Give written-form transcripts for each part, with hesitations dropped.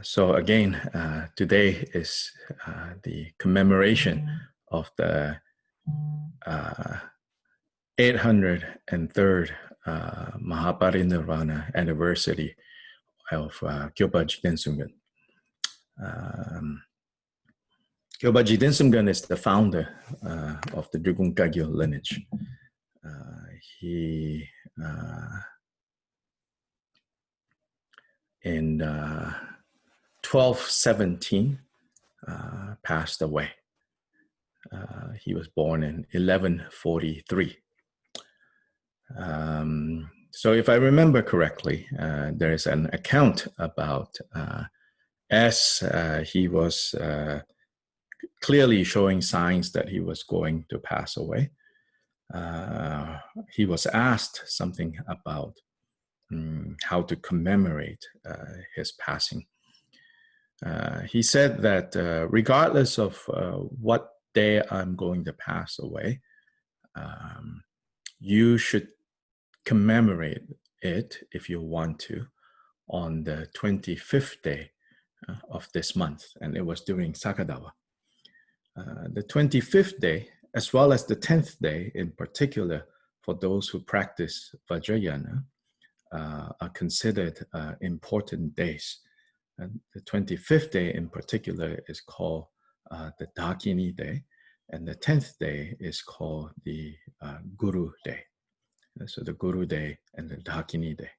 So again, today is the commemoration of the 803rd Mahaparinirvana anniversary of Kyobpa Jigten Sumgon. Kyobpa Jigten Sumgon is the founder of the Drikung Kagyo lineage. He in 1217 passed away. He was born in 1143. So if I remember correctly, there is an account about as he was clearly showing signs that he was going to pass away. He was asked something about how to commemorate his passing. He said that regardless of what day I'm going to pass away, you should commemorate it, if you want to, on the 25th day of this month, and it was during Sakadawa. The 25th day, as well as the 10th day in particular, for those who practice Vajrayana, are considered important days. And the 25th day in particular is called the Dakini day, and the 10th day is called the Guru day. So the Guru day and the Dakini day.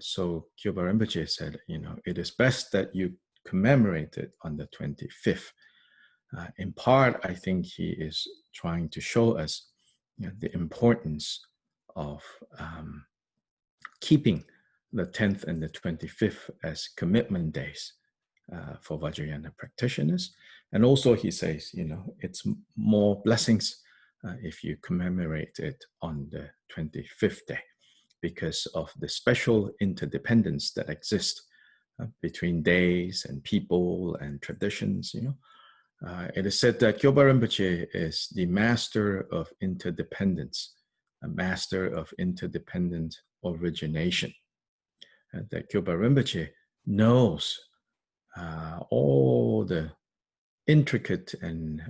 So Kyobpa Rinpoche said, it is best that you commemorate it on the 25th. In part, I think he is trying to show us the importance of keeping the 10th and the 25th as commitment days for Vajrayana practitioners. And also he says, it's more blessings if you commemorate it on the 25th day because of the special interdependence that exists between days and people and traditions, It is said that Kyobpa Rinpoche is the master of interdependence, a master of interdependent origination. That Kyobpa Rinpoche knows all the intricate and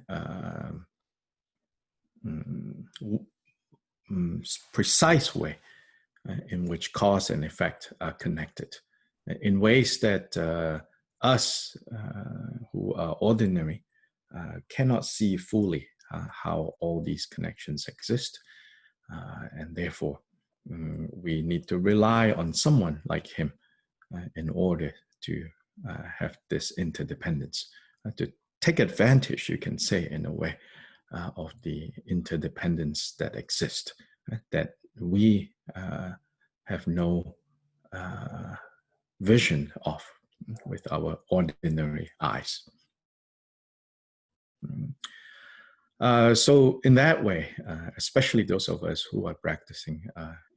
precise way in which cause and effect are connected, in ways that us who are ordinary cannot see fully how all these connections exist, and therefore we need to rely on someone like him in order to have this interdependence, to take advantage, you can say, in a way, of the interdependence that exists, that we have no vision of with our ordinary eyes. So in that way, especially those of us who are practicing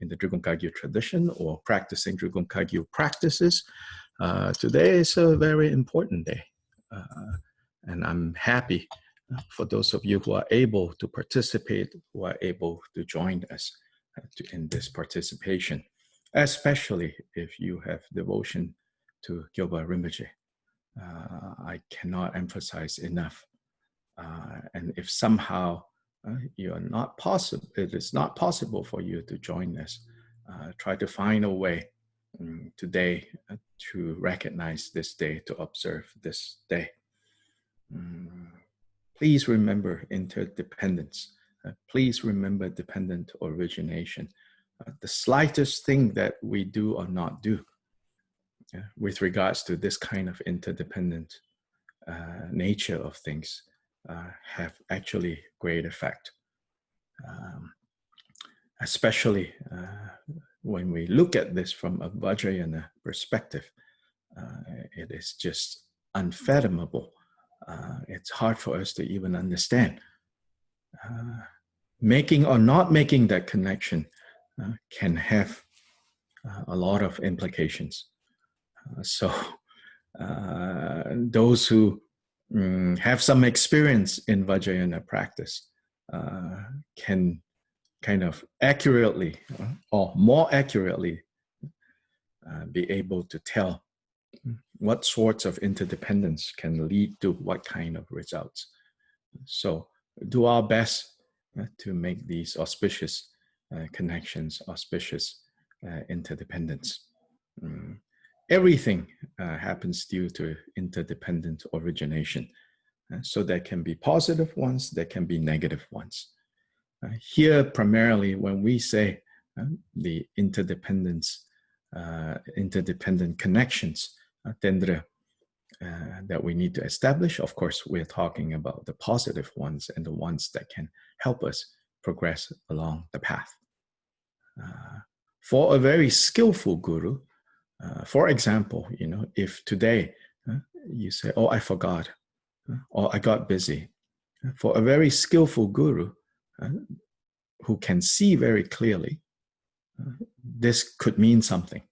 in the Drikung Kagyo tradition or practicing Drikung Kagyo practices, today is a very important day. And I'm happy for those of you who are able to participate, who are able to join us in this participation, especially if you have devotion to Kyobpa Rinpoche. I cannot emphasize enough. And if somehow it is not possible for you to join us, try to find a way today to recognize this day, to observe this day. Please remember interdependence. Please remember dependent origination. The slightest thing that we do or not do with regards to this kind of interdependent nature of things have actually great effect. Especially when we look at this from a Vajrayana perspective, it is just unfathomable. It's hard for us to even understand. Making or not making that connection can have a lot of implications. So those who have some experience in Vajrayana practice can kind of accurately or more accurately be able to tell what sorts of interdependence can lead to what kind of results. So do our best to make these auspicious connections, auspicious interdependence. Everything happens due to interdependent origination. So there can be positive ones, there can be negative ones. Here, primarily, when we say the interdependent connections that we need to establish, of course, we're talking about the positive ones and the ones that can help us progress along the path. For a very skillful guru, for example, if today you say, "Oh, I forgot," or "I got busy," for a very skillful guru who can see very clearly, this could mean something.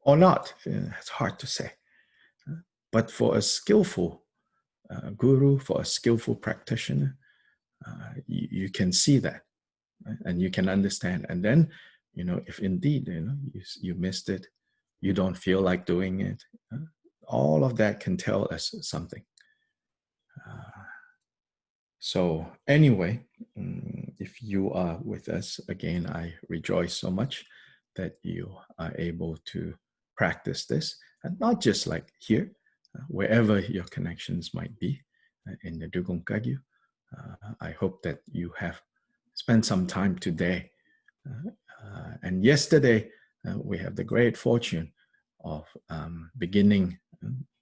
Or not, it's hard to say. But for a skillful guru, for a skillful practitioner, you can see that, right? And you can understand. And then, if indeed, you missed it, you don't feel like doing it, all of that can tell us something. So anyway, if you are with us, again, I rejoice so much that you are able to practice this, and not just like here, wherever your connections might be in the Dugong Kagyu. I hope that you have spent some time today. And yesterday, we have the great fortune of beginning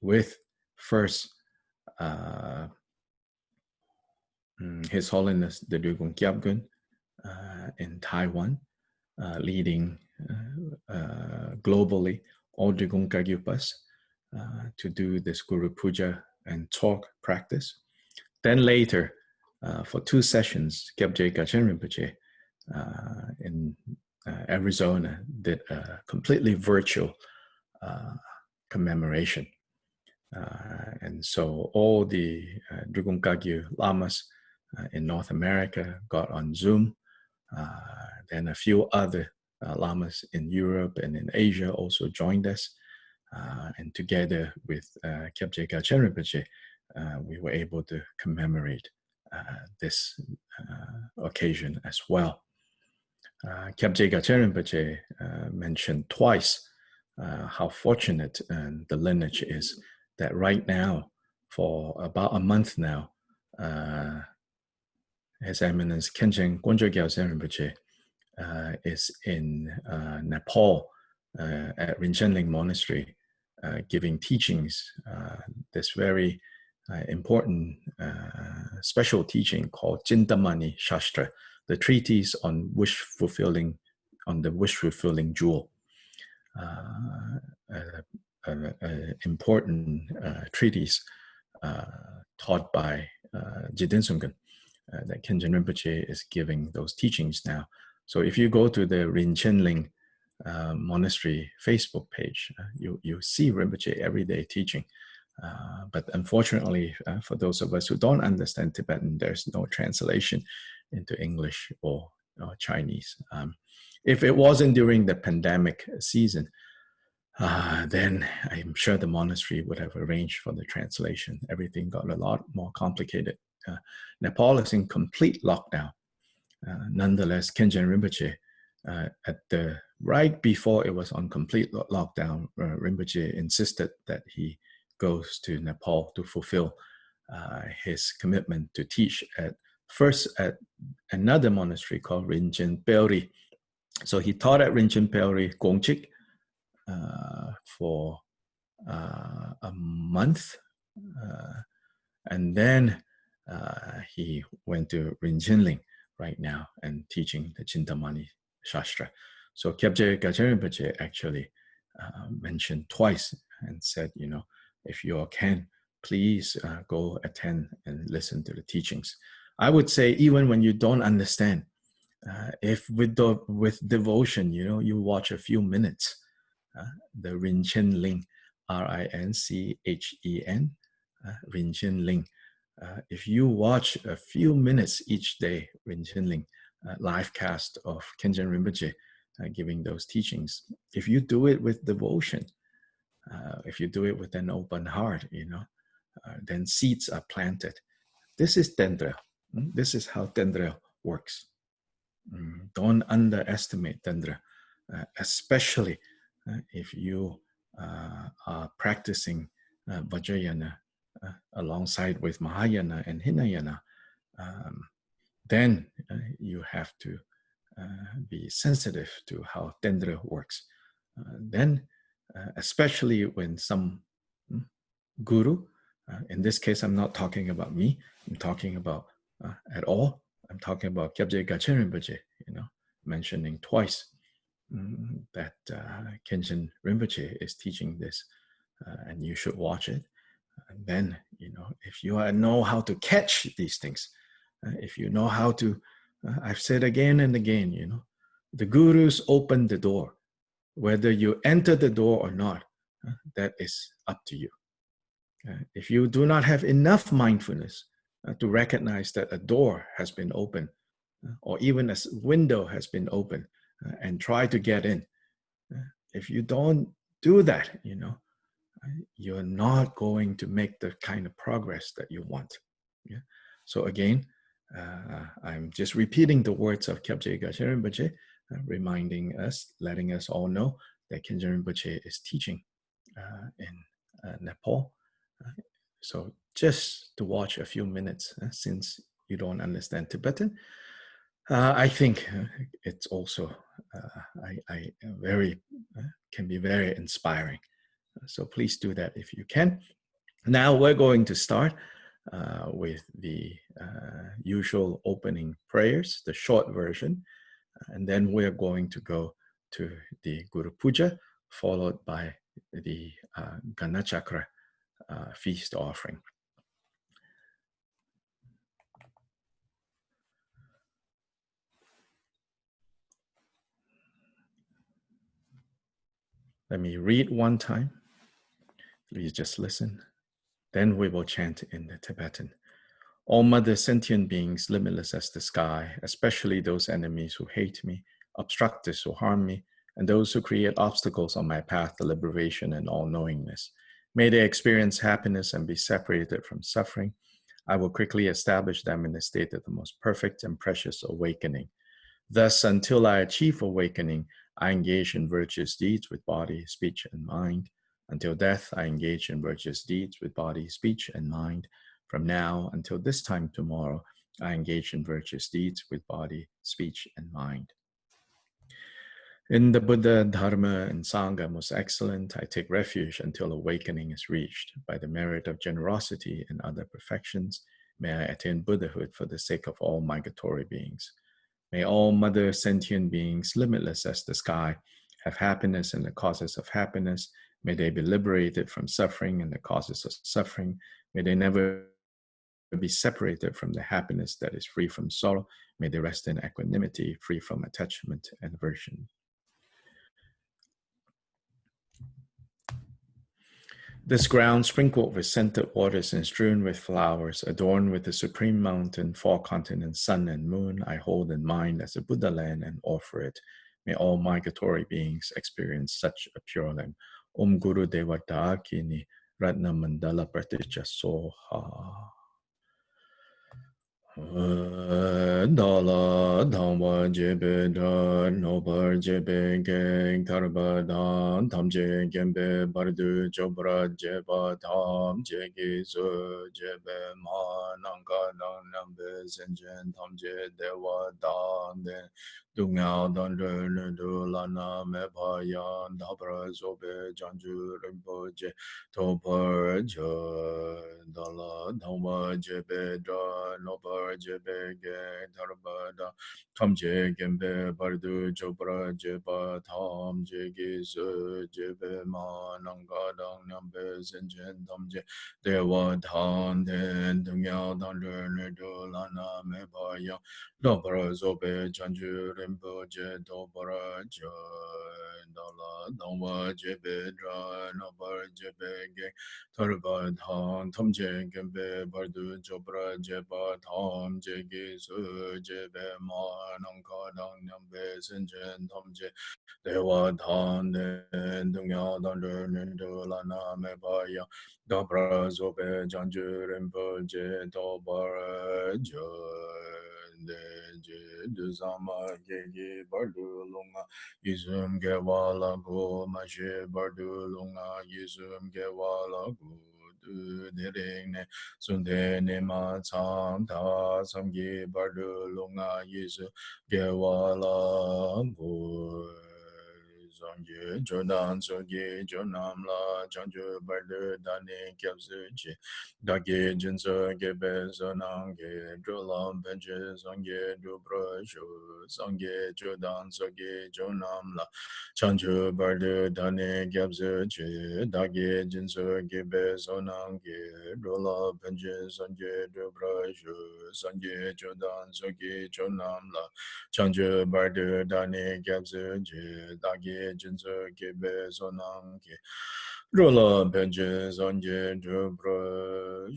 with first His Holiness the Dugong Kyabgun in Taiwan, leading globally all Dugong Kagyupas to do this Guru Puja and talk practice. Then later, for 2 sessions, Kyabje Gachen Rinpoche in Arizona did a completely virtual commemoration. And so all the Dugong Kagyu Lamas in North America got on Zoom. Then a few other Lamas in Europe and in Asia also joined us. And together with Kyabje Gachen Rinpoche, we were able to commemorate this occasion as well. Kyabje Gachen Rinpoche mentioned twice how fortunate the lineage is that right now, for about a month now, His Eminence Khenchen Gondro Gyaltsen Rinpoche is in Nepal at Rinchen Monastery, giving teachings, this very important special teaching called Chintamani Shastra, the treatise on the wish-fulfilling jewel. Important treatise taught by Jigten Sumgon that Khenchen Rinpoche is giving those teachings now. So if you go to the Rinchen Monastery Facebook page, you see Rinpoche every day teaching. But unfortunately, for those of us who don't understand Tibetan, there's no translation into English or Chinese. If it wasn't during the pandemic season, then I'm sure the monastery would have arranged for the translation. Everything got a lot more complicated. Nepal is in complete lockdown. Nonetheless, Khenchen Rinpoche, right before it was on complete lockdown, Rinpoche insisted that he goes to Nepal to fulfill his commitment to teach first at another monastery called Rinchen Peori. So he taught at Rinchen Peori, Gongchik, for a month, and then he went to Rinchen right now and teaching the Chintamani Shastra. So Kyabje Gachen Rinpoche actually mentioned twice and said, if you all can, please go attend and listen to the teachings. I would say even when you don't understand, if with devotion, you watch a few minutes, the Rinchen Ling, Rinchen, Rinchen Ling. If you watch a few minutes each day, Rinchen Ling, live cast of Khenchen Rinpoche giving those teachings, if you do it with devotion, If you do it with an open heart, then seeds are planted. This is Tendril. This is how Tendril works. Don't underestimate Tendril, especially if you are practicing Vajrayana alongside with Mahayana and Hinayana. Then you have to be sensitive to how Tendril works. Then, especially when some guru, in this case, I'm not talking about me, I'm talking about at all, I'm talking about Kyabje Gachen Rinpoche, mentioning twice that Khenchen Rinpoche is teaching this, and you should watch it. And then, if you know how to catch these things, if you know how to, I've said again and again, the gurus open the door. Whether you enter the door or not, that is up to you. If you do not have enough mindfulness to recognize that a door has been opened, or even a window has been opened, and try to get in, if you don't do that, you're not going to make the kind of progress that you want. Yeah. So again, I'm just repeating the words of Kyabje Gachen Rinpoche, reminding us, letting us all know that Khenchen Rinpoche is teaching in Nepal. So just to watch a few minutes, since you don't understand Tibetan, I think it's also can be very inspiring. So please do that if you can. Now we're going to start with the usual opening prayers, the short version, and then we're going to go to the Guru Puja, followed by the Ganachakra feast offering. Let me read one time. Please just listen. Then we will chant in the Tibetan. All mother sentient beings, limitless as the sky, especially those enemies who hate me, obstructors who harm me, and those who create obstacles on my path to liberation and all-knowingness. May they experience happiness and be separated from suffering. I will quickly establish them in a state of the most perfect and precious awakening. Thus, until I achieve awakening, I engage in virtuous deeds with body, speech, and mind. Until death, I engage in virtuous deeds with body, speech, and mind. From now until this time tomorrow, I engage in virtuous deeds with body, speech, and mind. In the Buddha, Dharma, and Sangha most excellent, I take refuge until awakening is reached. By the merit of generosity and other perfections, may I attain Buddhahood for the sake of all migratory beings. May all mother sentient beings, limitless as the sky, have happiness and the causes of happiness. May they be liberated from suffering and the causes of suffering. May they never be separated from the happiness that is free from sorrow. May they rest in equanimity, free from attachment and aversion. This ground, sprinkled with scented waters and strewn with flowers, adorned with the supreme mountain, four continents, sun and moon, I hold in mind as a Buddha land and offer it. May all migratory beings experience such a pure land. Om Guru Deva Dakini Ratna Mandala Pratitya Soha. Dala Dhamma Jebe Dar Nobar Jebe Geng Tarba Dan Tamje Gembe Bardu Jobra Jeba Tam Jegi Zu Jebe Ma Nanga Dang Nambe Zenjen Tamje Dewa Dan Den Dungao Dan Rene Du Lana Mepa Yan Dabra Zobe Janju Rinpoche Topar Jo Dala Dhamma Jebe Dar Nobar Jebe Geng Tarba Tamje Gembe Bardu Jobra Jeba Tam Jegi Zu Jebe Ma Nanga Dang Nambe Zenjen Tamje Dewa Dan Den Dungao Dan Rene Du Lana Mepa Yan Dabra Zobe Janju Rinpoche Topara Jo Dala Dongwa Jebe Dra Nobar Jebe Ge Torba Thang Tomje Gembe Bardu Chopra Jeba Tham Jegi Su Jebe Ma Nangka Dang Nyambe Senjen Tomje Dewa Dhan Den Dungya Dan Nindu Lana Mebaya Dabra Zobe Janju Rinpoche Topara Jo de Zama Gegi Bardu Lunga Yizum Gewala Go Maje Bardu Lunga Yizum Gewala Go Dirine Sunde Nima Tsam Ta Samgi Bardu Lunga Yizu Gewala Go Zangye Jodan Sogi Jonam La Chanju Bardu Dani Kyabsuchi Dagi Jinso Gebe Zonange Jolam Benje Zonge Dubra Shu Zonge Jodan Sogi Jonam La Chanju Bardu Dani Gyabzu Chi Dagi Jinso Gebe Zonange Jola Benje Zonge Dubra Shu Zonge Jodan Sogi Jonam La Chanju Bardu Dani Gyabzu Chi Dagi Jinso Gebe Zonange Rola Benje Zonje Dubra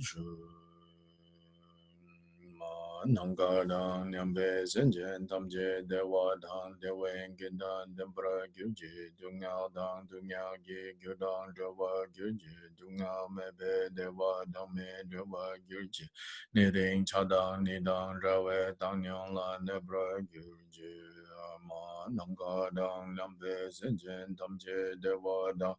Ma Nanga Dang Nyambe Zenjen Tamje Dewa Dang Dewen Gindan Dembra Gyuji Dunga Dang Dunga Gi Gyudang Dewa Gyuji Dunga Mebe Dewa Dang Me Dewa Gyuji Niding Chadang Nidang Rawe Dang Nyong La Nebra Gyuji Ma Nanga Dang Nyambe Zenjen Tamje Dewa Dang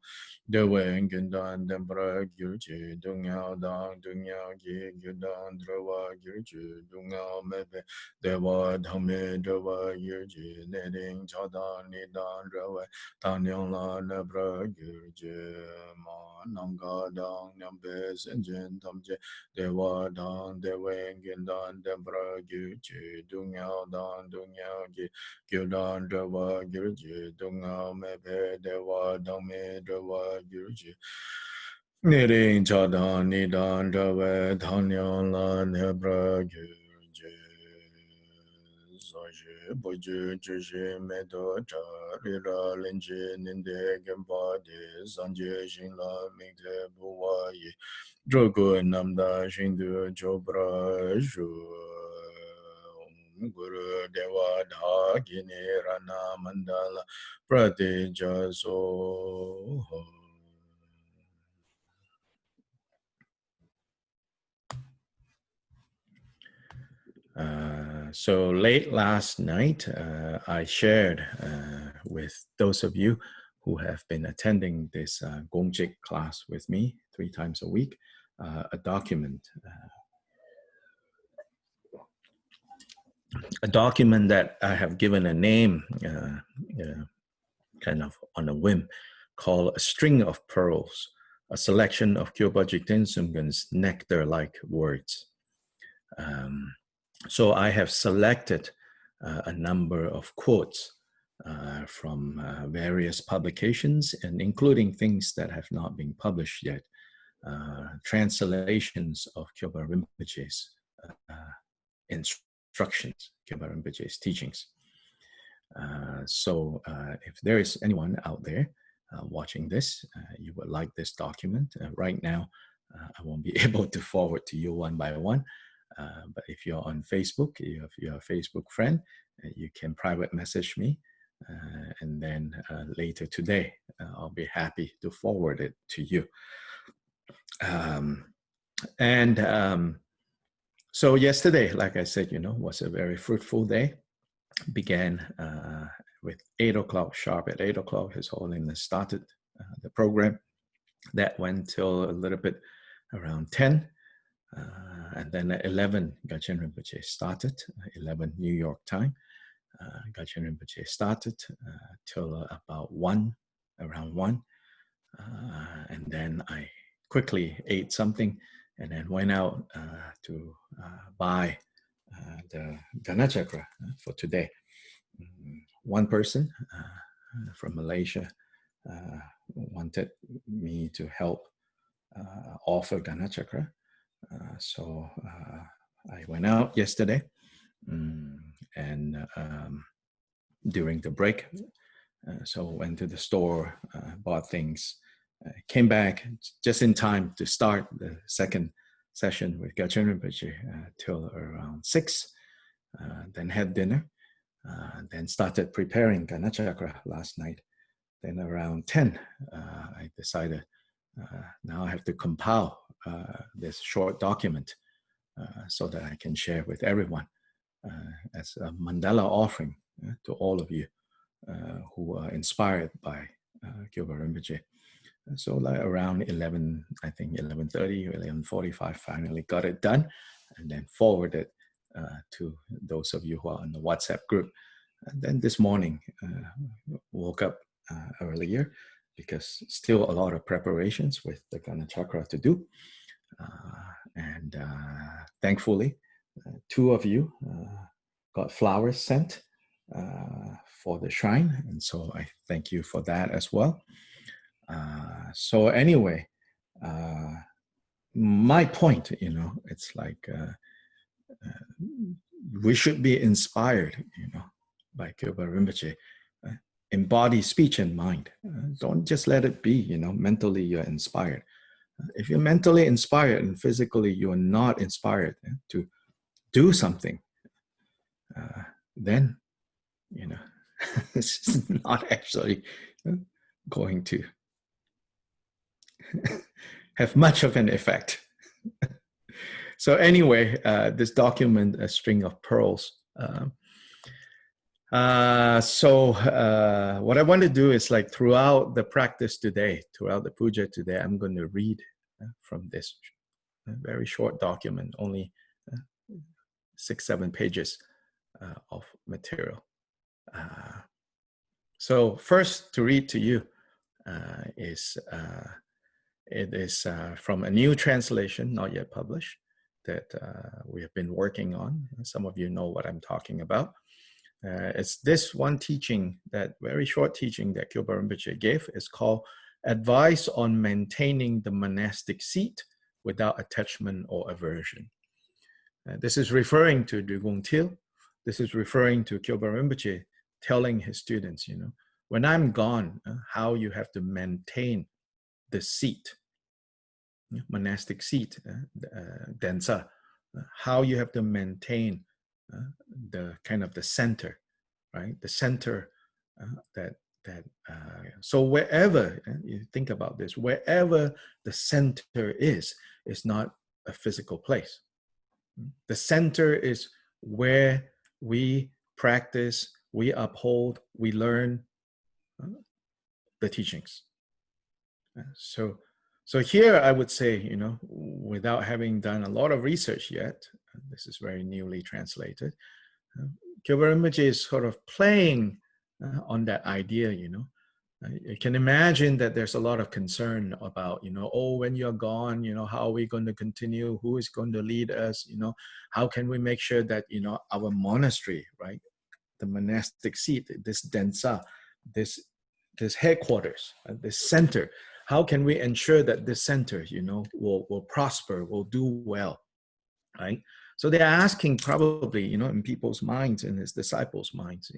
Dewen Gindan Dembra Gyuji Dunga Dang Dunga Gi Gyudang Drawa Gyuji Dunga Mebe Dewa Dhamme Dewa Gyuji Neding Chadang Nidan Rawe Tanyong La Nebra Gyuji Ma Nanga Dang Nyambe Senjen Tamje Dewa Dang Dewen Gindan Dembra Gyuji Dunga Dang Dunga Gi Gyudang Drawa Gyuji Dunga Mebe Dewa Dhamme Dewa Gyuji Nirin Chadan Nidan Rawe Thanyan La Nebra Gyuji Sashi Boju Chishi Medo Cha Rira Linji Ninde Gempa De Sanje Shinla Mikte Buwa Yi Drogo Namda Shindu Chopra Shu Guru Dewa Dha Gini Rana Mandala Pratija So So late last night, I shared with those of you who have been attending this Gongjik class with me 3 times a week, a document that I have given a name, kind of on a whim, called A String of Pearls, a selection of Kyobpa Jigten Sumgon's nectar-like words. So I have selected a number of quotes from various publications, and including things that have not been published yet, translations of Kyobpa Rinpoche's instructions, Kyobpa Rinpoche's teachings. So if there is anyone out there watching this, you would like this document, right now I won't be able to forward to you one by one. But if you're on Facebook, if you're a Facebook friend, you can private message me. And then later today, I'll be happy to forward it to you. So yesterday, like I said, was a very fruitful day. Began with 8 o'clock, sharp at 8 o'clock, His Holiness started the program. That went till a little bit around 10. And then at 11, Gachin Rinpoche started, 11 New York time. Gachin Rinpoche started till about 1, around 1. And then I quickly ate something and then went out to buy the Ganachakra for today. One person from Malaysia wanted me to help offer Ganachakra. So I went out yesterday and during the break. So went to the store, bought things, came back just in time to start the second session with Gyaltsen Rinpoche till around 6. Then had dinner, then started preparing Ganachakra last night. Then around 10, I decided now I have to compile this short document so that I can share with everyone as a mandala offering to all of you who are inspired by Kyobpa Rinpoche. So like around 11, I think 11:30 or 11:45, finally got it done, and then forwarded to those of you who are on the WhatsApp group. And then this morning, woke up earlier because still a lot of preparations with the Ganachakra to do. And thankfully, 2 of you got flowers sent for the shrine. And so I thank you for that as well. So anyway, my point, it's like we should be inspired, by Kyobpa Rinpoche. Embody speech and mind. Don't just let it be, mentally you're inspired. If you're mentally inspired and physically you're not inspired to do something, then, it's not actually going to have much of an effect. So anyway, this document, A String of Pearls. So what I want to do is like throughout the practice today, throughout the puja today, I'm going to read from this very short document, only 6-7 pages of material. So first to read to you is from a new translation, not yet published, that we have been working on. Some of you know what I'm talking about. It's this one teaching, that very short teaching that Kyobpa Rinpoche gave. Is called Advice on Maintaining the Monastic Seat Without Attachment or Aversion. This is referring to Drigung Til. This is referring to Kyobpa Rinpoche telling his students, when I'm gone, how you have to maintain the seat, monastic seat, densa, how you have to maintain the kind of the center, right? The center so wherever, you think about this, wherever the center is not a physical place. The center is where we practice, we uphold, we learn the teachings. So here I would say, without having done a lot of research yet, this is very newly translated, Kyobpa Rinpoche is sort of playing on that idea, You can imagine that there's a lot of concern about, when you're gone, how are we going to continue? Who is going to lead us? How can we make sure that, our monastery, right? The monastic seat, this densa, this headquarters, this center, how can we ensure that this center, will prosper, will do well, right? So they're asking probably, in people's minds, in his disciples' minds,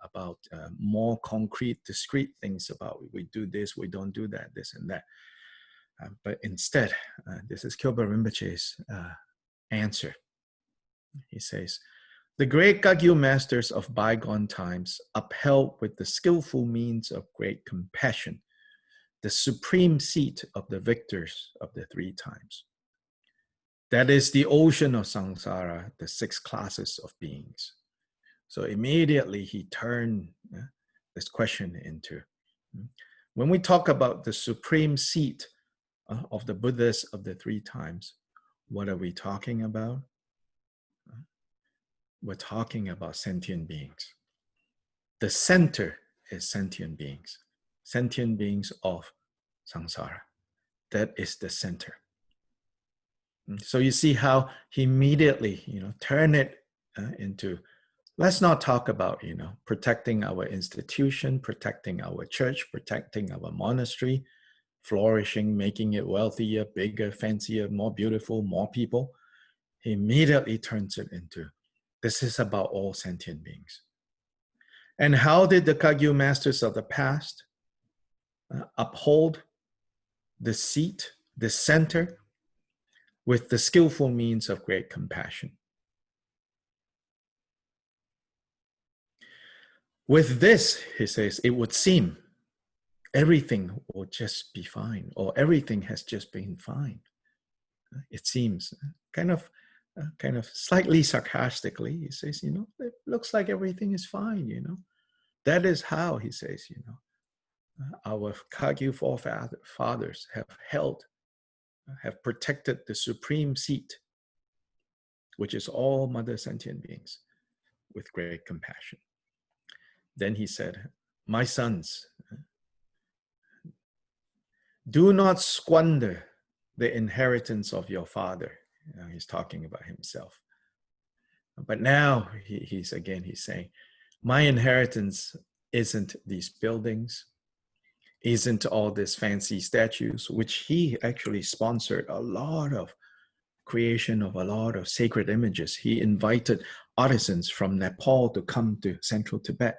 about more concrete, discrete things about we do this, we don't do that, this and that. But instead, this is Kyobpa Rinpoche's answer. He says, the great Kagyu masters of bygone times upheld with the skillful means of great compassion the supreme seat of the victors of the 3 times. That is the ocean of samsara, the 6 classes of beings. So immediately he turned this question into, when we talk about the supreme seat of the Buddhas of the 3 times, what are we talking about? We're talking about sentient beings. The center is sentient beings of samsara. That is the center. So you see how he immediately, turn it into, let's not talk about, protecting our institution, protecting our church, protecting our monastery, flourishing, making it wealthier, bigger, fancier, more beautiful, more people. He immediately turns it into, this is about all sentient beings. And how did the Kagyu masters of the past uphold the seat, the center, with the skillful means of great compassion? With this, he says, it would seem everything will just be fine, or everything has just been fine. It seems kind of slightly sarcastically, he says, it looks like everything is fine, That is how, he says, our Kagyu forefathers have protected the supreme seat, which is all mother sentient beings, with great compassion. Then he said, my sons, do not squander the inheritance of your father. He's talking about himself. But now he's saying, my inheritance isn't these buildings, isn't all these fancy statues, which he actually sponsored a lot of creation of a lot of sacred images. He invited artisans from Nepal to come to central Tibet.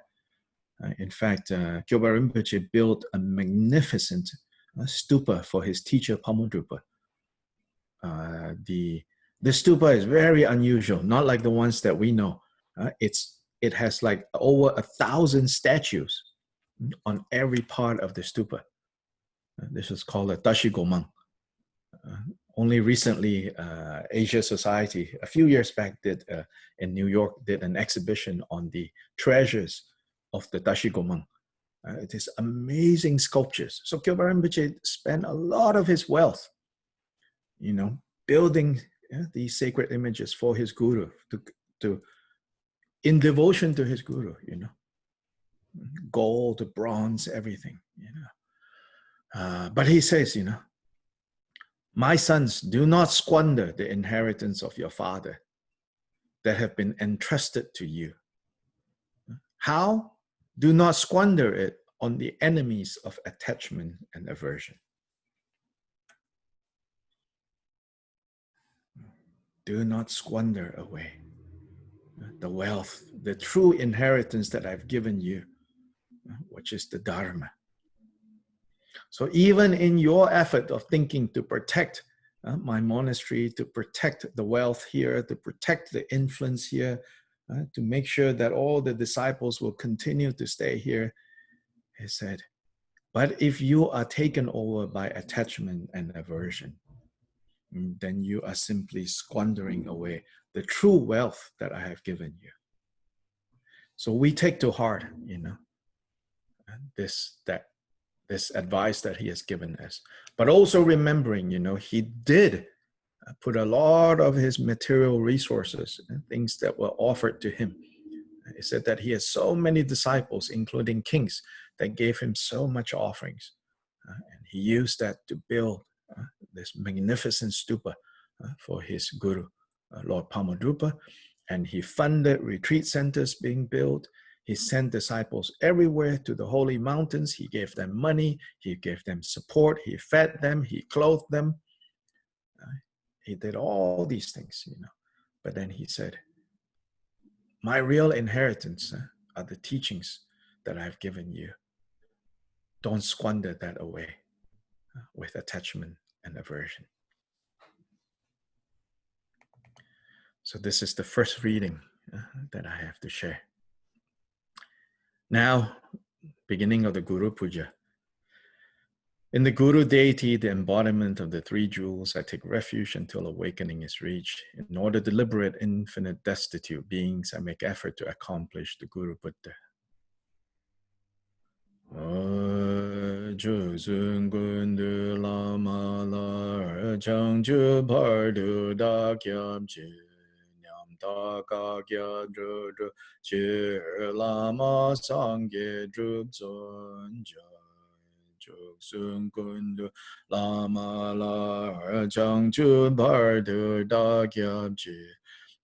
In fact, Kyobpa Rinpoche built a magnificent stupa for his teacher Pamodrupa. The stupa is very unusual, not like the ones that we know. It has like over 1,000 statues on every part of the stupa. This is called a Tashigomang. Only recently, Asia Society, a few years back, in New York, did an exhibition on the treasures of the Tashigomang. It is amazing sculptures. So Kyobpa Rinpoche spent a lot of his wealth, building these sacred images for his guru, in devotion to his guru, gold, bronze, everything, But he says, my sons, do not squander the inheritance of your father that have been entrusted to you. How? Do not squander it on the enemies of attachment and aversion. Do not squander away the wealth, the true inheritance that I've given you, which is the Dharma. So even in your effort of thinking to protect my monastery, to protect the wealth here, to protect the influence here, to make sure that all the disciples will continue to stay here, he said, but if you are taken over by attachment and aversion, then you are simply squandering away the true wealth that I have given you. So we take to heart, this advice that he has given us, but also remembering, he did put a lot of his material resources and things that were offered to him. He said that he has so many disciples, including kings, that gave him so much offerings. And he used that to build this magnificent stupa for his guru, Lord Pamodrupa. And he funded retreat centers being built. He sent disciples everywhere to the holy mountains. He gave them money. He gave them support. He fed them. He clothed them. He did all these things, But then he said, my real inheritance are the teachings that I've given you. Don't squander that away with attachment and aversion. So this is the first reading that I have to share. Now, beginning of the Guru Puja. In the Guru deity, the embodiment of the three jewels, I take refuge until awakening is reached. In order to liberate infinite destitute beings, I make effort to accomplish the Guru Buddha. Sun kundu lama la chang chu bar du da kyab chi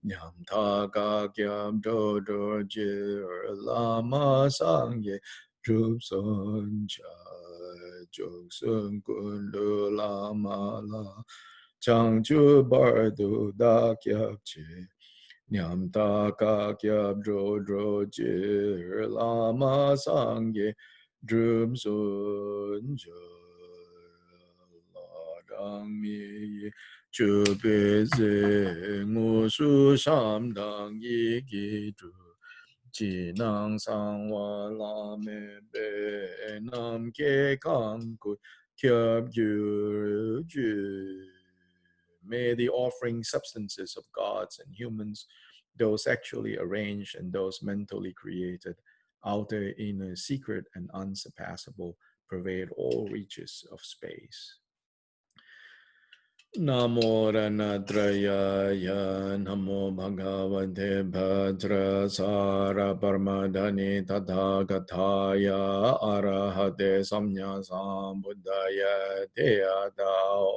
nyam ta ga kyab do do ji lama sang ye drup son cha chok sun kundu lama la chang chu bar du da kyab chi Nyam ta ka kyab dro dro jir lama sangye drum sun jo la dang mi chu be ze ngu su sham dang yi gi dru ji nang sang wa la me be nam ke kang ku kyab ju ju. May the offering substances of gods and humans, those actually arranged and those mentally created, outer, inner, secret, and unsurpassable, pervade all reaches of space. Namo Ranatraya Namo Bhagavate Bhadrasara Paramadani Tathagathaya Arahate Samnya Sambuddhaya Deyata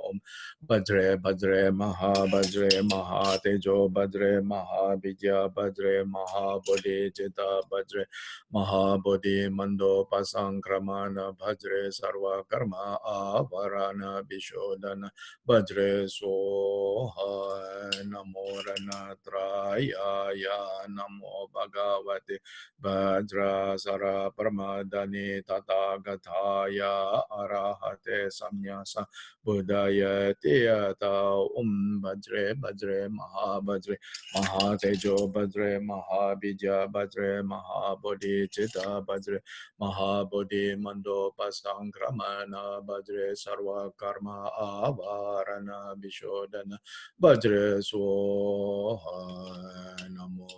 Om Bhadre Bhadre Mahabhadre Mahatejo Bhadre Mahabhidya Bhadre Mahabodhi Jita Bhadre Mahabodhi Mando Pasankramana Bhadre Sarva Karma Avarana Bishodana Bhadre Soha Namo Ranatraya Ya Namo Bhagavate Bhadra Sara Paramadani Tathagathaya Arahate Samnyasa Buddhaya Tiyata Bhadre Bhadre Mahabhadre Mahatejo Bhadre Mahabhidya Bhadre Mahabodhi Chitta Bhadre Mahabodhi Mando Pasankramana Bhadre Sarva Karma Avarana Bishodana Bhadre Soha Namo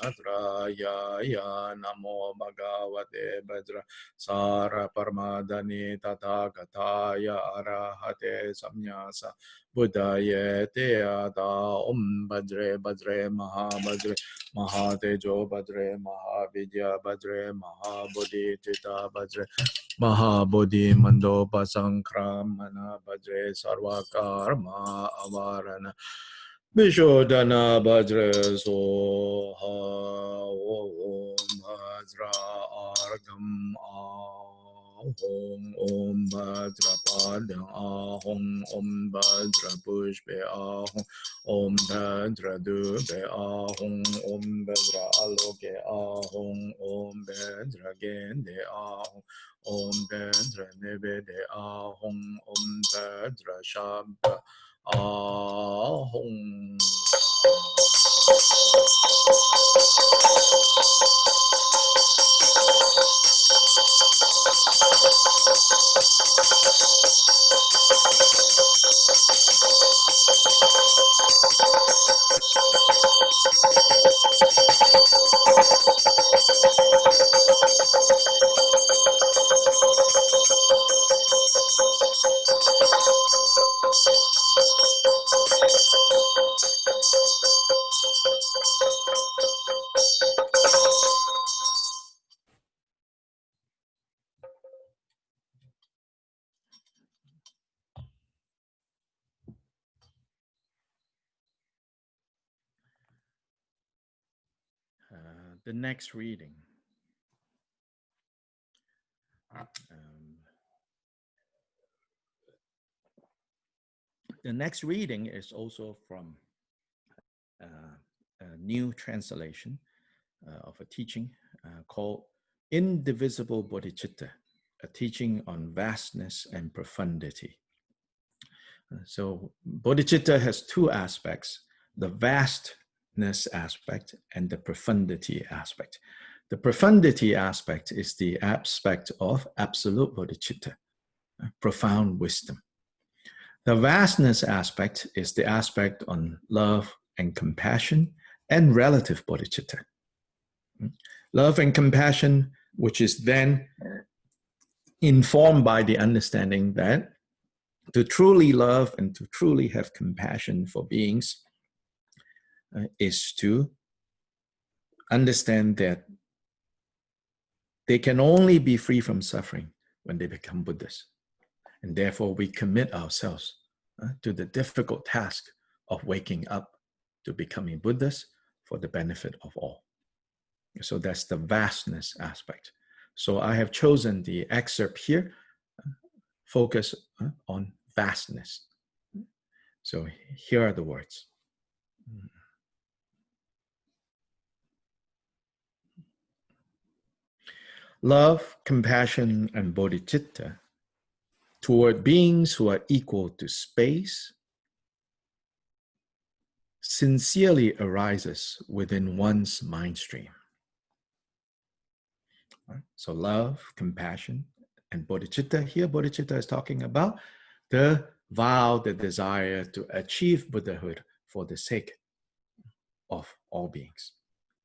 Ranatraya Ya Namo Bhagavate Bhadra Sara Paramadani Tathagathaya Arahate Samnyasa Buddhaya Teyata Bhadre Bhadre Mahabhadre Mahatejo Bhadre Mahabhidya Bhadre Mahabodhi Chitta Bhadre Mahabodhi Mando Pasankramana Bhadre Sarva Karma Avarana Vishodhana Bhadre Soha Om Bhadra Argam Ahom Om Bhadra Padam Ahom Om Bhadra Pushpe Ahom Om Bhadra Dube Ahom Om Bhadra Aloke Ahom Om Bhadra Gende Ahom Om Bhadra Nivede Ahom Om Bhadra Shabda Ahom. The next reading. The next reading is also from a new translation of a teaching called Indivisible Bodhicitta, a teaching on vastness and profundity. So bodhicitta has two aspects, the vastness aspect and the profundity aspect. The profundity aspect is the aspect of absolute bodhicitta, profound wisdom. The vastness aspect is the aspect on love and compassion and relative bodhicitta. Love and compassion, which is then informed by the understanding that to truly love and to truly have compassion for beings is to understand that they can only be free from suffering when they become Buddhas. And therefore we commit ourselves to the difficult task of waking up to becoming Buddhas for the benefit of all. So that's the vastness aspect. So I have chosen the excerpt here, focus on vastness. So here are the words. Love, compassion, and bodhicitta toward beings who are equal to space sincerely arises within one's mind stream. Right? So love, compassion, and bodhicitta. Here, bodhicitta is talking about the vow, the desire to achieve Buddhahood for the sake of all beings.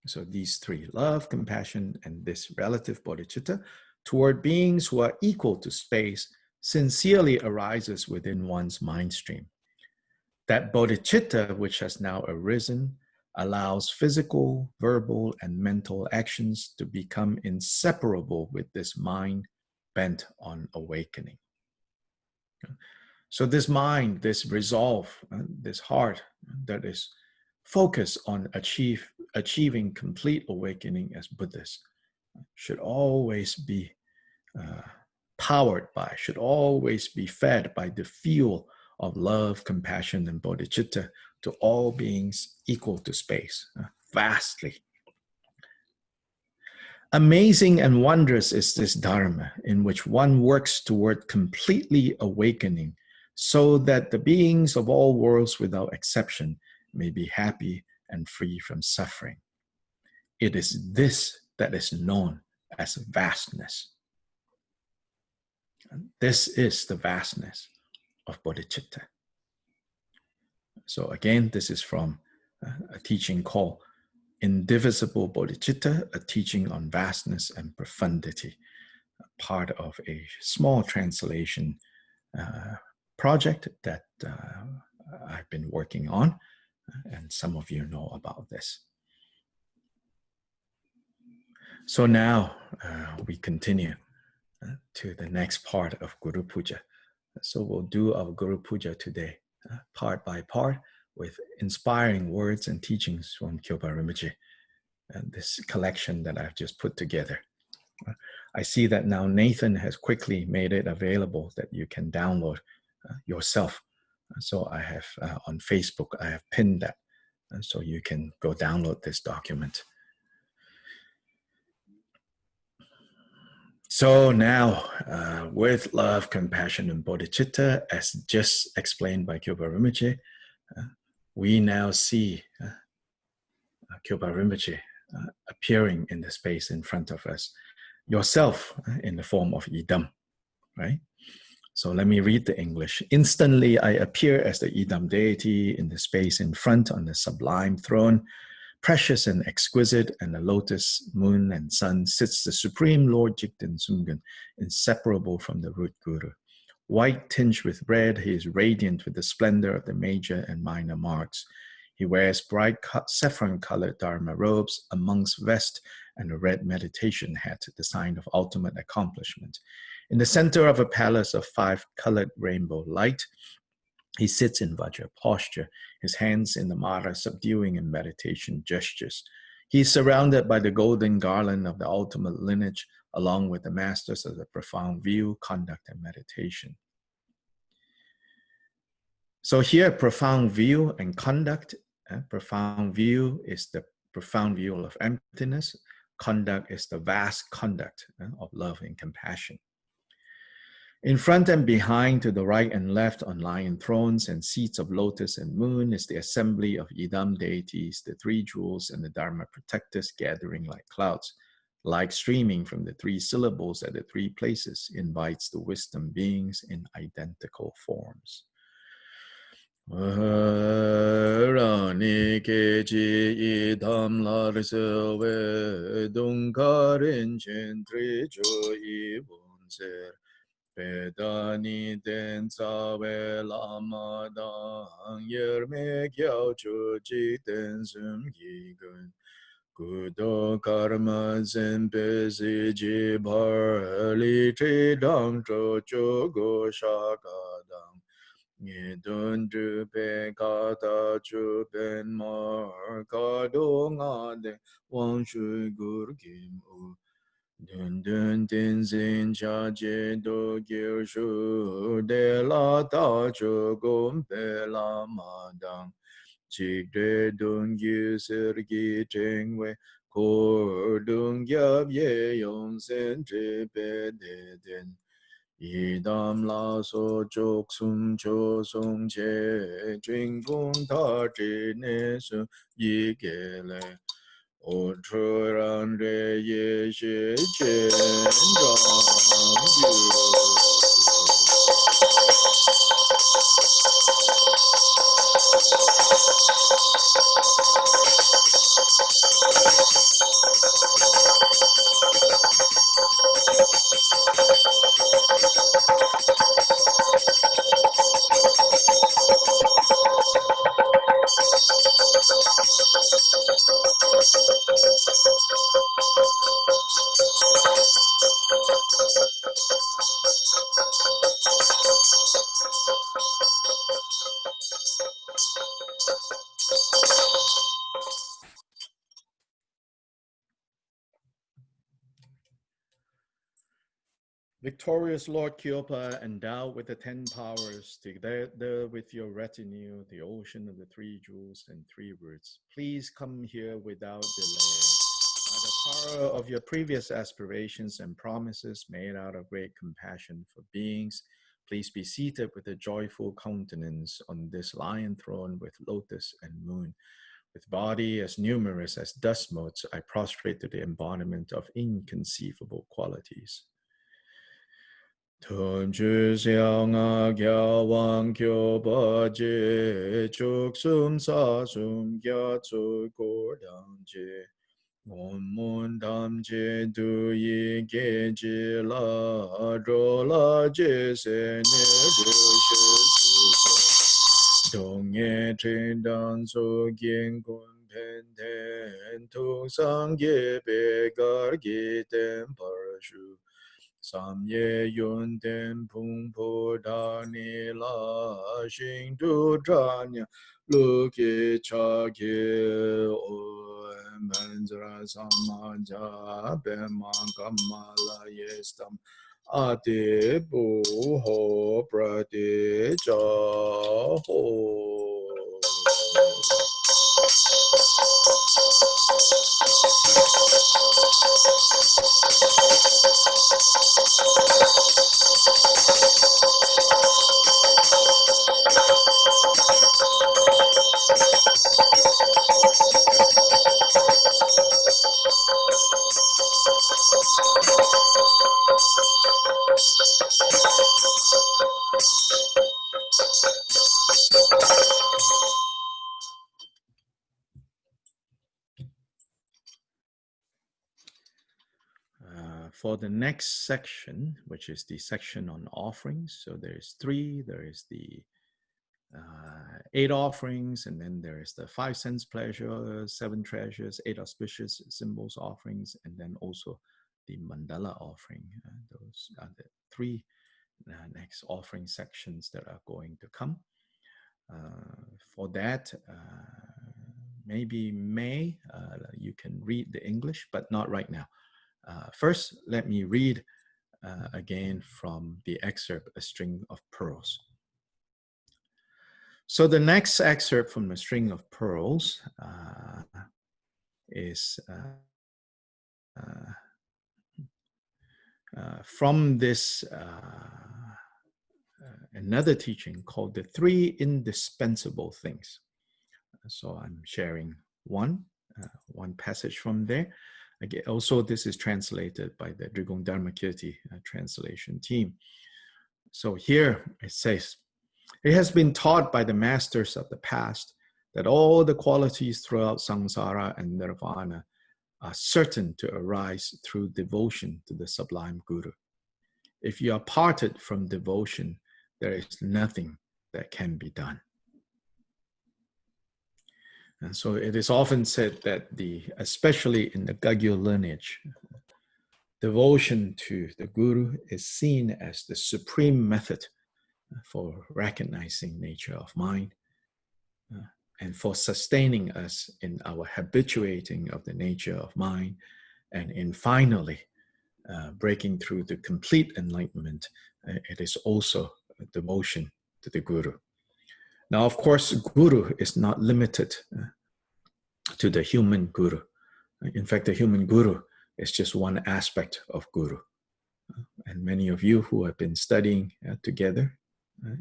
So these three, love, compassion, and this relative bodhicitta toward beings who are equal to space, sincerely arises within one's mind stream. That bodhicitta, which has now arisen, allows physical, verbal, and mental actions to become inseparable with this mind bent on awakening. So this mind, this resolve, this heart that is focused on achieving complete awakening as Buddhas should always be powered by, should always be fed by the fuel of love, compassion, and bodhicitta to all beings equal to space, vastly. Amazing and wondrous is this dharma in which one works toward completely awakening so that the beings of all worlds without exception may be happy and free from suffering. It is this that is known as vastness. And this is the vastness of bodhicitta. So again, this is from a teaching called Indivisible Bodhicitta, a teaching on vastness and profundity, part of a small translation project that I've been working on, and some of you know about this. So now we continue to the next part of Guru Puja. So we'll do our Guru Puja today, part by part, with inspiring words and teachings from Kyobpa Rinpoche, and this collection that I've just put together. I see that now Nathan has quickly made it available that you can download yourself. So I have on Facebook, I have pinned that, so you can go download this document. So now, with love, compassion, and bodhicitta, as just explained by Kyobpa Rinpoche, we now see Kyobpa Rinpoche appearing in the space in front of us, yourself in the form of Idam, right? So let me read the English. Instantly I appear as the Idam deity in the space in front on the sublime throne, precious and exquisite, and the lotus, moon, and sun sits the supreme Lord Jigten Sumgon, inseparable from the root guru. White tinged with red, he is radiant with the splendor of the major and minor marks. He wears bright saffron-colored dharma robes amongst vest and a red meditation hat, the sign of ultimate accomplishment. In the center of a palace of 5-colored rainbow light, he sits in Vajra posture, his hands in the Mara subduing in meditation gestures. He is surrounded by the golden garland of the ultimate lineage, along with the masters of the profound view, conduct, and meditation. So here, profound view and conduct. Profound view is the profound view of emptiness. Conduct is the vast conduct of love and compassion. In front and behind, to the right and left, on lion thrones and seats of lotus and moon, is the assembly of Idam deities, the 3 jewels and the Dharma protectors gathering like clouds. Light streaming from the 3 syllables at the 3 places invites the wisdom beings in identical forms. Rani keji idam larse we dunkarin chentri jo ibunzer pedani den sawe lama dang yerme kyao chu ji den sum gi gun kudo karma zempe zi ji bar li tri dang cho cho go shaka dang Nidun drupe kata chupen mar kado ngade wang shui gur kim u dun dun tin zin cha je do gir shu de la ta chu gom pe la ma dang chik de dun gyu sir gi cheng we Kordung Gyab Ye Yong Sen Tripe De Den Yidam La So Chok Sum Cho Song Che Jing Fung Ta Chi Ne Su Yi Ge Le O Chu Ran Re Ye She Chen Rang Yu. Victorious Lord Kyobpa, endowed with the 10 powers, together with your retinue, the ocean of the 3 jewels and 3 words, please come here without delay. By the power of your previous aspirations and promises made out of great compassion for beings, please be seated with a joyful countenance on this lion throne with lotus and moon. With body as numerous as dust motes, I prostrate to the embodiment of inconceivable qualities. Tunju Xiang Gya Wang Kyobpa Je Chuk Sum Sa Sum Gya Tsu Ko Dang Je Om Mun Dam Je Du Yi Ge Je La Ro La Je Se Ne Du Shi Su Dong Ye Chen Dan So Gien Kun Pen Ten Tu Sang Ye Be Gar Gi Ten Par Shu Samye Yun Ten Pung Po Da Ni La Xing Du Zhanya Lu Ki Cha Ki O Manzra Sama Ja Ben Man Kama La Yestam Ati Bu Ho Prati Ja Ho. For the next section, which is the section on offerings, so there's 3, there is the 8 offerings, and then there is the 5 sense pleasure, 7 treasures, 8 auspicious symbols offerings, and then also the mandala offering. Those are the 3 next offering sections that are going to come. For that, maybe May, you can read the English, but not right now. First, let me read again from the excerpt, A String of Pearls. So the next excerpt from the String of Pearls is from this another teaching called The 3 Indispensable Things. So I'm sharing one passage from there. Again, also, this is translated by the Drigong Dharmakirti translation team. So here it says, it has been taught by the masters of the past that all the qualities throughout samsara and nirvana are certain to arise through devotion to the sublime Guru. If you are parted from devotion, there is nothing that can be done. And so it is often said that especially in the Gagyo lineage, devotion to the Guru is seen as the supreme method for recognizing nature of mind and for sustaining us in our habituating of the nature of mind, and in finally breaking through the complete enlightenment. It is also a devotion to the Guru. Now, of course, Guru is not limited to the human Guru. In fact, the human guru is just one aspect of guru. And many of you who have been studying together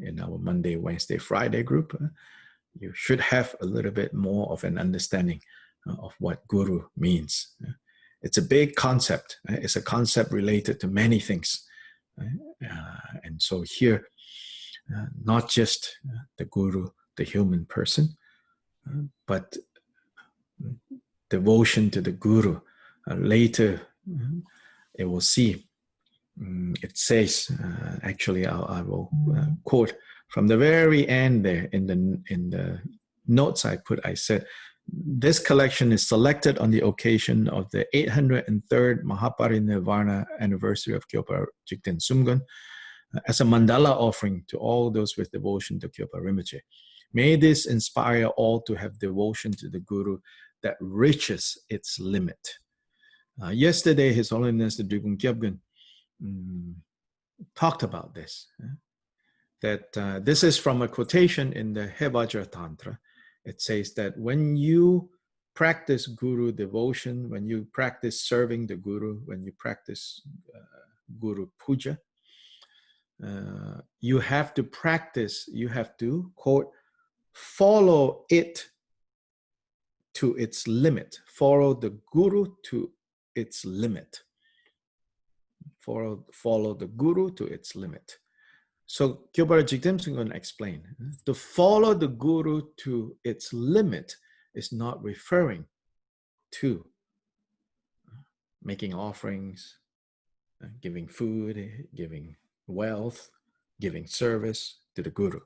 in our Monday, Wednesday, Friday group, you should have a little bit more of an understanding of what guru means. It's a big concept. It's a concept related to many things. And so here, not just the guru, the human person, but devotion to the guru. Later, it will see. It says, actually, I will quote from the very end there in the notes I put. I said, this collection is selected on the occasion of the 803rd Mahaparinirvana anniversary of Kyobpa Jigten Sumgon as a mandala offering to all those with devotion to Kyobpa Rinpoche. May this inspire all to have devotion to the Guru that reaches its limit. Yesterday, His Holiness the Drikung Kyabgun talked about this, that this is from a quotation in the Hebajra Tantra. It says that when you practice Guru devotion, when you practice serving the Guru, when you practice Guru Puja, you have to practice, you have to, quote, follow it to its limit. Follow the Guru to its limit. Follow the Guru to its limit. So Kyobpa Jigten Sumgon explained, to follow the Guru to its limit is not referring to making offerings, giving food, giving wealth, giving service to the Guru.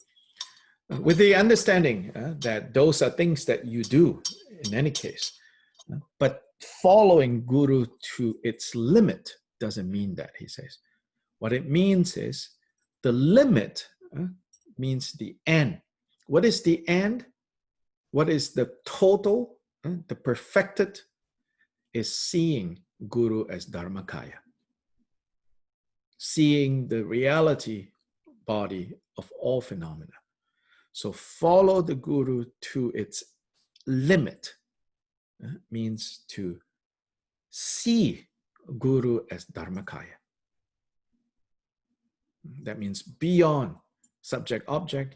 With the understanding that those are things that you do in any case, but following Guru to its limit doesn't mean that, he says. What it means is the limit means the end. What is the end? What is the total? The perfected is seeing Guru as Dharmakaya. Seeing the reality body of all phenomena. So follow the Guru to its limit means to see Guru as Dharmakaya. That means beyond subject-object,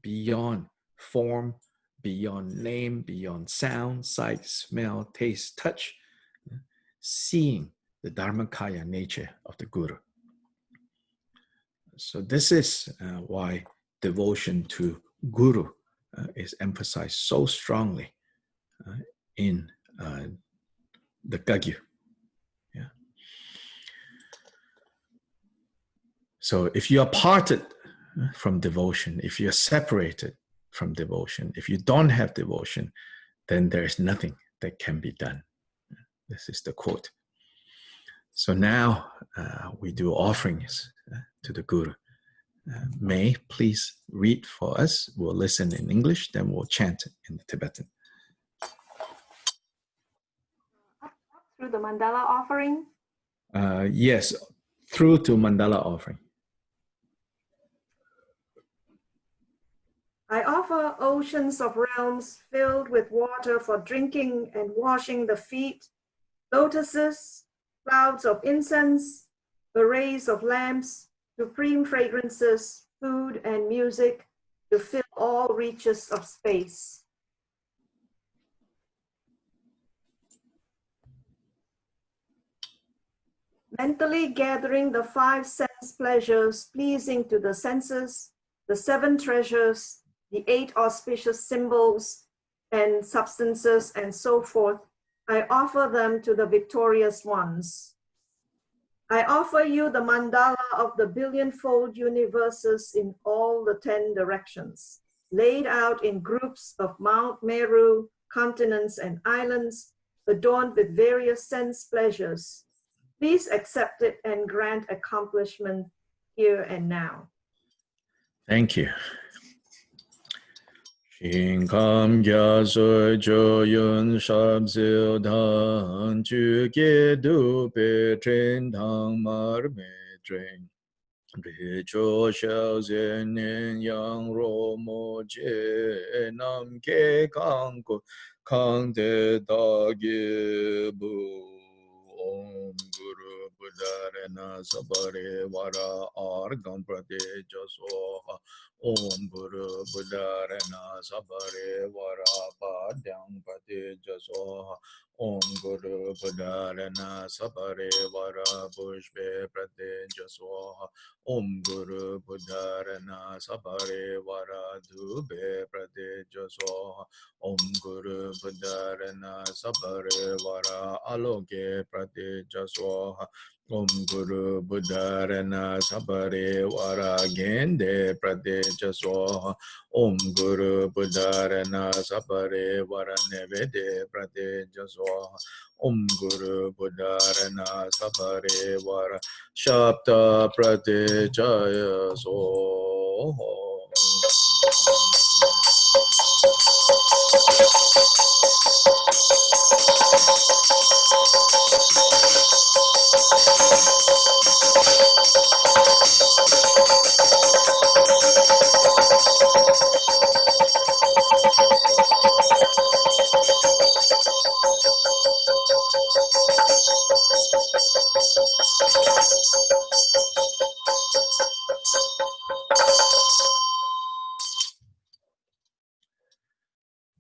beyond form, beyond name, beyond sound, sight, smell, taste, touch, seeing the Dharmakaya nature of the Guru. So this is why devotion to Guru is emphasized so strongly in the Kagyu. Yeah. So if you are parted from devotion, if you're separated from devotion, if you don't have devotion, then there is nothing that can be done. This is the quote. So now we do offerings to the Guru. May, please read for us. We'll listen in English, then we'll chant in the Tibetan. Through the mandala offering? Yes, through to mandala offering. I offer oceans of realms filled with water for drinking and washing the feet, lotuses, clouds of incense, arrays of lamps, supreme fragrances, food and music to fill all reaches of space. Mentally gathering the 5 sense pleasures pleasing to the senses, the 7 treasures, the 8 auspicious symbols and substances and so forth, I offer them to the victorious ones. I offer you the mandala of the billionfold universes in all the 10 directions, laid out in groups of Mount Meru, continents and islands, adorned with various sense pleasures. Please accept it and grant accomplishment here and now. Thank you. Shinkam gyaso joyun shabzil dan ju gedu petrin dang mar metrin. Richo shao zenin yang ro mo je nam ke kanko Kangde Dagi Bu Om Guru Buddharana Sabare Vara Argam Prade Jasoha Om Guru Buddharana Sabare Vara Padyam Prade Jasoha Om Guru Buddharana Sabare Vara Pushpe Prade Jasoha Om Guru Buddharana Sabare Vara Dube Prade Jasoha Om Guru Buddharana Sabare Vara Aloke Prate Jaswaha Om Guru Buddharana Sabare Vara Gende Prate Jaswaha Om Guru Buddharana Sabare Vara Nevede Prate Jaswaha Om Guru Buddharana Sabare Vara Shapta Prate Jaya Soha.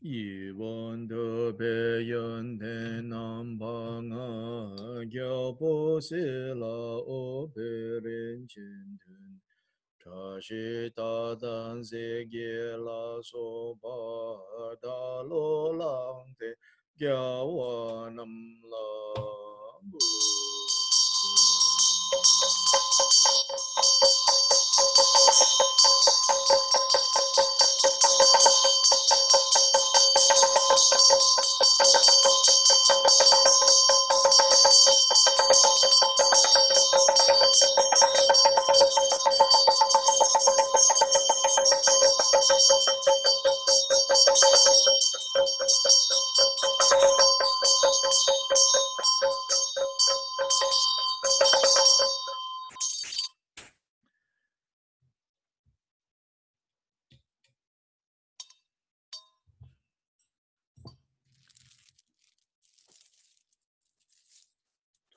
Iwanda Beyonde Nambanga Gyopo Sila Oberin Chindun Tashi Tadan Zege La Soba Dalo Langte Gyawanam La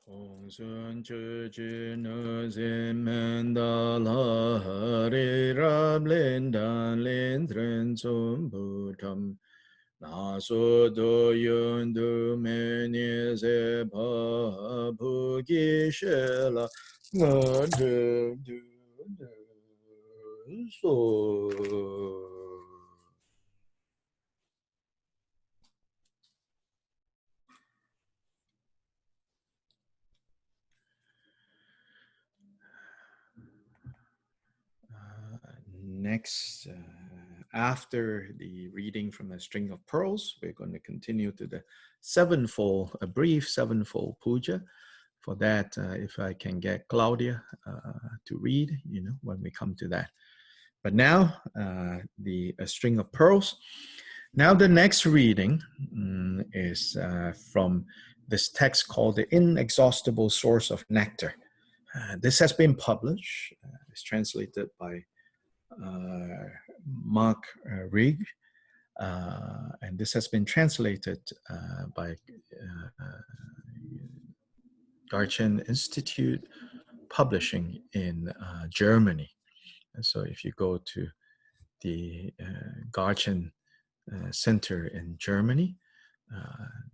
Tongsun Chuchi No Zemen Dala Hari Rab Lindan Lindren Sum Bhutam Naso Do Yun Du Meni Ze Pa Bhugi Shela Ngadu Du So. Next, after the reading from a string of pearls, we're going to continue to the sevenfold, a brief sevenfold puja. For that, if I can get Claudia to read, when we come to that. But now, a string of pearls. Now the next reading is from this text called The Inexhaustible Source of Nectar. This has been published. It's translated by Mark Rigg, and this has been translated by Garchen Institute Publishing in Germany. And so if you go to the Garchen Center in Germany,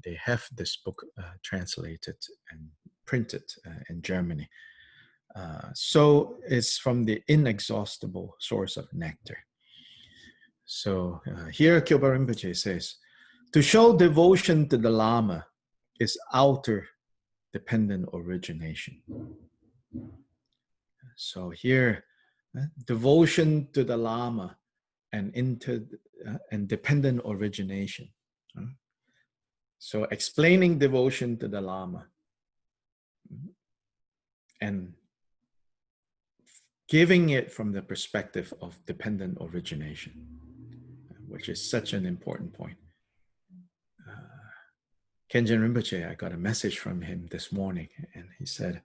they have this book translated and printed in Germany. So it's from the inexhaustible source of nectar. So here Kyobpa Rinpoche says, to show devotion to the Lama is outer dependent origination. So here, devotion to the Lama and dependent origination. So explaining devotion to the Lama and giving it from the perspective of dependent origination, which is such an important point. Kenjen Rinpoche, I got a message from him this morning, and he said,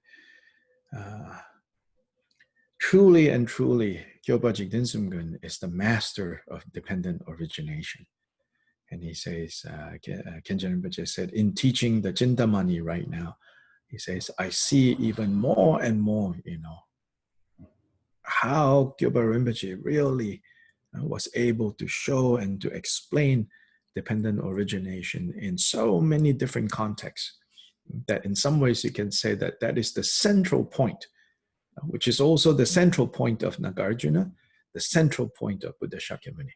truly and truly, Kyobpa Jigten Sumgon is the master of dependent origination. And he says, Khenchen Rinpoche said, in teaching the Chintamani right now, he says, I see even more and more, how Kyobpa Rinpoche really was able to show and to explain dependent origination in so many different contexts, that in some ways you can say that that is the central point, which is also the central point of Nagarjuna, the central point of Buddha Shakyamuni.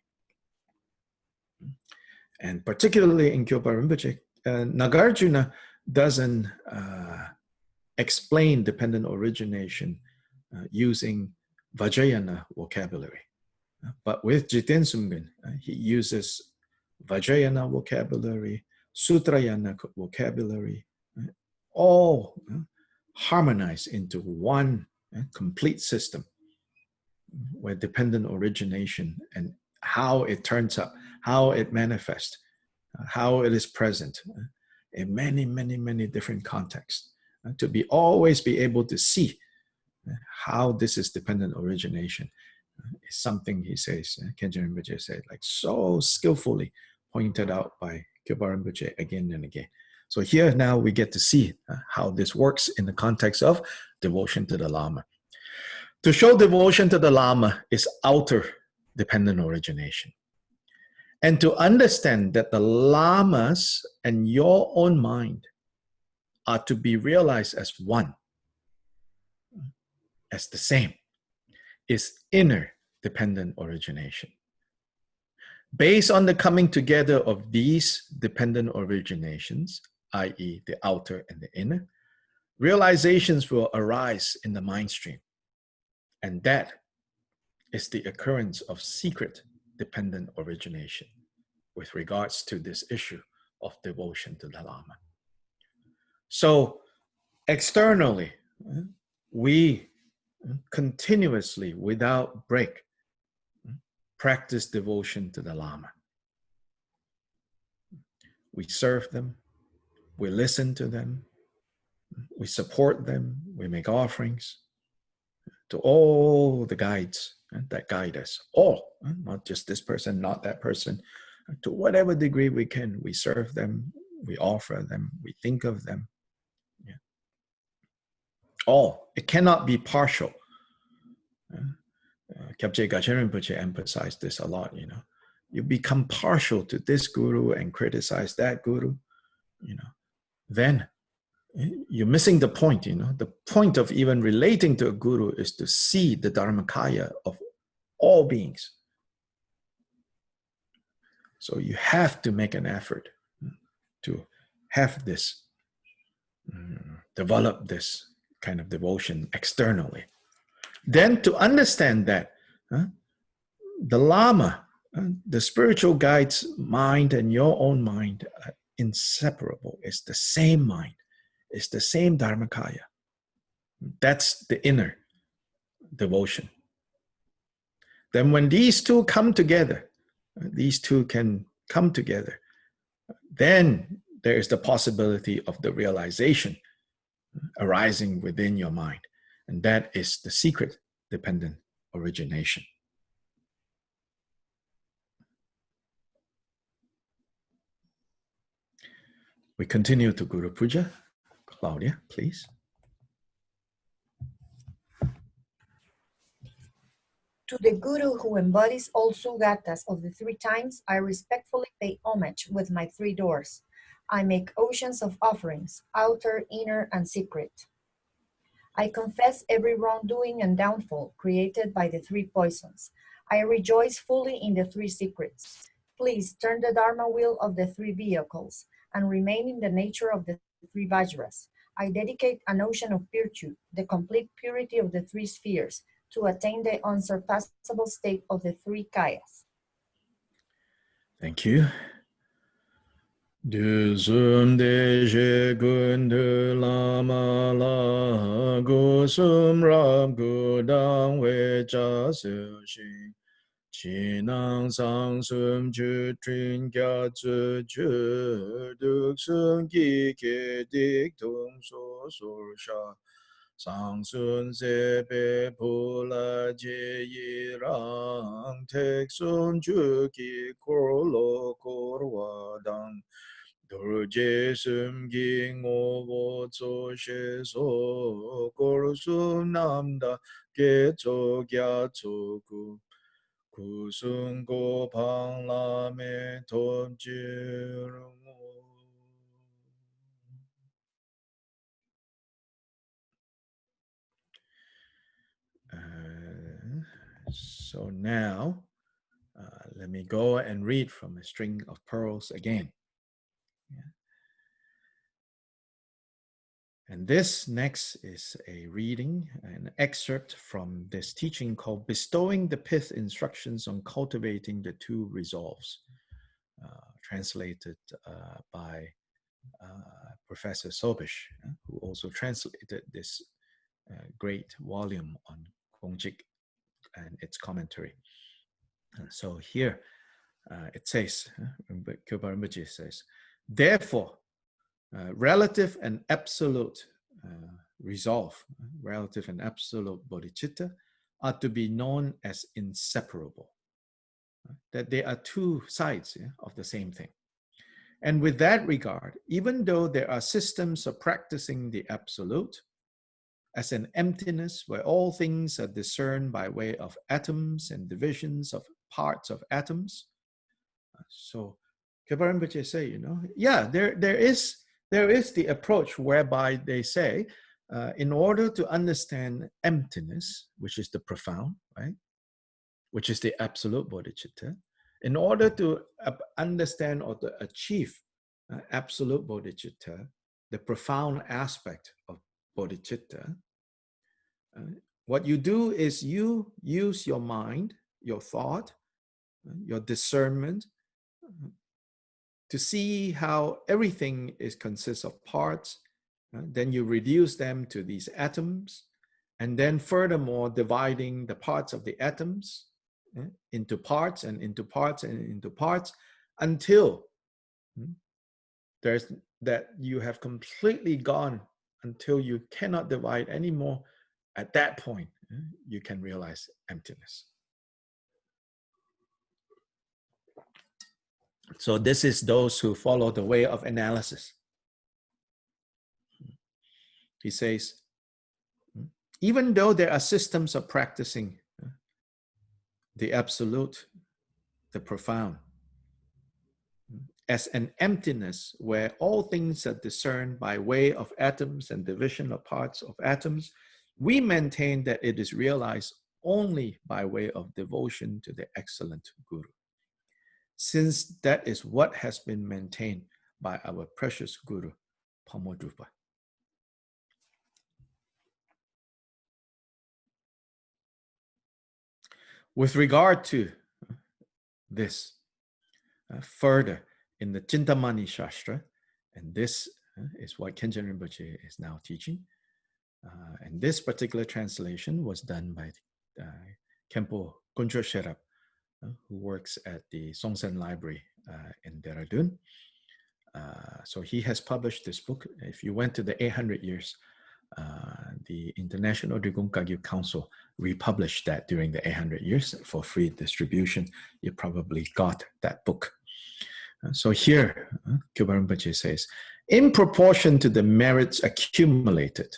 And particularly in Kyobpa Rinpoche, Nagarjuna doesn't explain dependent origination using Vajrayana vocabulary. But with Jigten Sumgon, he uses Vajrayana vocabulary, Sutrayana vocabulary, all harmonized into one complete system where dependent origination and how it turns up, how it manifests, how it is present in many, many, many different contexts, to always be able to see how this is dependent origination is something, he says, Khenchen Rinpoche said, like so skillfully pointed out by Kyobpa Rinpoche again and again. So here now we get to see how this works in the context of devotion to the Lama. To show devotion to the Lama is outer dependent origination. And to understand that the Lamas and your own mind are to be realized as one, as the same, is inner dependent origination. Based on the coming together of these dependent originations, i.e. the outer and the inner, realizations will arise in the mind stream. And that is the occurrence of secret dependent origination with regards to this issue of devotion to the Lama. So externally, we continuously, without break, practice devotion to the Lama. We serve them, we listen to them, we support them, we make offerings to all the guides that guide us, all, not just this person, not that person, to whatever degree we can, we serve them, we offer them, we think of them. Yeah. All, it cannot be partial. Kyabje Gachen Rinpoche emphasized this a lot, You become partial to this guru and criticize that guru, then you're missing the point, The point of even relating to a guru is to see the Dharmakaya of all beings. So you have to make an effort to have this, develop this kind of devotion externally. Then to understand that the Lama, the spiritual guide's mind and your own mind are inseparable. It's the same mind. It's the same Dharmakaya. That's the inner devotion. Then when these two come together, these two can come together, then there is the possibility of the realization arising within your mind. And that is the secret dependent origination. We continue to Guru Puja. Claudia, please. To the Guru who embodies all Sugatas of the three times, I respectfully pay homage with my three doors. I make oceans of offerings, outer, inner, and secret. I confess every wrongdoing and downfall created by the three poisons. I rejoice fully in the three secrets. Please turn the Dharma wheel of the three vehicles and remain in the nature of the three Vajras. I dedicate an ocean of virtue, the complete purity of the three spheres, to attain the unsurpassable state of the three Kayas. Thank you. Du sum de je gun de lama la gu sum ram gu dang we cha su xin chi nang sang sum ju trin kya zu ju duk sum ki ke dik tung so sur sha Sangsun Sepe Pula Jeyirang Teksun Juki Korlo Korwadang Dorje Sumgi Ngobo Tso She So Korsu Namda Gecho Gyatso Ku Kusung Go Pang Lame Tom Jirungo. So now, let me go and read from a string of pearls again. Yeah. And this next is a reading, an excerpt from this teaching called Bestowing the Pith Instructions on Cultivating the Two Resolves, translated by Professor Sobish, who also translated this great volume on Gongjik and its commentary. So here it says, Kyobpa Rinpoche says, therefore, relative and absolute resolve, relative and absolute bodhicitta, are to be known as inseparable. That they are two sides of the same thing. And with that regard, even though there are systems of practicing the absolute, as an emptiness where all things are discerned by way of atoms and divisions of parts of atoms. So Kyobpa Rinpoche say, yeah, there is the approach whereby they say, in order to understand emptiness, which is the profound, right, which is the absolute bodhicitta, in order to understand or to achieve absolute bodhicitta, the profound aspect of bodhicitta, what you do is you use your mind, your thought, your discernment to see how everything consists of parts. Then you reduce them to these atoms, and then furthermore dividing the parts of the atoms into parts and into parts and into parts until that you have completely gone until you cannot divide anymore. At that point, you can realize emptiness. So this is those who follow the way of analysis. He says, even though there are systems of practicing the absolute, the profound, as an emptiness where all things are discerned by way of atoms and division of parts of atoms, we maintain that it is realized only by way of devotion to the excellent Guru, since that is what has been maintained by our precious Guru, Pamodrupa. With regard to this, further in the Chintamani Shastra, and this is what Khenchen Rinpoche is now teaching, and this particular translation was done by Khenpo Kuncho Sherab, who works at the Songsan Library in Dehradun. So he has published this book. If you went to the 800 years, the International Drigung Kagyu Council republished that during the 800 years for free distribution. You probably got that book. So here, Kyobpa Rinpoche says, in proportion to the merits accumulated,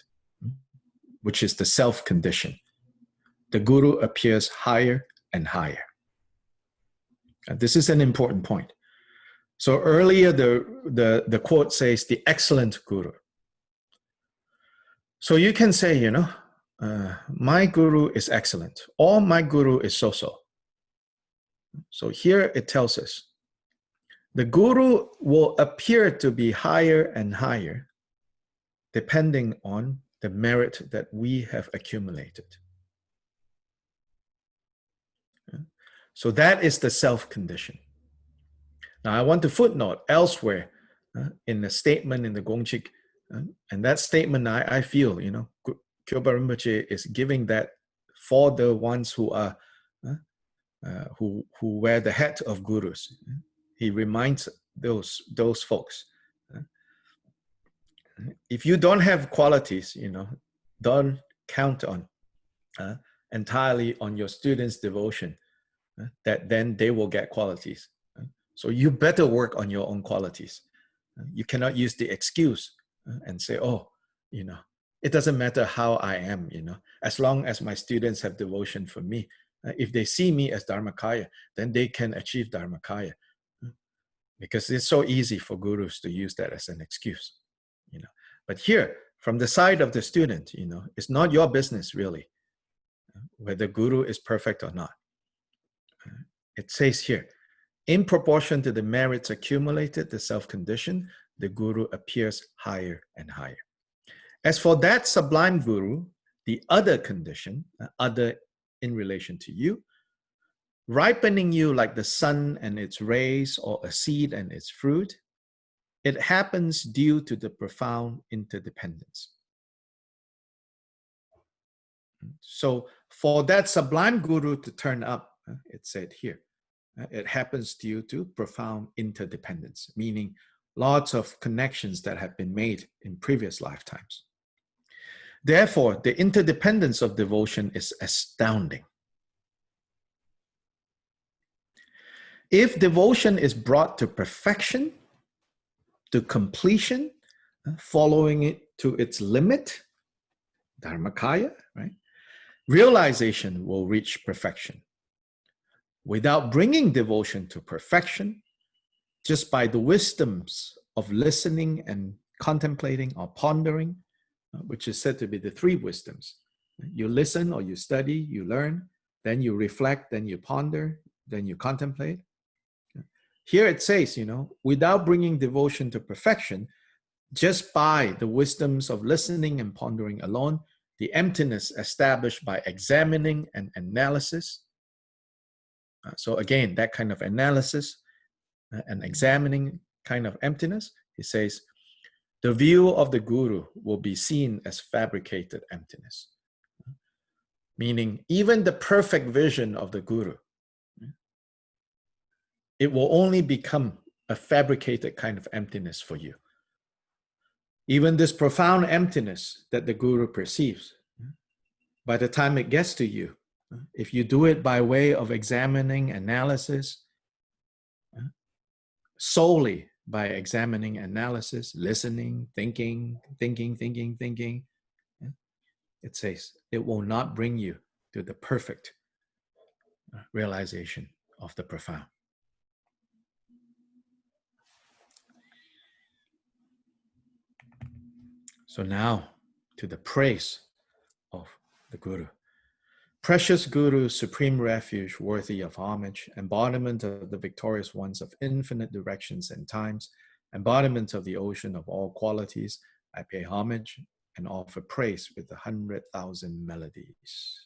which is the self-condition, the Guru appears higher and higher. And this is an important point. So earlier, the quote says, the excellent Guru. So you can say, my Guru is excellent, or my Guru is so-so. So here it tells us, the Guru will appear to be higher and higher depending on the merit that we have accumulated. So that is the self-condition. Now I want to footnote elsewhere in the statement in the Gongjik, and that statement I feel, Kyobpa Rinpoche is giving that for the ones who are who wear the hat of gurus. He reminds those folks, if you don't have qualities, Don't count on entirely on your students' devotion, that then they will get qualities. So you better work on your own qualities. You cannot use the excuse and say, oh, it doesn't matter how I am, as long as my students have devotion for me. If they see me as Dharmakaya, then they can achieve Dharmakaya. Because it's so easy for gurus to use that as an excuse. But here, from the side of the student, it's not your business really whether guru is perfect or not. It says here, in proportion to the merits accumulated, the self-condition, the guru appears higher and higher. As for that sublime guru, the other condition, other in relation to you, ripening you like the sun and its rays or a seed and its fruit, it happens due to the profound interdependence. So for that sublime guru to turn up, it said here, it happens due to profound interdependence, meaning lots of connections that have been made in previous lifetimes. Therefore, the interdependence of devotion is astounding. If devotion is brought to perfection, to completion, following it to its limit, Dharmakaya, right? Realization will reach perfection. Without bringing devotion to perfection, just by the wisdoms of listening and contemplating or pondering, which is said to be the three wisdoms. You listen or you study, you learn, then you reflect, then you ponder, then you contemplate. Here it says, without bringing devotion to perfection, just by the wisdoms of listening and pondering alone, the emptiness established by examining and analysis. So again, that kind of analysis and examining kind of emptiness, he says, the view of the guru will be seen as fabricated emptiness. Meaning, even the perfect vision of the guru, it will only become a fabricated kind of emptiness for you. Even this profound emptiness that the guru perceives, by the time it gets to you, if you do it by way of examining, analysis, solely by examining, analysis, listening, thinking, it says it will not bring you to the perfect realization of the profound. So now to the praise of the Guru. Precious Guru, supreme refuge, worthy of homage, embodiment of the victorious ones of infinite directions and times, embodiment of the ocean of all qualities, I pay homage and offer praise with 100,000 melodies.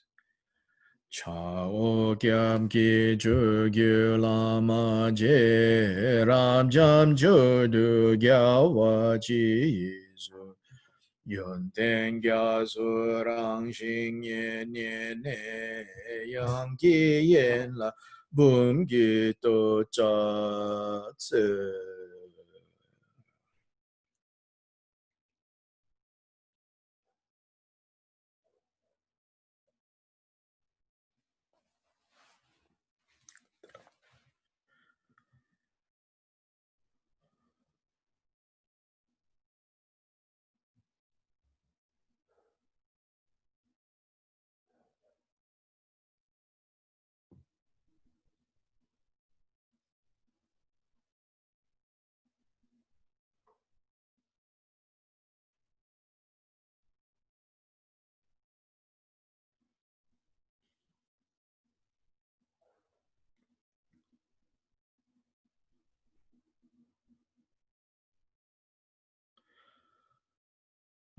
Chao gyam ki ju gyu lama je ram jam ju du gya wa ji zu yun ten gya su rang xing yen ne yang ki yen la bum gi to cha tse.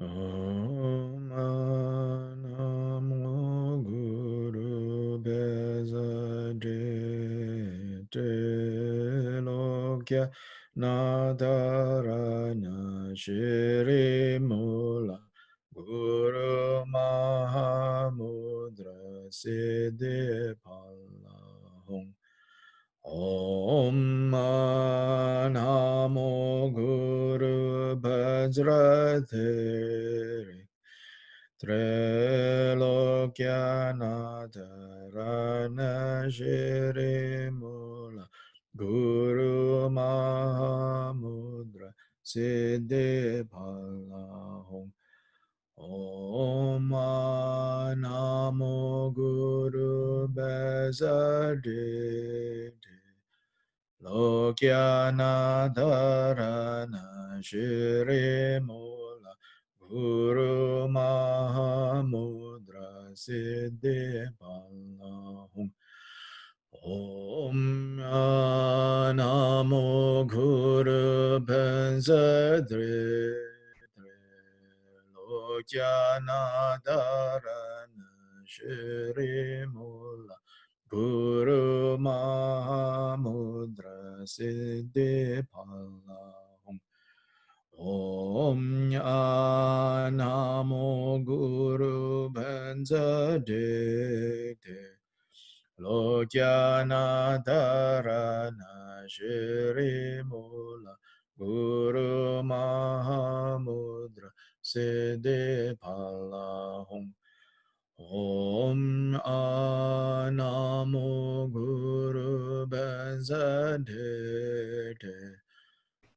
Om Namo Guru Beza De Lokya Nadarana Shri Mula Guru Mahamudra Siddhi Palahong Om Namo Guru Bajradhari Trilokyanadharana Shirimula Guru Mahamudra Siddhi Palahong Om Namo Guru Bezaditi Lokyanadharana Shirimula Guru Mahamudra Siddhi Palahum Om Namo Guru Benzadri Lokyanadharana Shirimula Guru Mahamudra Siddhi Palahum Om Namo Guru Benzaditi Lokyanadharana Shirimula Guru Mahamudra Siddhi Palahum Om Namo Guru Benzaditi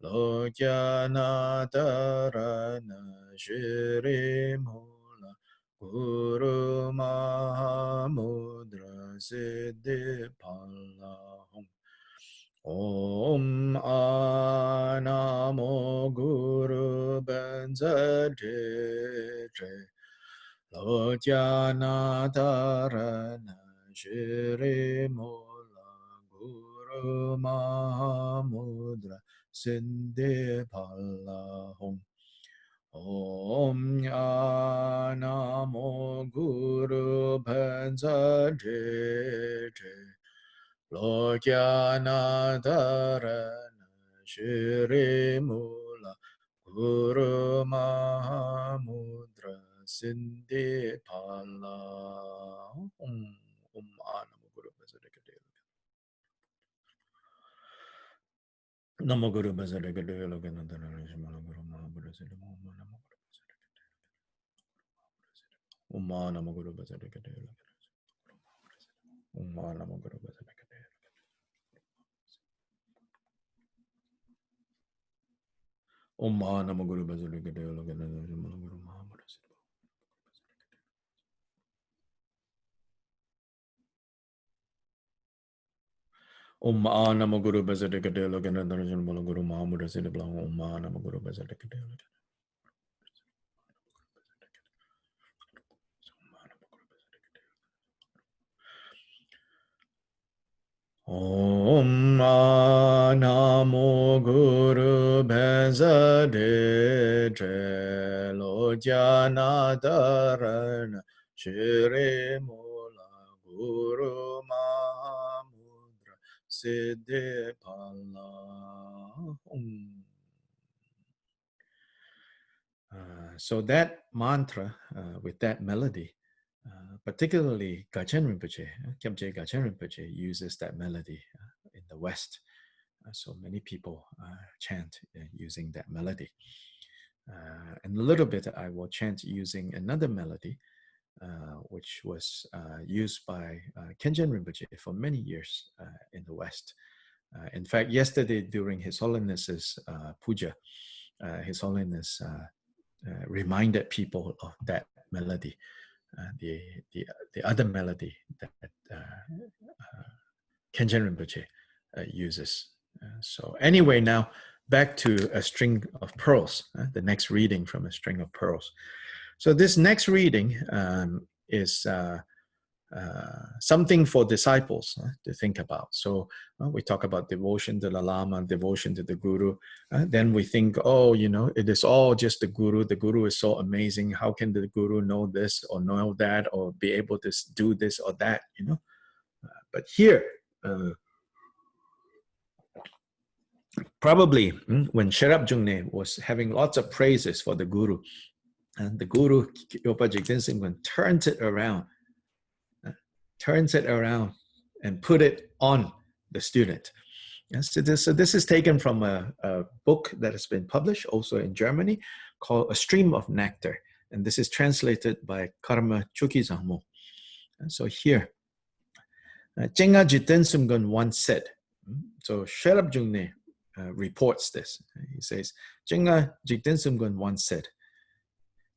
Lokyanadharana Shirimula Guru Mahamudra Siddhi Palahum Om Namo Guru Benzaditi Lokyanadharana Shirimula Guru Mahamudra Siddhi Palahum Om Namo Guru Benzaditi Lokyanadharana Shirimula Guru Mahamudra Siddhi Palahum Om Namo Guru Benzaditi Namo Guru Benzaditi Lokyanadharana Shirimula Guru Mahamudra Siddhi Palahum Om Namo Guru Benzaditi Om Namo Guru Benzaditi Om Namo Guru Benzaditi Lokyanadharana Shirimula Guru Mahamudra Siddhi Om Namo Guru Benzaditi Lokyanadharana Shirimula Guru Mahamudra Siddhi Palahum Om Namo Guru Benzaditi Om Namo Guru Benzaditi Lokyanadharana Shirimula Guru Mahamudra Siddhi Palahum. So that mantra with that melody, particularly Gachen Rinpoche, Kyobje Gachen Rinpoche uses that melody in the West. So many people chant using that melody. And a little bit I will chant using another melody, which was used by Kenjen Rinpoche for many years in the West. In fact, yesterday during His Holiness's puja, His Holiness reminded people of that melody, the other melody that Kenjen Rinpoche uses. So anyway, now back to a string of pearls, the next reading from a string of pearls. So this next reading is something for disciples to think about. So we talk about devotion to the Lama, devotion to the Guru. Then we think, oh, you know, it is all just the Guru. The Guru is so amazing. How can the Guru know this or know that or be able to do this or that, you know? But here, probably when Sherab Jungne was having lots of praises for the Guru, and the Guru, Kyobpa Jigten Sumgon, turns it around and put it on the student. So this is taken from a book that has been published also in Germany called A Stream of Nectar. And this is translated by Karma Chukizangmo. And so here, Chenga Jigten Sumgon once said, so Sherab Jungne reports this. He says, Chenga Jigten Sumgon once said,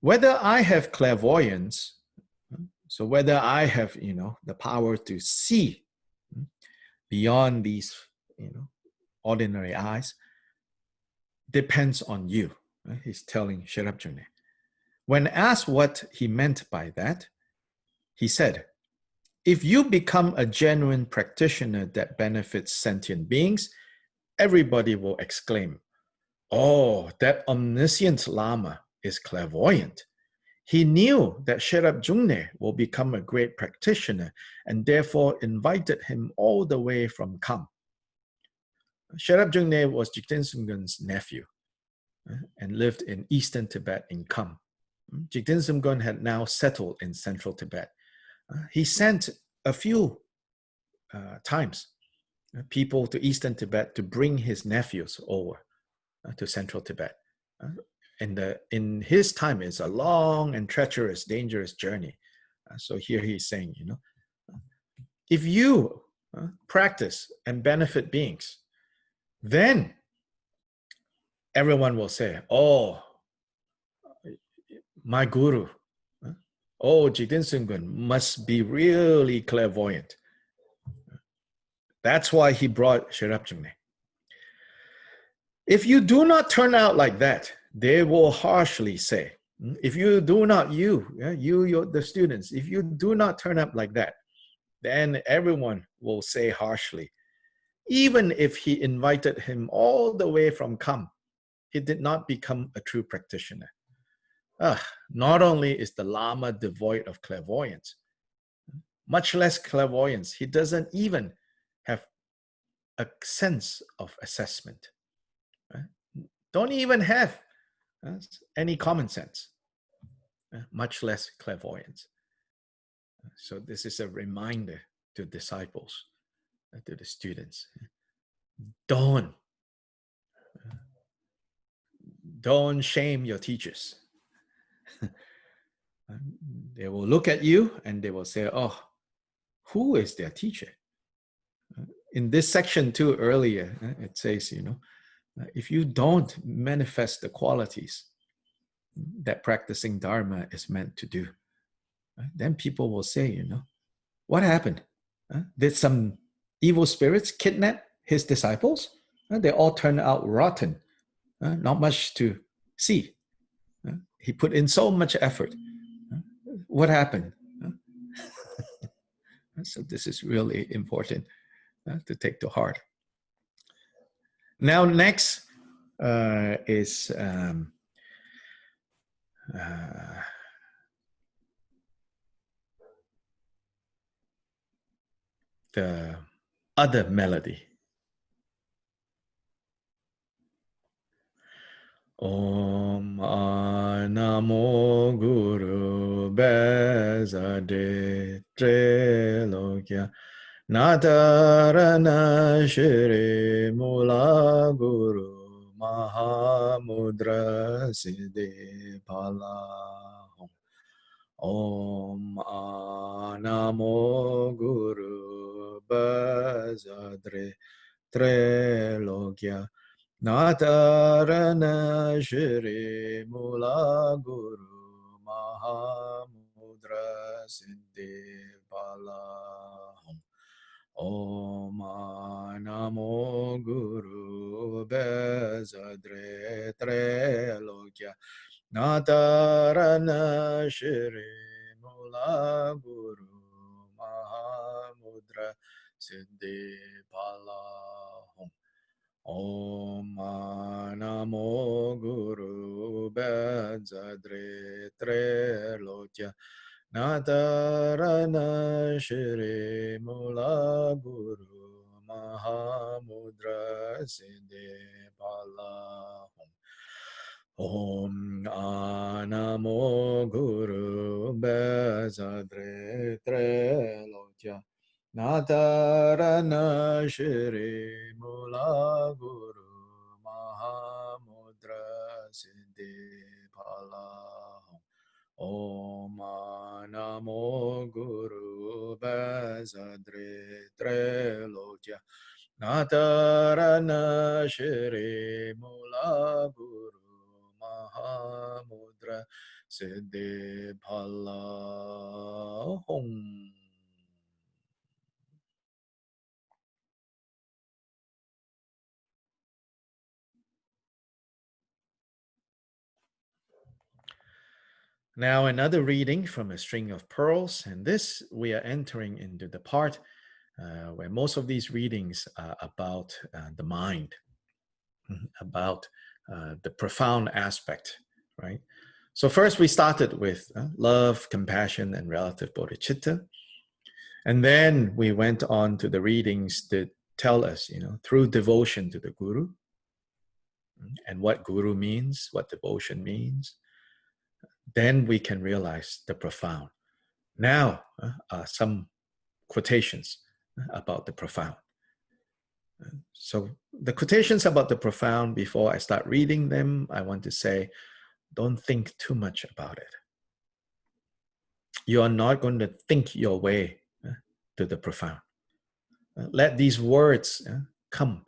whether I have clairvoyance, so whether I have, the power to see beyond these, ordinary eyes, depends on you. He's telling Sherab Jungne. When asked what he meant by that, he said, if you become a genuine practitioner that benefits sentient beings, everybody will exclaim, oh, that omniscient Lama is clairvoyant. He knew that Sherab Jungne will become a great practitioner and therefore invited him all the way from Kham. Sherab Jungne was Jigten Sumgon's nephew and lived in eastern Tibet in Kham. Jigten Sumgon had now settled in central Tibet. He sent a few times people to eastern Tibet to bring his nephews over to central Tibet. In his time, it's a long and treacherous, dangerous journey. So here he's saying, if you practice and benefit beings, then everyone will say, oh, my guru, oh, Jigten Sumgon must be really clairvoyant. That's why he brought Sherab Jungne. If you do not turn out like that, they will harshly say, if you do not, the students, if you do not turn up like that, then everyone will say harshly, even if he invited him all the way from Kham, he did not become a true practitioner. Not only is the Lama devoid of clairvoyance, much less clairvoyance, he doesn't even have a sense of assessment. Don't even have any common sense, much less clairvoyance. So this is a reminder to disciples, to the students. Don't shame your teachers. They will look at you and they will say, oh, who is their teacher? In this section too earlier, it says, if you don't manifest the qualities that practicing Dharma is meant to do, then people will say, what happened? Did some evil spirits kidnap his disciples? They all turned out rotten, not much to see. He put in so much effort. What happened? So this is really important to take to heart. Now next is the other melody. Om Namo Guru Bezade Trilogya Natarana Shri Mula Guru Mahamudra Siddhi Pala. Om Namo Guru Bezadre Trilogya Natarana Shri Mula Guru Mahamudra Siddhi Pala. Om Namo Guru Bezadre Trilogya Natarana Shri Mula Guru Mahamudra Siddhi Pala. Om Namo Guru Bezadre Trilogya Natarana Shri Mula Guru Mahamudra Siddhi Pala. Om Namo Guru Bezadre Trilogya Natarana Shri Mula Guru Mahamudra Siddhi Pala. Om Namo Guru Bazadre Trelokya Natarana Shri Mula Guru Mahamudra Siddhi Phala Hum. Now another reading from A String of Pearls, and this we are entering into the part where most of these readings are about the mind, about the profound aspect, right? So first we started with love, compassion, and relative bodhicitta. And then we went on to the readings that tell us, through devotion to the Guru, and what Guru means, what devotion means, then we can realize the profound. Now, some quotations about the profound. So the quotations about the profound, before I start reading them, I want to say, don't think too much about it. You are not going to think your way to the profound. Let these words come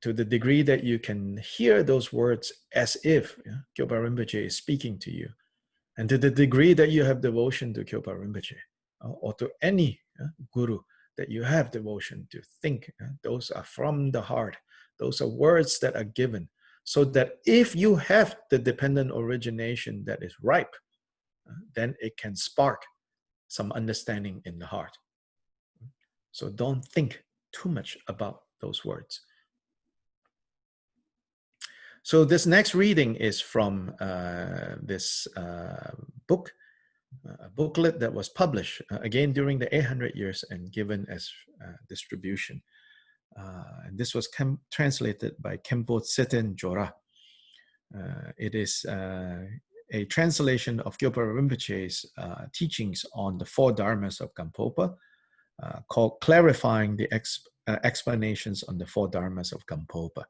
to the degree that you can hear those words as if Kyobpa Rinpoche is speaking to you. And to the degree that you have devotion to Kyobpa Rinpoche, or to any guru that you have devotion to, think those are from the heart. Those are words that are given, so that if you have the dependent origination that is ripe, then it can spark some understanding in the heart. So don't think too much about those words. So this next reading is from this book, a booklet that was published again during the 800 years and given as distribution. And this was translated by Khenpo Tseten Jora. It is a translation of Kyobpa Rinpoche's teachings on the four dharmas of Gampopa, called Clarifying the Explanations on the Four Dharmas of Gampopa.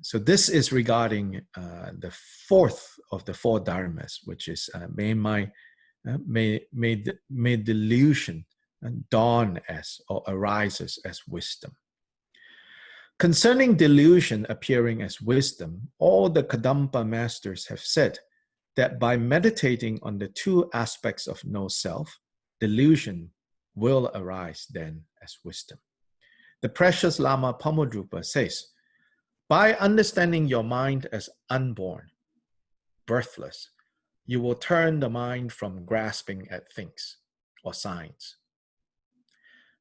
So this is regarding the fourth of the four dharmas, which is may delusion dawn as or arises as wisdom. Concerning delusion appearing as wisdom, all the Kadampa masters have said that by meditating on the two aspects of no self, delusion will arise then as wisdom. The precious Lama Pamodrupa says, by understanding your mind as unborn, birthless, you will turn the mind from grasping at things or signs.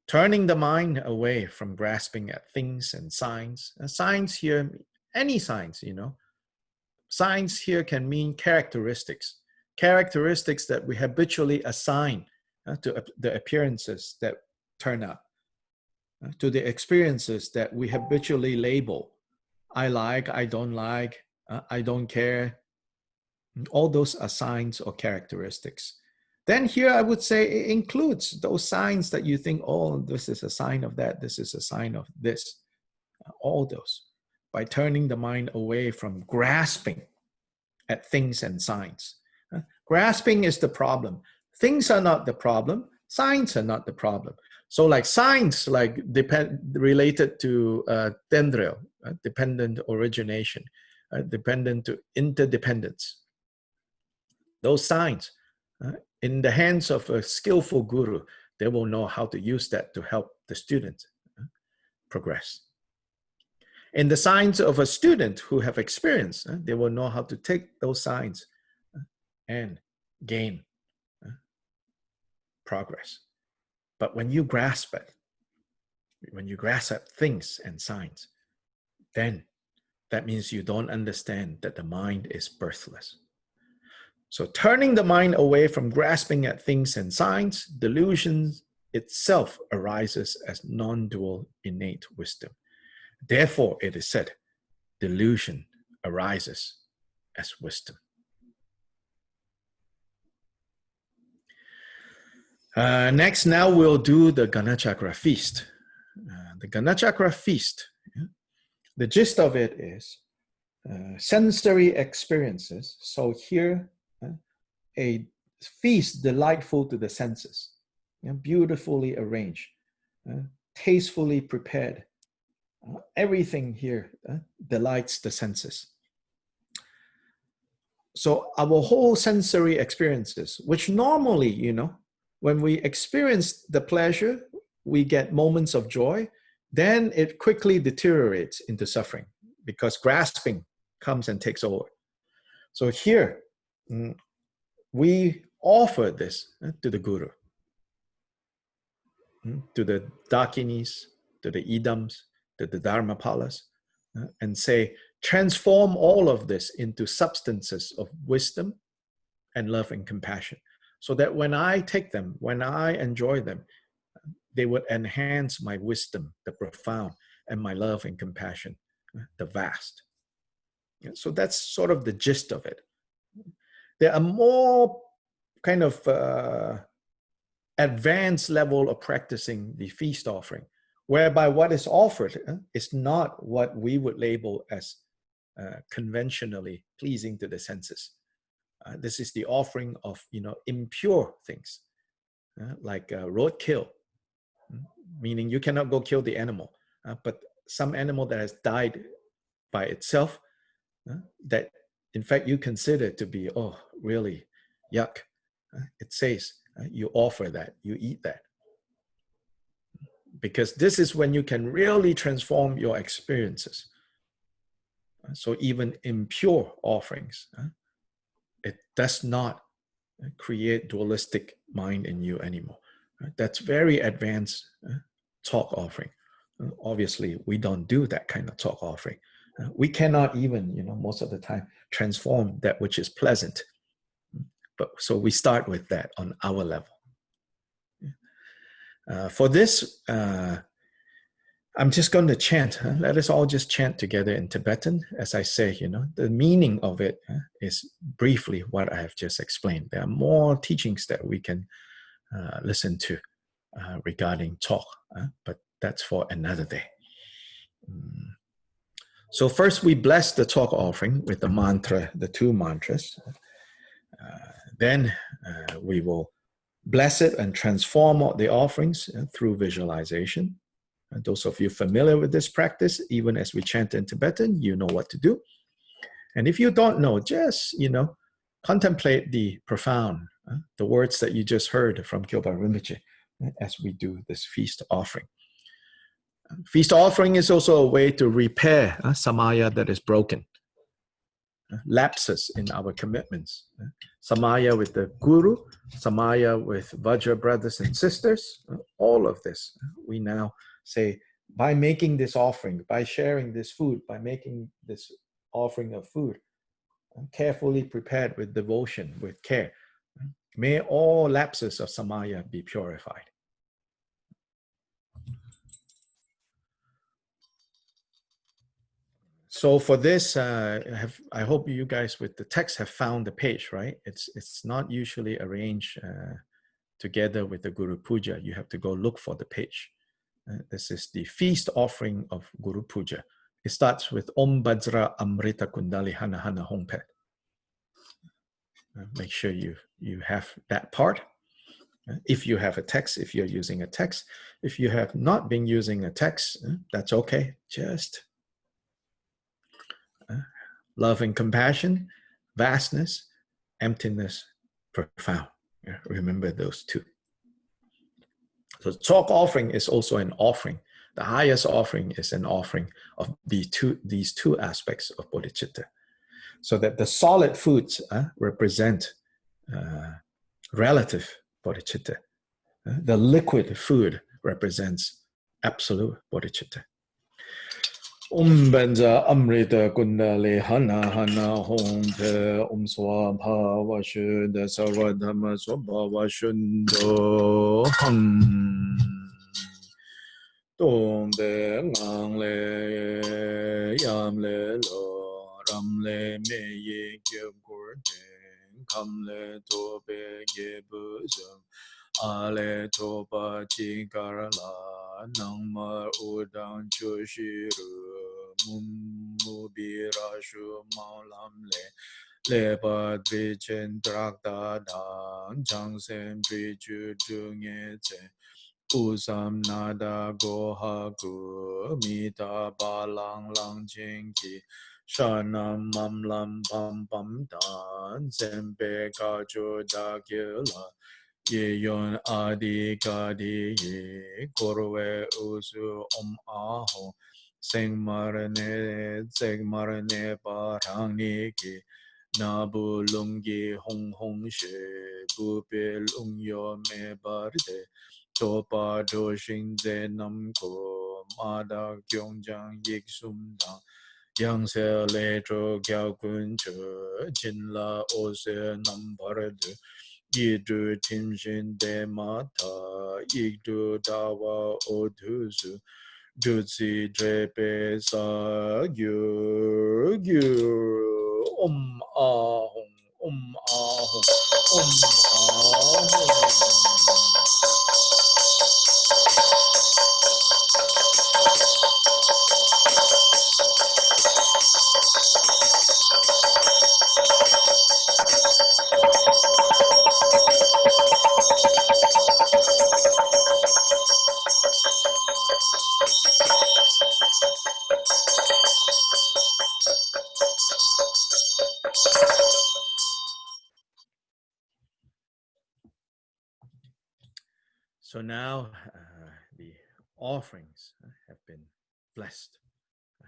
Turning the mind away from grasping at things and signs. And signs here, any signs, Signs here can mean characteristics. Characteristics that we habitually assign to the appearances that turn up, to the experiences that we habitually label. I like, I don't like, I don't care. All those are signs or characteristics. Then here I would say it includes those signs that you think, oh, this is a sign of that, this is a sign of this. All those. By turning the mind away from grasping at things and signs. Grasping is the problem. Things are not the problem. Signs are not the problem. So like signs, like related to dendril, dependent origination, dependent to interdependence. Those signs, in the hands of a skillful guru, they will know how to use that to help the student progress. In the signs of a student who have experience, they will know how to take those signs and gain progress. But when you grasp it, when you grasp at things and signs, then that means you don't understand that the mind is birthless. So turning the mind away from grasping at things and signs, delusion itself arises as non-dual innate wisdom. Therefore, it is said, delusion arises as wisdom. Next, now we'll do the Ganachakra feast. The Ganachakra feast, the gist of it is sensory experiences. So here, a feast delightful to the senses, beautifully arranged, tastefully prepared. Everything here delights the senses. So our whole sensory experiences, which normally, when we experience the pleasure, we get moments of joy, then it quickly deteriorates into suffering because grasping comes and takes over. So here, we offer this to the Guru, to the Dakinis, to the Idams, to the Dharmapalas, and say, transform all of this into substances of wisdom and love and compassion, so that when I take them, when I enjoy them, they would enhance my wisdom, the profound, and my love and compassion, the vast. So that's sort of the gist of it. There are more kind of advanced level of practicing the feast offering, whereby what is offered is not what we would label as conventionally pleasing to the senses. This is the offering of impure things, like roadkill, meaning you cannot go kill the animal, but some animal that has died by itself, that in fact you consider to be, oh, really yuck. It says you offer that, you eat that. Because this is when you can really transform your experiences. So even impure offerings, it does not create dualistic mind in you anymore. That's very advanced talk offering. Obviously, we don't do that kind of talk offering. We cannot even, most of the time, transform that which is pleasant. But so we start with that on our level. For this, I'm just going to chant. Let us all just chant together in Tibetan. As I say, the meaning of it is briefly what I have just explained. There are more teachings that we can listen to regarding talk, but that's for another day. So first we bless the talk offering with the mantra, the two mantras. Then we will bless it and transform the offerings through visualization. And those of you familiar with this practice, even as we chant in Tibetan, you know what to do. And if you don't know, just, contemplate the profound, the words that you just heard from Kyobpa Rinpoche as we do this feast offering. Feast offering is also a way to repair samaya that is broken, lapses in our commitments. Samaya with the Guru, samaya with Vajra brothers and sisters, all of this. We now say, by making this offering, by sharing this food, by making this offering of food, carefully prepared with devotion, with care, may all lapses of samaya be purified. So for this, I hope you guys with the text have found the page, right? It's not usually arranged together with the Guru Puja. You have to go look for the page. This is the feast offering of Guru Puja. It starts with Om Bajra Amrita Kundali Hana Hana Hongpet. Make sure you have that part. If you have a text, if you're using a text. If you have not been using a text, that's okay. Just love and compassion, vastness, emptiness, profound. Remember those two. So talk offering is also an offering. The highest offering is an offering of these two aspects of bodhicitta. So that the solid foods represent relative bodhicitta. The liquid food represents absolute bodhicitta. Benja Amrita Kundali Hana Hana Hongpe Swabha Vashuddha Sarvadhamma Swabha Vashuddho Ham Tongde Ngangle Yamle Lo Ramle Meye Gyagurden Kamle Tobe Gebuzum Ale Toba Chikarala Nangmar Udang Chushiru mubirashu maulam le ba drichen trakta dan jangsen brichu dunge che usam nada goha gu mita balang lang jingki shanam mamlam pam pam dan zempe kacho dakila ye yon adi kadi ye korwe usu aho seng marne parang ni ki nabu lungi hong hong she bupe lung yo me barde topa doshin ze nam ko mada kyong jang yik sum dang yang se le tro gyao kun che jin la o se nam barde yidu timshin de mata yikdu dawa o duzu Jutsi drepe sa gyu gyu ahong ahong ahong. So now the offerings have been blessed,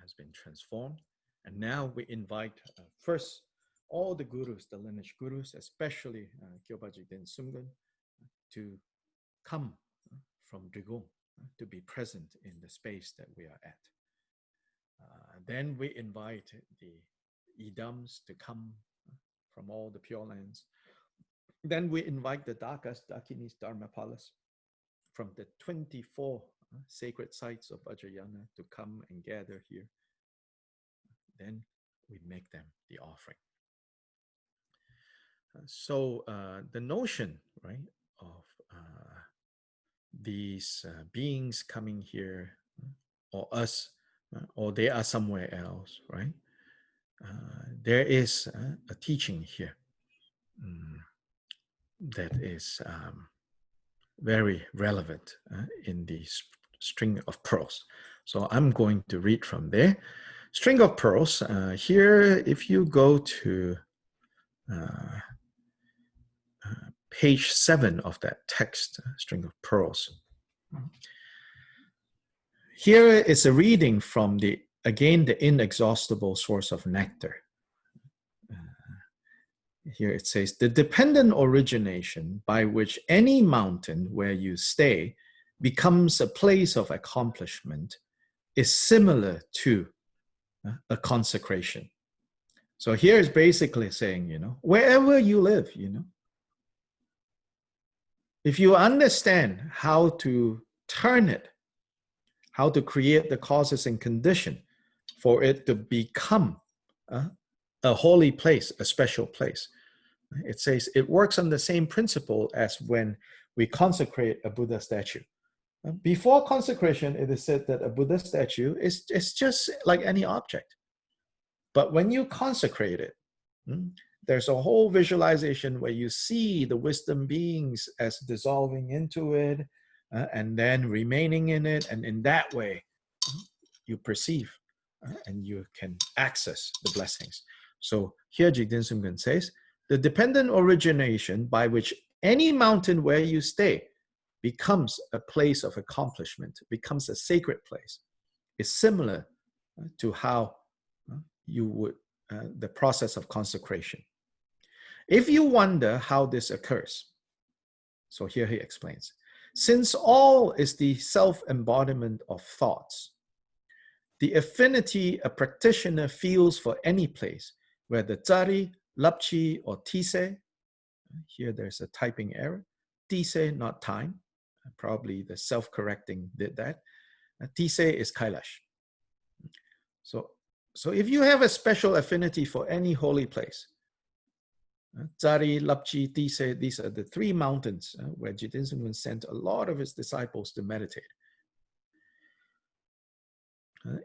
has been transformed. And now we invite first all the gurus, the lineage gurus, especially Kyobpa Jigten Sumgon, to come from Drigong to be present in the space that we are at. Then we invite the Idams to come from all the Pure Lands. Then we invite the Dakas, Dakinis, Dharmapalas from the 24 sacred sites of Vajrayana to come and gather here. Then we make them the offering. So the notion, right, of these beings coming here, or us, or they are somewhere else, right? There is a teaching here that is very relevant in the string of pearls. So I'm going to read from there. String of pearls. Here, if you go to page 7 of that text, string of pearls. Here is a reading from the inexhaustible source of nectar. Here it says, the dependent origination by which any mountain where you stay becomes a place of accomplishment is similar to a consecration. So here is basically saying, wherever you live, if you understand how to turn it, how to create the causes and condition for it to become a holy place, a special place. It says it works on the same principle as when we consecrate a Buddha statue. Before consecration, it is said that a Buddha statue is just like any object. But when you consecrate it, there's a whole visualization where you see the wisdom beings as dissolving into it and then remaining in it. And in that way, you perceive and you can access the blessings. So here Jigten Sumgon says, the dependent origination by which any mountain where you stay becomes a place of accomplishment, becomes a sacred place, is similar to how you would, the process of consecration. If you wonder how this occurs, so here he explains, since all is the self-embodiment of thoughts, the affinity a practitioner feels for any place, whether tsari, lapchi, or tise, here there's a typing error, tise, not time, probably the self-correcting did that, tise is Kailash. So if you have a special affinity for any holy place, Tsari, Lapchi, Tise, these are the 3 mountains where Jigten Sumgon sent a lot of his disciples to meditate.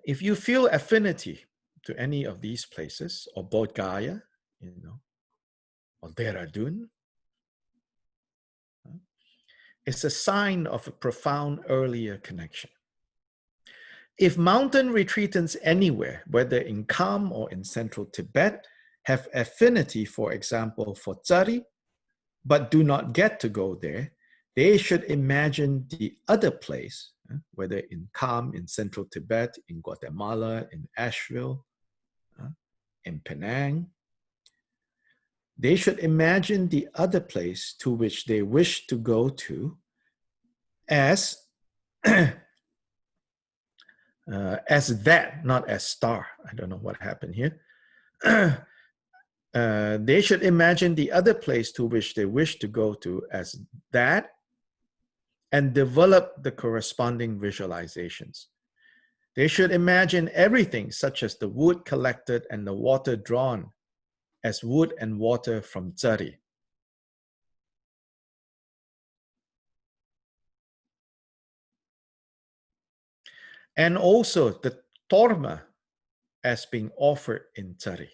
If you feel affinity to any of these places, or Bodh Gaya, or Dehradun, it's a sign of a profound earlier connection. If mountain retreatants anywhere, whether in Kham or in central Tibet, have affinity, for example, for Tsari, but do not get to go there, they should imagine the other place, whether in Kham, in central Tibet, in Guatemala, in Asheville, in Penang. They should imagine the other place to which they wish to go to as as that, not as star. I don't know what happened here. They should imagine the other place to which they wish to go to as that, and develop the corresponding visualizations. They should imagine everything, such as the wood collected and the water drawn, as wood and water from Tsari. And also the torma as being offered in Tsari.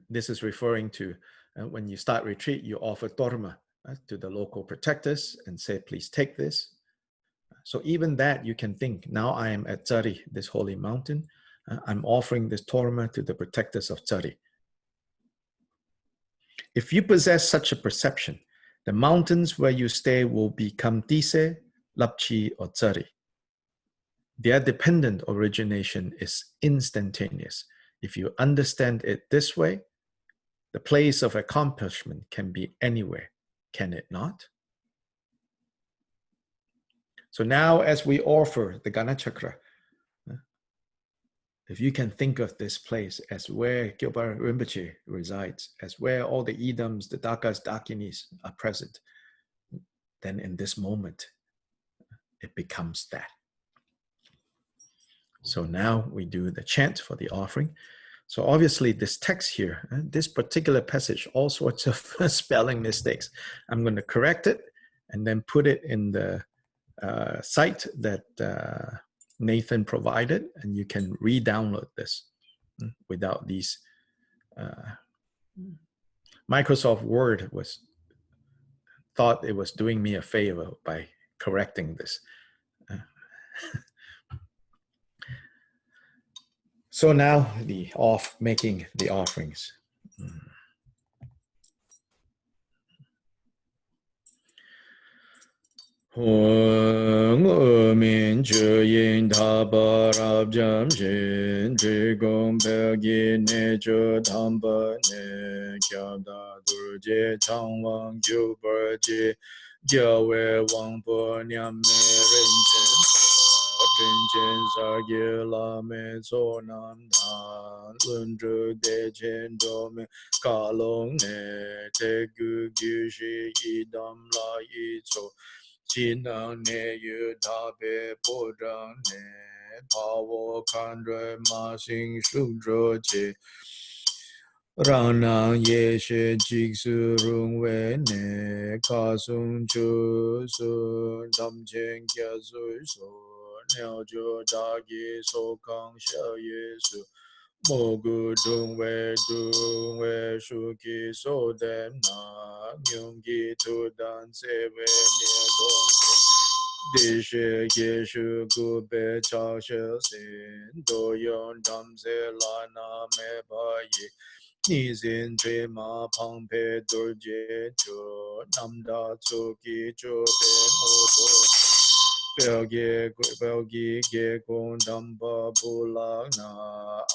This is referring to when you start retreat, you offer torma to the local protectors and say, please take this. So even that you can think, now I am at Tsari, this holy mountain. I'm offering this torma to the protectors of Tsari. If you possess such a perception, the mountains where you stay will become Tise, Lapchi, or Tsari. Their dependent origination is instantaneous. If you understand it this way, the place of accomplishment can be anywhere, can it not? So now as we offer the Ganachakra, if you can think of this place as where Kyobpa Rinpoche resides, as where all the idams, the dakas, dakinis are present, then in this moment, it becomes that. So now we do the chant for the offering. So obviously this text here, this particular passage, all sorts of spelling mistakes. I'm going to correct it and then put it in the site that Nathan provided, and you can re-download this without these. Microsoft Word thought it was doing me a favor by correcting this. So now making the offerings. Hong min ju yin da ba rab jam jin ji gong pe gi ne ju dam ba ne kya da dur je chang wang ju bar ji jia we wang po nyam me rin jen sa ge la me so nam dan lun zhu de chen do me ka long ne te gu gu shi yi dam la yi cho Jinang ne yu da be bo zhang ne pa wo kan zhui ma xing shu zhe jie rang nang ye xie jik su rung wei ne ka sung chu su dam chen kia su su niao ju da gi so kang xia ye su mo gu dung wei shu ki so dem na nyung gi tu dan se wei nie gong Di shi ge shu gu be cha shi sin do yon dam se la na me ba yi ni zin zhe ma pang pe dur je chu nam da tsu ki chu be mo do Bel ge gong dam ba bu la na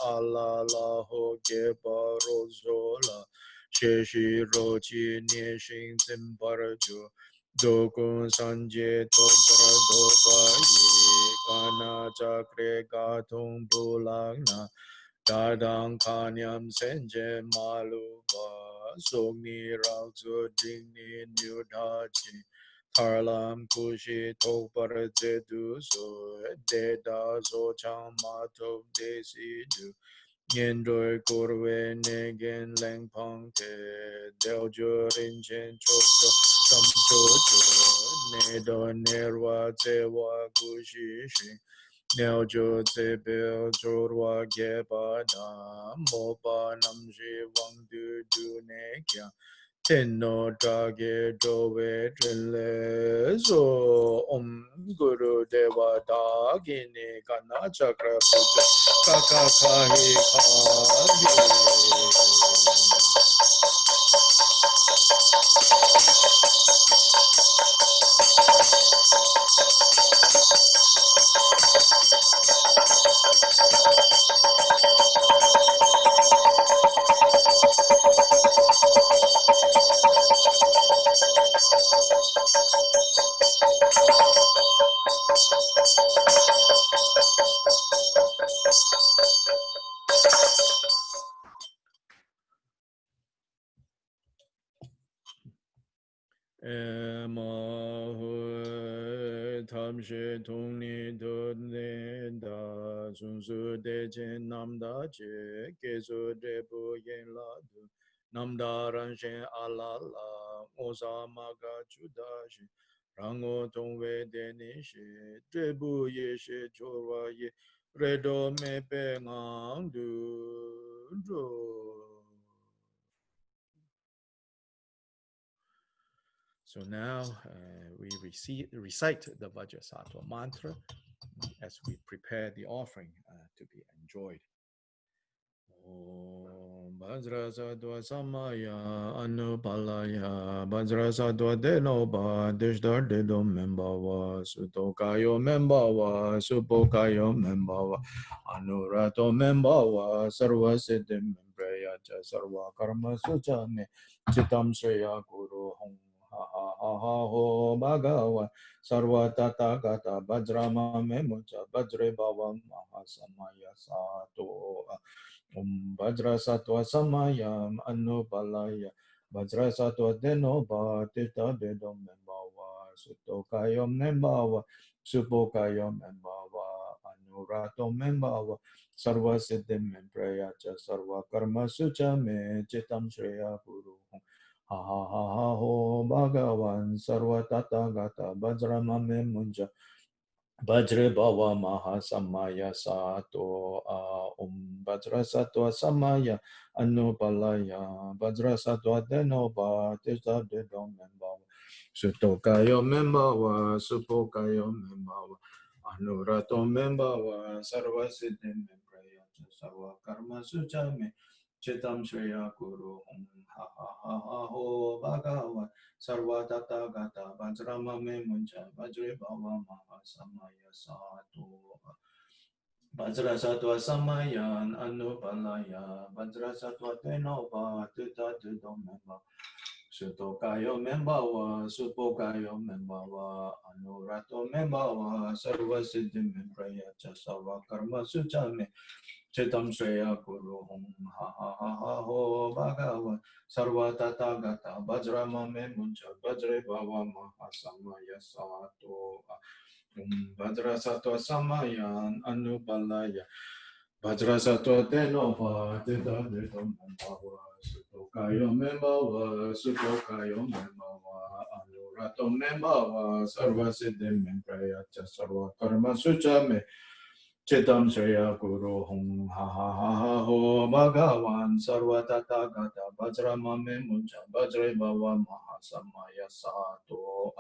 ala la ho ge ba ro zo la she shi ro chi nie shing zin bar ju Dokun sanje topra dopa yi kana chakre gatung bulang na dadang kanyam senje maluba sogni raksu dingni nyudachi tarlam kushi topra zedu so deda so chang matop desi du Yendoi Kurwe Negen Leng Pong Te Del Jurin Chen Chokto Sam Chocho Nedo Nerwa Tewa Kushishi Neo Jo Te Bel Jorwa Geba Nam Mopa Namji Wang Du Ne Kya Tenno Drage Dove Drille So Guru Deva Dagini Kana Chakra Puja Kaka Kahi Tamshi Tungni Dudne Da Sunsu Dechen Namda Che Kesu Depu Yen Ladu Namda Ranshin Alala Osa Maga Chudashi Rango Tongwe Denishi Debu Yeshe Chorwa Ye Redo Mepe Ngandu. So now we recite the Vajrasattva mantra as we prepare the offering to be enjoyed. Om Vajrasattva Samaya Anupalaya Vajrasattva Denoba Dishdar Dedo Membawa Sutokayo Membawa Supokayo Membawa Anurato Membawa Sarva Siddhim Membrayacha Sarva Karma Suchame Chitam Shreya Guru Hong Ha Ha Ha Ha Ho Bhagawa Sarva Tata Gata Vajrama Memucha Vajre Bhava Mahasamaya Sato Vajrasattva Samayam Anupalaya Vajrasattva Denoba Tita Dedom Membawa Sutokayom Membawa Supokayom Membawa Anurato Membawa Sarva Siddhim Memprayacha Sarva Karma Sucha Me Chitam Shreya Guru Ha Ha Ha Ha Ho Bhagavan Sarva Tata Gata Vajrama Memunja Vajre Bhava Mahasamaya Sato Vajra Sattva Samaya Anupalaya Vajra Sattva Denoba Tista Dedom Membawa Sutokayo Membawa Supokayo Membawa Anurato Membawa Sarva Siddhim Membraya Sarva Karma Suchame Chitam Shreya Guru Ha Ha Ha Ha Ho Bhagawa Sarva Tata Gata Vajrama Memunja Vajre Bhava Mahasamaya Sato Vajra Sattva Samayan Anupalaya Vajra Sattva Denoba Tita Dedom Memba Sutokayo Membawa Supokayo Membawa Anurato Membawa Sarva Siddhim Membraya Sarva Karma Suchame Chitam Shreya Guru Ha Ha Ha Ha Ho Bhagawa Sarva Tata Gata Vajrama Memunja Vajre Bhava Mahasamaya Sato Vajra Sattva Samayan Anupalaya Vajra Sattva Denoba Tita Dedom Membawa Sutokayo Membawa Supokayo Membawa Anurato Membawa Sarva Siddhim Membraya Sarva Karma Suchame Chitam Shreya Guru Ha Ha Ha Ha Ho Bhagavan Sarva Tata Gata Vajrama Memunja Vajre Bhava Mahasamaya Sato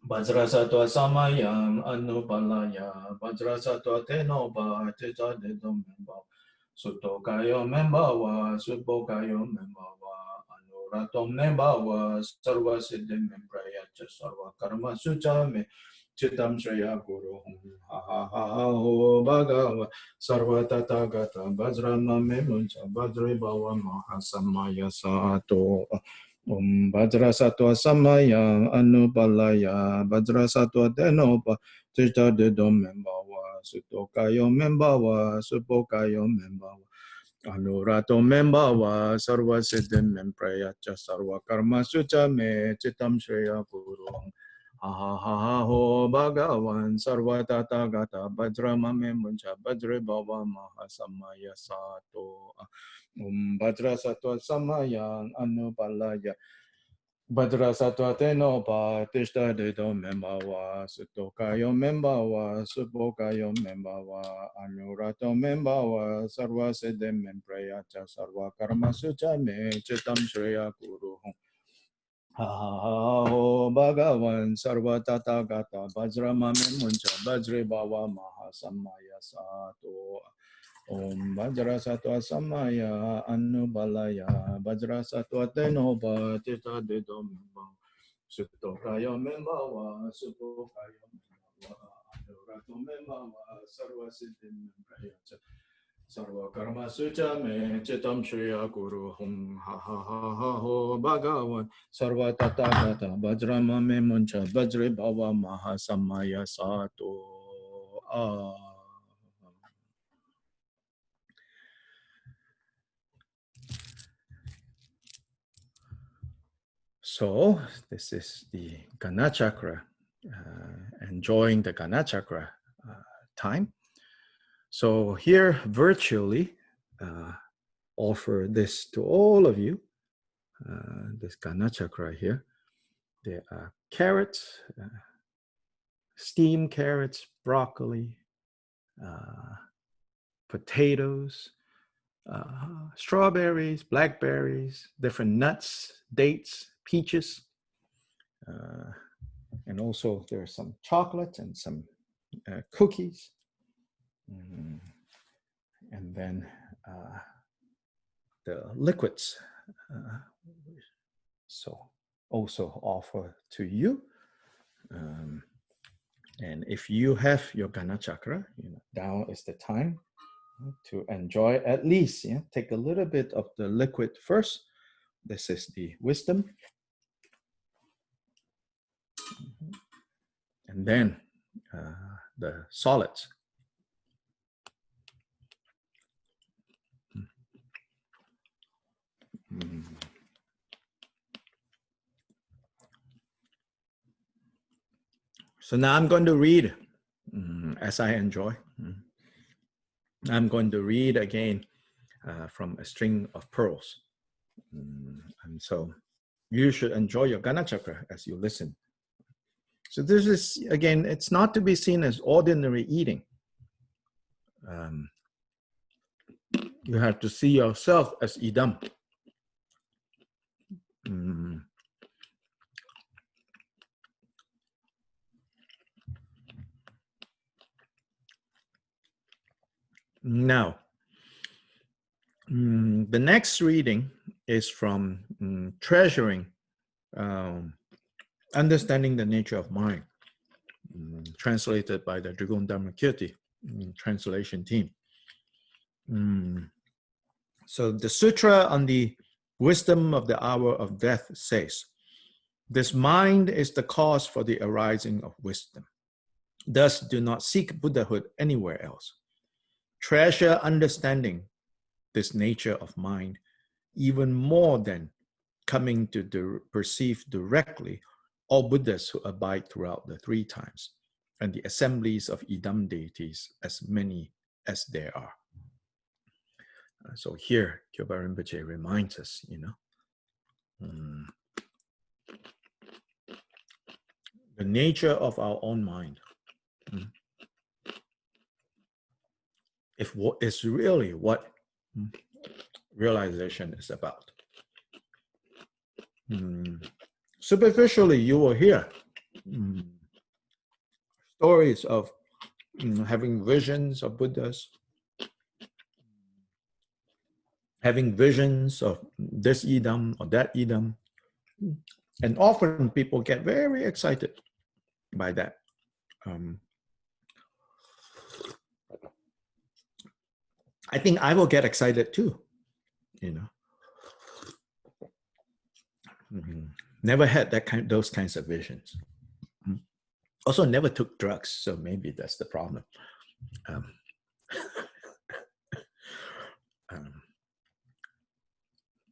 Vajra Sattva Samayam Anupalaya Vajra Sattva Tenoba Tita Dedom Membawa Sutokayo Membawa Supokayo Membawa Anurato Membawa Sarva Siddhim Membraya Sarva Karma Suchame Chitam Shreya Guru Ha Ha Ha Ha Ho Bhagawa Sarva Tata Gata Vajrama Memunja Vajre Bhava Mahasamaya Sato Vajra Sattva Samaya Anupalaya Vajra Sattva Denoba Tita Dedom Membawa Sutokayo Membawa Supokayo Membawa Anurato Membawa Sarva Siddhim Memprayacha Sarva Karma Sucha Me Chitam Shreya Guru Ahaho Bhagavan Sarvatata Gata Bajramame Muncha Bajre Bhava Mahasamaya Sato Bajra Sattva Samaya Anupalaya Bajra Sattva Tenopa Tishta Dedo Membawa Sutokayo Membawa Supokayo Membawa Anurato Membawa Sarva Sedem Mempreyacha Sarva Karma Sucha Me Chitam Shreya Guru Aho Bhagavan Sarva Tata Gata Bajramame Muncha Bajre Bhava Mahasamaya Sato Om Bajra Sattva Samaya Anubalaya Bajra Sattva Tenopa Tita Dedomba Suttokaya Membawa Supokaya Membawa Anurato Membawa Sarva Siddhim Membrayacha Sarva Karma Sucha Me Chitam Shriya Guru Hum Ha Ha Ha Ha Ho Bhagavan Sarva Tata Gata Bajramame Muncha Bajre Bhava Mahasamaya Sato So this is the Gana Chakra, enjoying the Gana Chakra time. So here virtually, offer this to all of you, this Gana Chakra here. There are carrots, steamed carrots, broccoli, potatoes, strawberries, blackberries, different nuts, dates, peaches, and also there's some chocolate and some cookies, and then the liquids. So also offer to you. And if you have your Gana Chakra, now is the time to enjoy at least, take a little bit of the liquid first. This is the wisdom. And then the solids. So now I'm going to read as I enjoy. I'm going to read again from a string of pearls. And so you should enjoy your Gana Chakra as you listen. So this is, again, it's not to be seen as ordinary eating. You have to see yourself as idam. Now, the next reading is from Treasuring, Understanding the Nature of Mind, translated by the Drigong Dharmakirti translation team. So the Sutra on the Wisdom of the Hour of Death says, this mind is the cause for the arising of wisdom. Thus do not seek Buddhahood anywhere else. Treasure understanding this nature of mind even more than coming to perceive directly all Buddhas who abide throughout the 3 times and the assemblies of idam deities, as many as there are. So here, Kyobpa Rinpoche reminds us, the nature of our own mind. If what is really what realization is about. Superficially, you will hear stories of having visions of Buddhas, having visions of this idam or that idam. And often people get very excited by that. I think I will get excited too, Never had those kinds of visions. Also never took drugs, so maybe that's the problem.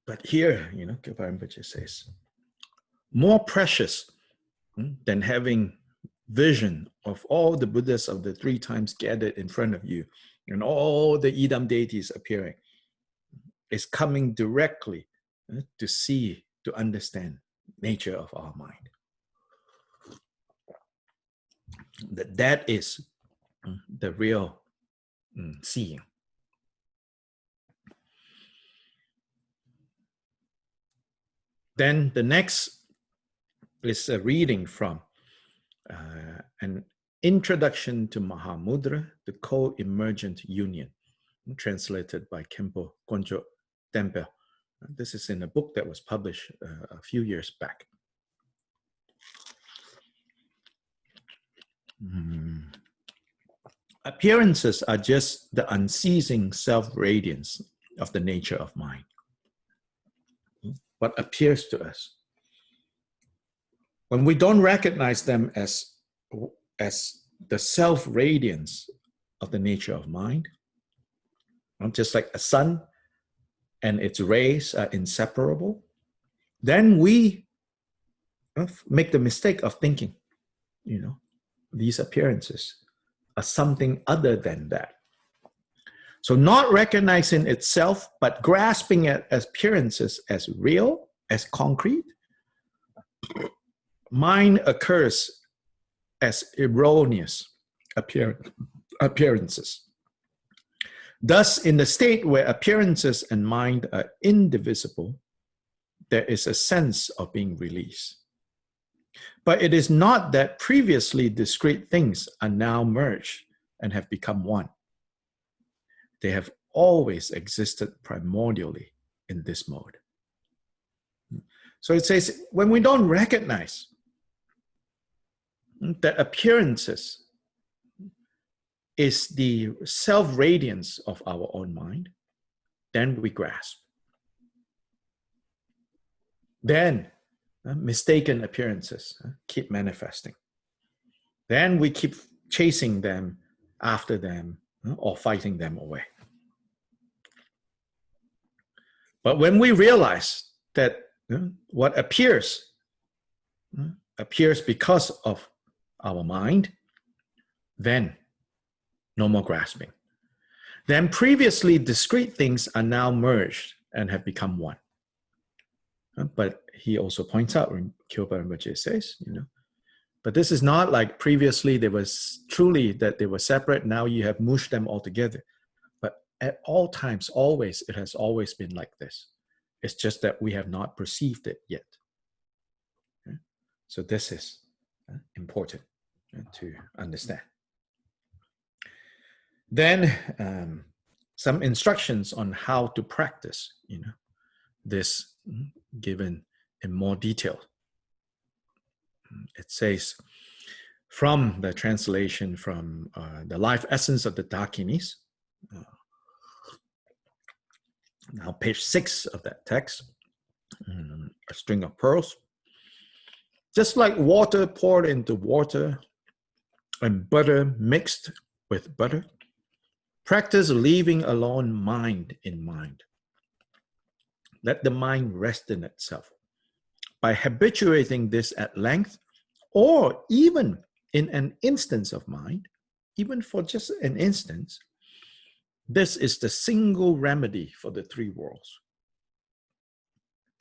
But here, Kyobpa Rinpoche says, more precious than having vision of all the Buddhas of the 3 times gathered in front of you and all the Idam deities appearing. Is coming directly to see, to understand nature of our mind. That is the real seeing. Then the next is a reading from an introduction to Mahamudra, the co-emergent union, translated by Khenpo Konjo Tempe. This is in a book that was published a few years back. Appearances are just the unceasing self-radiance of the nature of mind. What appears to us. When we don't recognize them as the self-radiance of the nature of mind, just like a sun and its rays are inseparable, then we make the mistake of thinking, these appearances are something other than that. So not recognizing itself, but grasping at appearances as real, as concrete, mind occurs as erroneous appearances. Thus, in the state where appearances and mind are indivisible, there is a sense of being released. But it is not that previously discrete things are now merged and have become one. They have always existed primordially in this mode. So it says, when we don't recognize that appearances is the self-radiance of our own mind, then we grasp. Then mistaken appearances keep manifesting. Then we keep chasing them, after them, or fighting them away. But when we realize that what appears because of our mind, then no more grasping. Then previously discrete things are now merged and have become one. But he also points out, Kyobpa Rinpoche says, but this is not like previously there was truly that they were separate, now you have mushed them all together. But at all times, always, it has always been like this. It's just that we have not perceived it yet. Okay? So this is important to understand. Then some instructions on how to practice, this given in more detail. It says, from the translation from the Life Essence of the Dakinis, now page 6 of that text, a string of pearls. Just like water poured into water and butter mixed with butter, practice leaving alone mind in mind. Let the mind rest in itself. By habituating this at length, or even in an instance of mind, even for just an instance, this is the single remedy for the 3 worlds.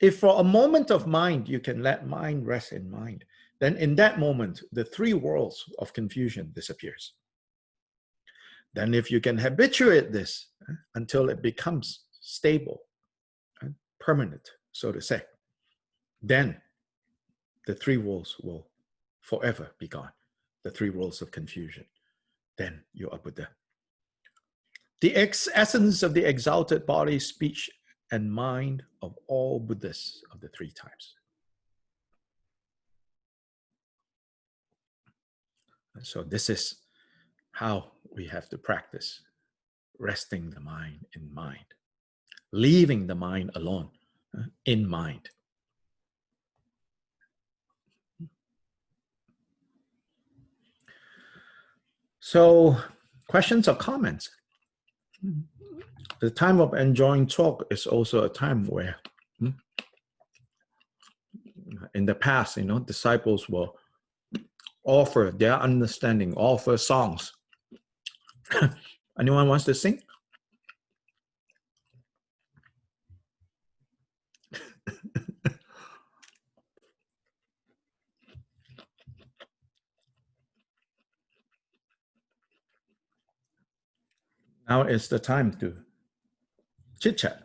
If for a moment of mind, you can let mind rest in mind, then in that moment, the 3 worlds of confusion disappears. Then if you can habituate this until it becomes stable and permanent, so to say, then the 3 worlds will forever be gone. The 3 worlds of confusion. Then you are Buddha. The essence of the exalted body, speech, and mind of all Buddhas of the 3 times. And so this is how we have to practice resting the mind in mind, leaving the mind alone in mind. So, questions or comments? The time of enjoying talk is also a time where, in the past, disciples will offer their understanding, offer songs. Anyone wants to sing? Now is the time to chit chat.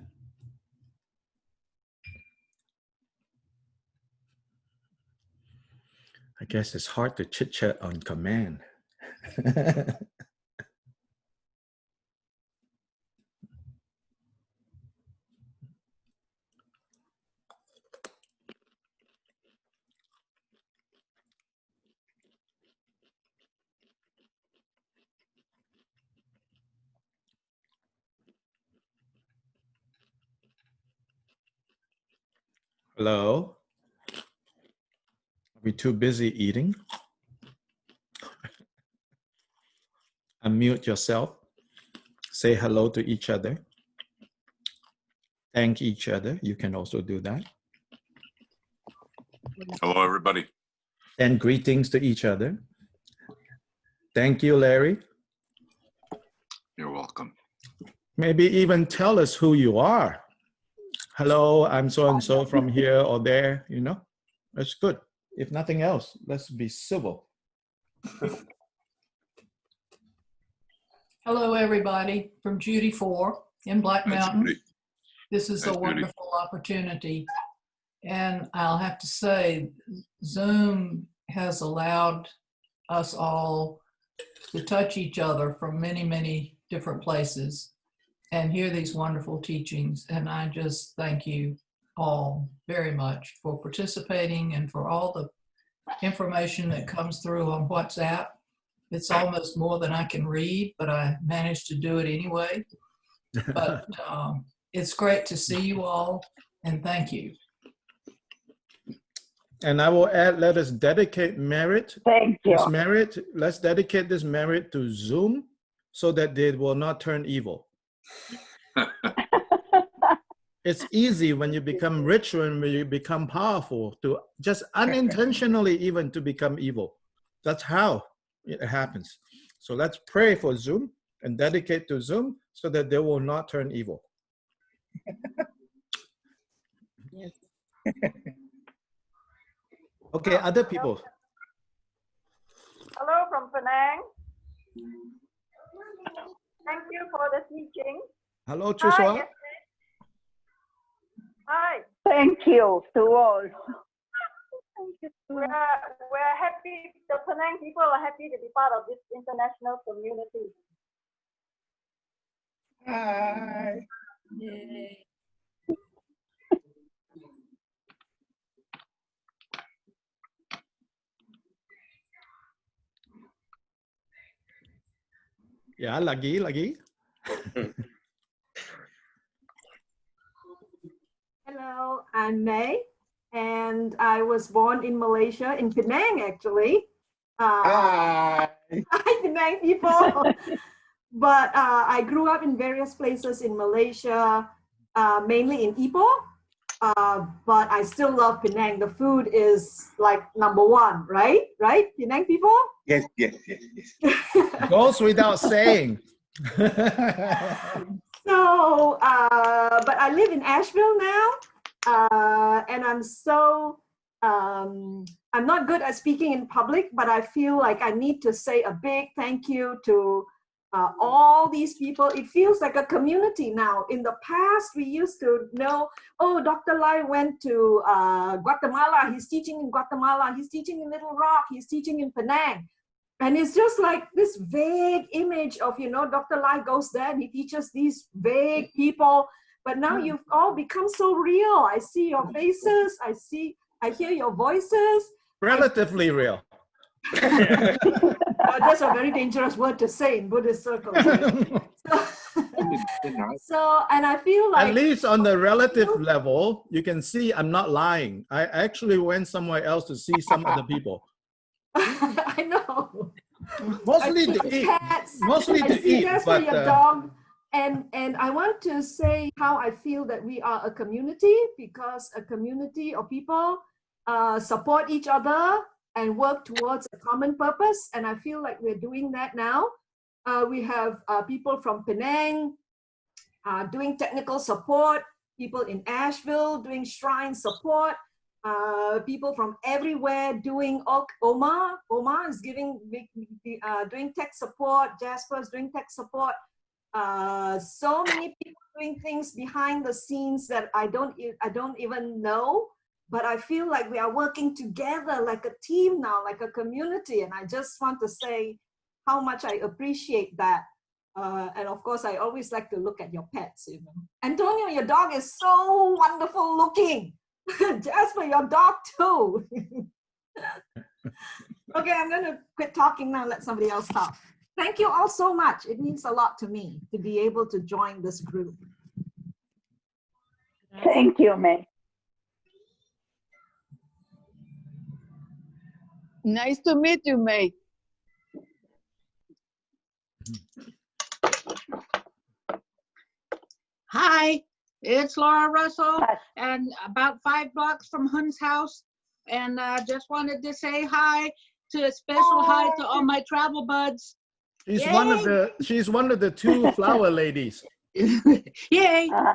I guess it's hard to chit chat on command. Hello? Are we too busy eating? Unmute yourself. Say hello to each other. Thank each other. You can also do that. Hello, everybody. And greetings to each other. Thank you, Larry. You're welcome. Maybe even tell us who you are. Hello, I'm so-and-so from here or there, you know. That's good. If nothing else, let's be civil. Hello, everybody, from Judy 4 in Black Hi, Mountain. Judy. This is Hi, a Judy. wonderful opportunity. And I'll have to say, Zoom has allowed us all to touch each other from many, many different places and hear these wonderful teachings. And I just thank you all very much for participating and for all the information that comes through on WhatsApp. It's almost more than I can read, but I managed to do it anyway. But it's great to see you all, and thank you. And I will add, let us dedicate merit. Thank you. This merit, let's dedicate this merit to Zoom so that they will not turn evil. It's easy when you become rich, when you become powerful, to just unintentionally even to become evil. That's how it happens. So let's pray for Zoom and dedicate to Zoom so that they will not turn evil. Yes. Okay, other people. Hello from Penang. Thank you for the teaching. Hello, Chuswa. Hi. Hi. Thank you to all. We're happy, the Penang people are happy to be part of this international community. Hi. Yay. Yeah, lagi. Hello, I'm May, and I was born in Malaysia, in Penang, actually. Hi, Penang people. But I grew up in various places in Malaysia, mainly in Ipoh. But I still love Penang. The food is like #1, right? Right, Penang people? Yes. Goes without saying. So, but I live in Asheville now, and I'm not good at speaking in public, but I feel like I need to say a big thank you to all these people. It feels like a community now. In the past, we used to know, oh, Dr. Lai went to Guatemala. He's teaching in Guatemala. He's teaching in Little Rock. He's teaching in Penang. And it's just like this vague image of, you know, Dr. Lai goes there and he teaches these vague people. But now you've all become so real. I see your faces. I hear your voices. Relatively real. That's a very dangerous word to say in Buddhist circles. Right? So, and I feel like— At least on the relative level, you can see I'm not lying. I actually went somewhere else to see some other people. I know. Mostly to eat. Mostly to eat. But your dog. And I want to say how I feel that we are a community, because a community of people support each other and work towards a common purpose. And I feel like we're doing that now. We have people from Penang doing technical support, people in Asheville doing shrine support, people from everywhere doing Oma is doing tech support, Jasper is doing tech support. So many people doing things behind the scenes that I don't even know, but I feel like we are working together like a team now, like a community. And I just want to say how much I appreciate that. And of course, I always like to look at your pets, you know. Antonio, your dog is so wonderful looking. Jasper, your dog too. Okay, I'm gonna quit talking now, let somebody else talk. Thank you all so much. It means a lot to me to be able to join this group. Thank you, May. Nice to meet you, May. Hi, it's Laura Russell, Hi. and about 5 blocks from Hun's house. And just wanted to say hi to a special hi to all my travel buds. She's Yay! one of the two flower ladies. Yay! Uh,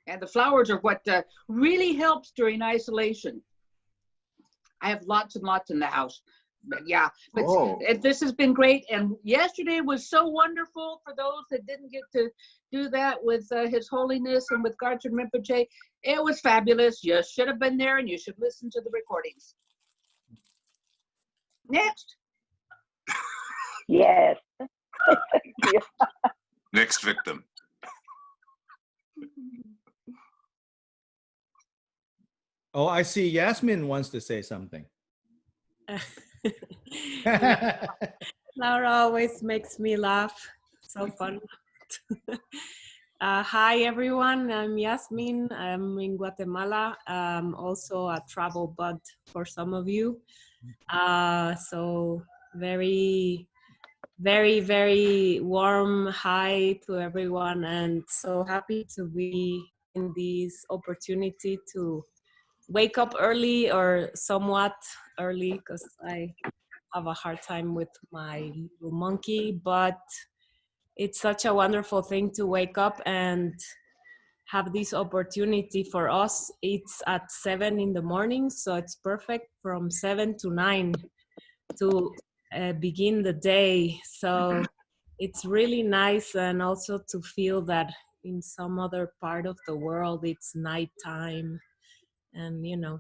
And the flowers are what really helps during isolation. I have lots and lots in the house. But yeah, but this has been great. And yesterday was so wonderful for those that didn't get to do that with His Holiness and with Garchen Rinpoche. It was fabulous. You should have been there and you should listen to the recordings. Next. yes. Yeah. Next victim. Oh, I see Yasmin wants to say something. Laura always makes me laugh. So fun. Hi, everyone. I'm Yasmin. I'm in Guatemala. I'm also a travel bud for some of you. So very, very, very warm hi to everyone, and so happy to be in this opportunity to wake up early or somewhat early because I have a hard time with my little monkey, but it's such a wonderful thing to wake up and have this opportunity for us. It's at 7 in the morning, so it's perfect from 7 to 9 to begin the day. So it's really nice, and also to feel that in some other part of the world it's nighttime. And, you know,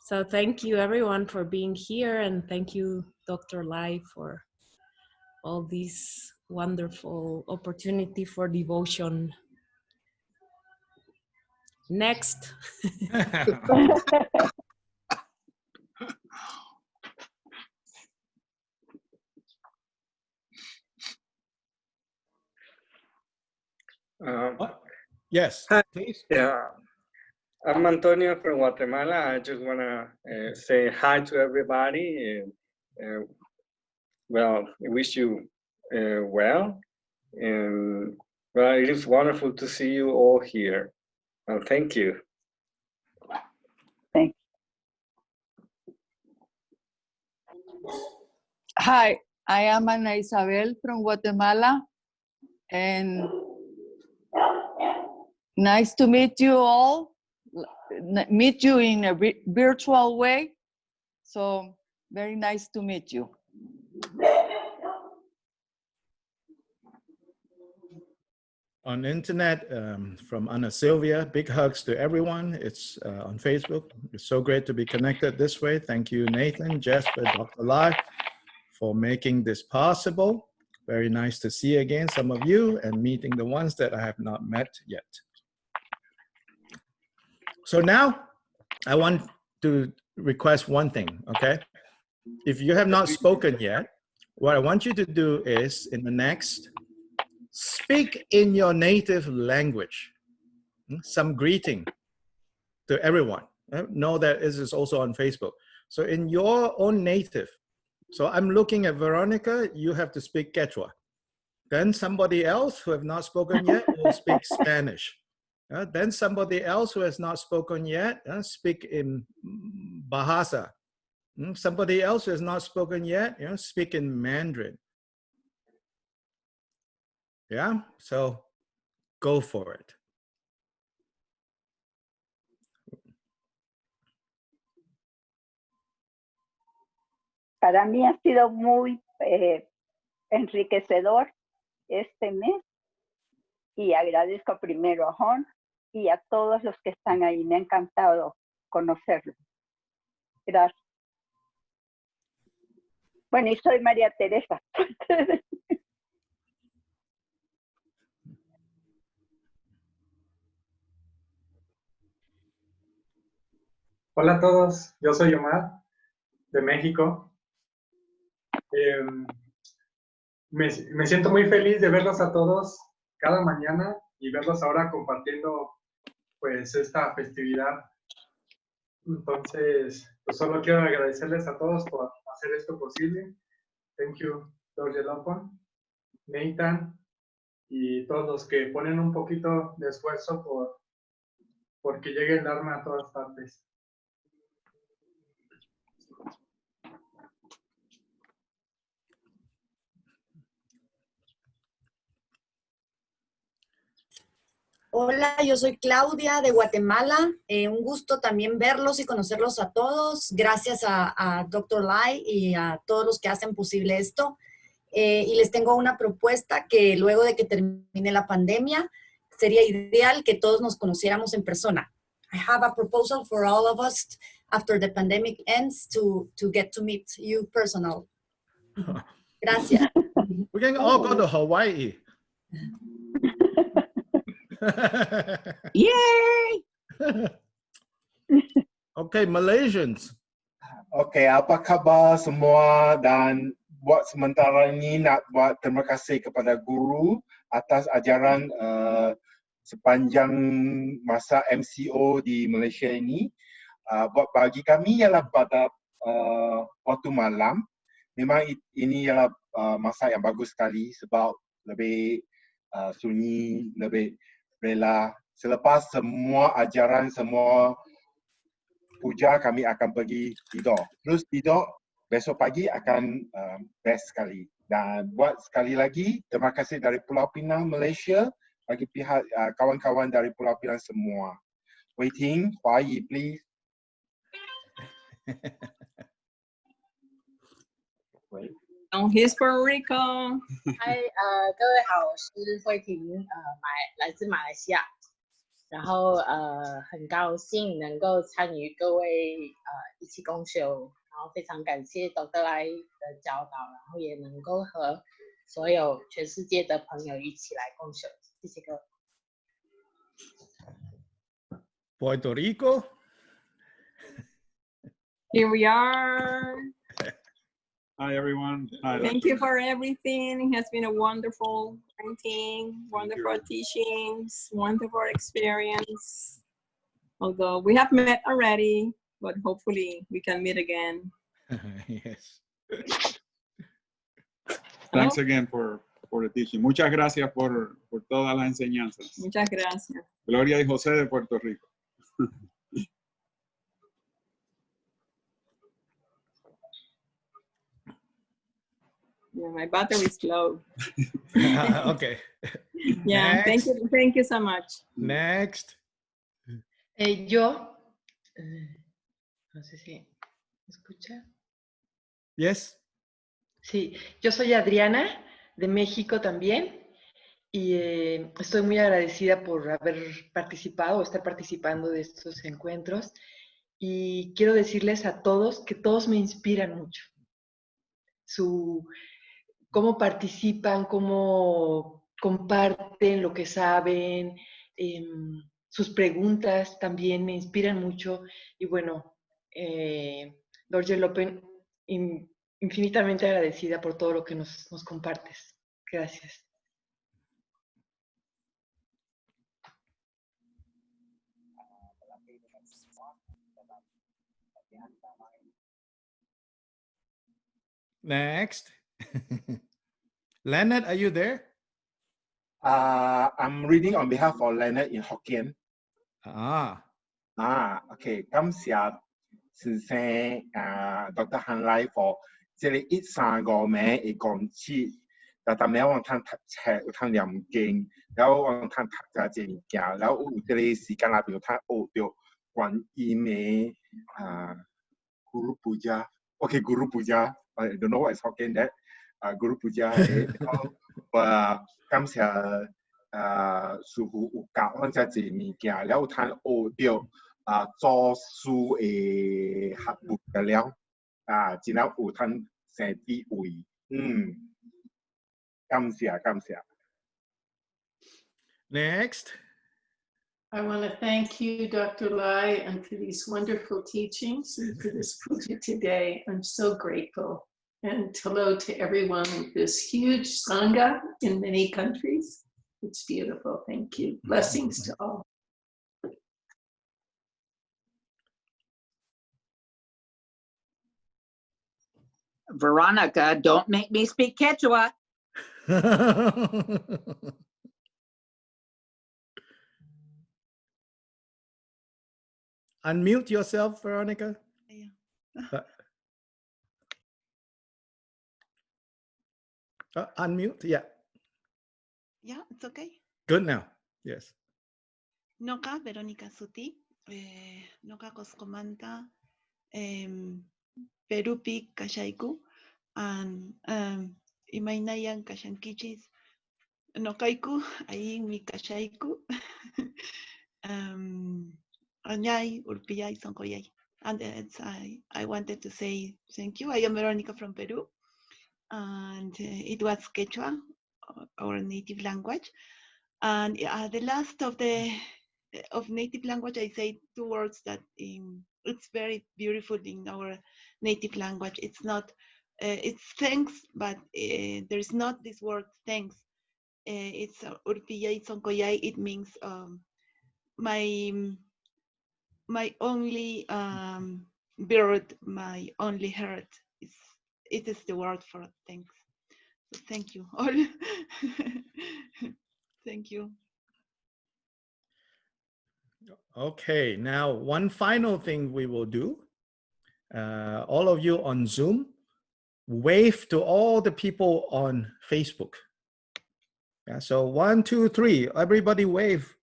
so thank you everyone for being here, and thank you, Dr. Lai, for all this wonderful opportunity for devotion. Next. Yes, Hi. please. Yeah, I'm Antonio from Guatemala. I just want to say hi to everybody. Well, I wish you well. And well, it is wonderful to see you all here. And thank you. Thank Hi, I am Ana Isabel from Guatemala, and nice to meet you all. Meet you in a virtual way. So very nice to meet you. On internet, from Ana Silvia, big hugs to everyone. It's on Facebook. It's so great to be connected this way. Thank you, Nathan, Jasper, Dr. Lai, for making this possible. Very nice to see again some of you and meeting the ones that I have not met yet. So now I want to request one thing, okay? If you have not spoken yet, what I want you to do is in the next, speak in your native language, some greeting to everyone. Know that this is also on Facebook. So in your own native. So I'm looking at Veronica, you have to speak Quechua. Then somebody else who have not spoken yet will speak Spanish. Then somebody else who has not spoken yet, speak in Bahasa. Somebody else who has not spoken yet, speak in Mandarin. Yeah, so go for it. Para mí ha sido muy enriquecedor este mes y agradezco primero a Hon y a todos los que están ahí. Me ha encantado conocerlos. Gracias. Bueno, y soy María Teresa. Hola a todos, yo soy Omar, de México. Me siento muy feliz de verlos a todos cada mañana y verlos ahora compartiendo pues esta festividad. Entonces, pues solo quiero agradecerles a todos por hacer esto posible. Thank you, Lord Jigten, Nathan y todos los que ponen un poquito de esfuerzo porque llegue el Dharma a todas partes. Hola, yo soy Claudia de Guatemala. Un gusto también verlos y conocerlos a todos. Gracias a Dr. Lai y a todos los que hacen posible esto. Y les tengo una propuesta que luego de que termine la pandemia, sería ideal que todos nos conociéramos en persona. I have a proposal for all of us after the pandemic ends to get to meet you personal. Gracias. We can all go to Hawaii. Yay! Okay, Malaysians. Okay, apa khabar semua dan buat sementara ini nak buat terima kasih kepada guru atas ajaran sepanjang masa MCO di Malaysia ini. Buat bagi kami ialah pada waktu malam. Memang ini ialah masa yang bagus sekali sebab lebih sunyi, lebih rela. Selepas semua ajaran, semua puja, kami akan pergi tidur. Terus tidur, besok pagi akan best sekali. Dan buat sekali lagi, terima kasih dari Pulau Pinang, Malaysia, bagi pihak kawan-kawan dari Pulau Pinang semua. Waiting, Hawaii, please. He's Puerto Rico. 嗨，各位好，我是慧婷，来自马来西亚，然后很高兴能够参与各位一起共修，然后非常感谢Dr. Lai的教导，然后也能够和所有全世界的朋友一起来共修，谢谢各位。Puerto Rico. Here we are. Hi, everyone. Hi. Thank you for everything. It has been a wonderful meeting, wonderful teachings, wonderful experience. Although we have met already, but hopefully we can meet again. Yes. Thanks again for the teaching. Muchas gracias por todas las enseñanzas. Muchas gracias. Gloria y José de Puerto Rico. Yeah, my battery is low. Okay. Yeah, Next. thank you so much. Next. Yo, no sé si me escucha. Yes. Sí, yo soy Adriana, de México también, y estoy muy agradecida por haber participado o estar participando de estos encuentros. Y quiero decirles a todos que todos me inspiran mucho. Cómo participan, cómo comparten lo que saben, sus preguntas también me inspiran mucho. Y bueno, Lord Jigten, infinitamente agradecida por todo lo que nos compartes. Gracias. Next. Leonard, are you there? I'm reading on behalf of Leonard in Hokkien. Okay. 感謝先生Dr. Han Lai for 這裡135名嘅講師，但係我睇讀冊，有睇念經，然後我睇讀咗啲物件，然後有啲時間裏邊有睇學到觀音嘅Guru Puja. Okay, Guru Puja. I don't know what is Hokkien that. Guru Puja 感謝師父有教我這啲物件，然後睇學到做書嘅學問嘅了，真係有睇成智慧。感謝感謝。Next. I want to thank you, Dr. Lai, and for these wonderful teachings and for this puja today. I'm so grateful. And hello to everyone with this huge Sangha in many countries. It's beautiful. Thank you. Blessings to all. Veronica, don't make me speak Quechua. Unmute yourself, Veronica. Unmute, yeah. Yeah, it's okay. Good now, yes. Noka Veronica Suti, Noka Koskomanta, Perupi Kashaiku, and Imainayan Kashankichis, Nokaiku, Ayin mi Kashaiku, Anyai Urpiyai Sonkoyai. And I wanted to say thank you. I am Veronica from Peru, and it was Quechua, our native language. And the last of native language, I say 2 words that it's very beautiful in our native language. It's not, it's thanks, but there's not this word thanks. It's Urpiyai Sonkoyai. It means my only bird, my only heart. It is the word for thanks. So thank you all. Thank you. Okay, now one final thing we will do. All of you on Zoom, wave to all the people on Facebook. Yeah, so 1, 2, 3, everybody wave.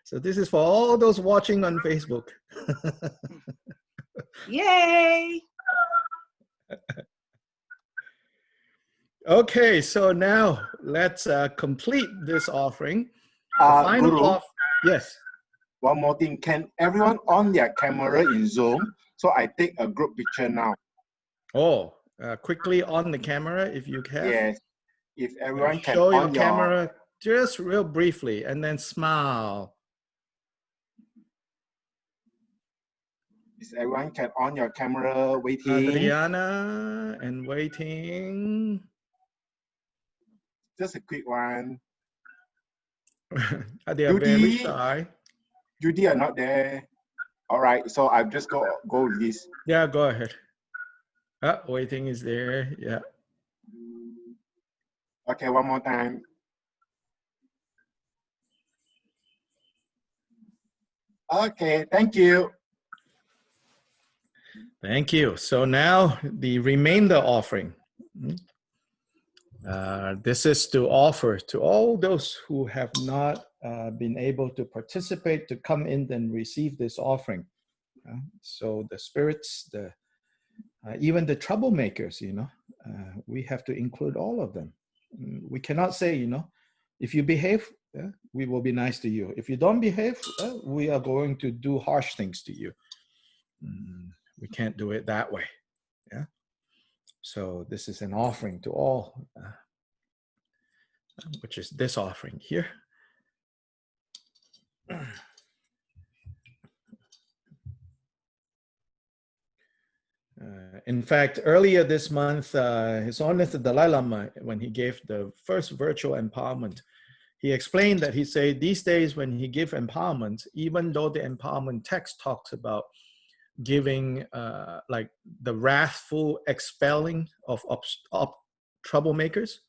So this is for all those watching on Facebook. Yay! Okay, so now let's complete this offering. The final Guru, yes. One more thing. Can everyone on their camera in Zoom? So I take a group picture now. Oh, quickly on the camera if you can. Yes. If everyone can show your on camera just real briefly and then smile. Is everyone can on your camera waiting? Adriana and waiting. Just a quick one. They are very shy. Judy are not there. All right, so I've just go with this. Yeah, go ahead. Waiting is there. Yeah. Okay, one more time. Okay, thank you. Thank you. So now the remainder offering. This is to offer to all those who have not been able to participate to come in and receive this offering. So the spirits, even the troublemakers, we have to include all of them. We cannot say, if you behave, we will be nice to you. If you don't behave, we are going to do harsh things to you. We can't do it that way. Yeah. So this is an offering to all, which is this offering here. In fact, earlier this month, His Holiness the Dalai Lama, when he gave the first virtual empowerment, he explained that he said these days when he gives empowerment, even though the empowerment text talks about giving like the wrathful expelling of troublemakers,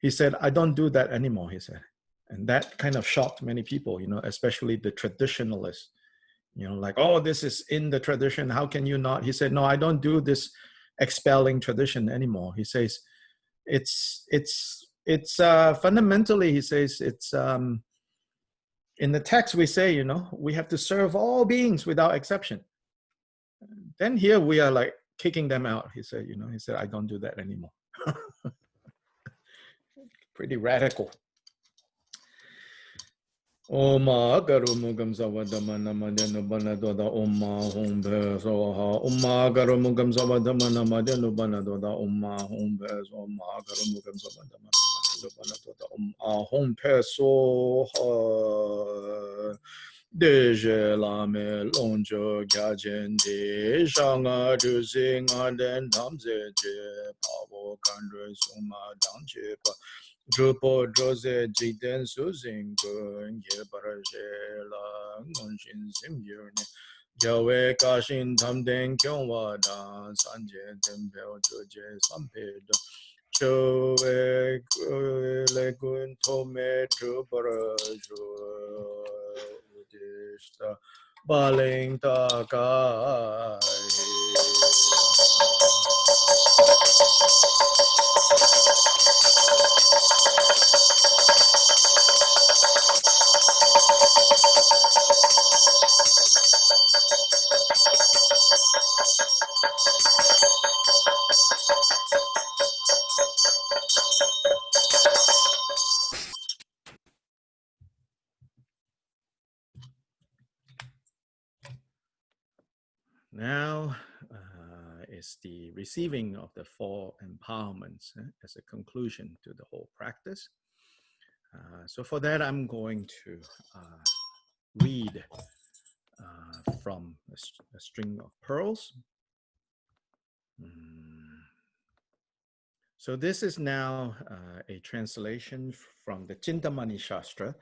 He said, I don't do that anymore, he said. And that kind of shocked many people, you know, especially the traditionalists, you know, like, oh, this is in the tradition. How can you not? He said, no, I don't do this expelling tradition anymore. He says, it's fundamentally, he says, it's, in the text we say, you know, we have to serve all beings without exception. Then here we are like kicking them out. He said, you know, he said, I don't do that anymore. Pretty radical. Oma garumugam savadamana madenu banadoda Oma humbe soha. Oma garumugam savadamana madenu banadoda Oma humbe Oma garumugam savadamana madenu banadoda Oma humbe soha. Deje lame lonjo gajen de shanga du singa den namze je pavo kandre suma danche pa drupo droze jiten Sumgon ye paraje la ngonshin simyurne Yawe kashin tamden kyonwa dan sanje tempel joje sampedo Chowe legun tome druparajo udishta baling takai. Now is the receiving of the 4 empowerments as a conclusion to the whole practice. So for that, I'm going to read from a string of pearls. So this is now a translation from the Chintamani Shastra.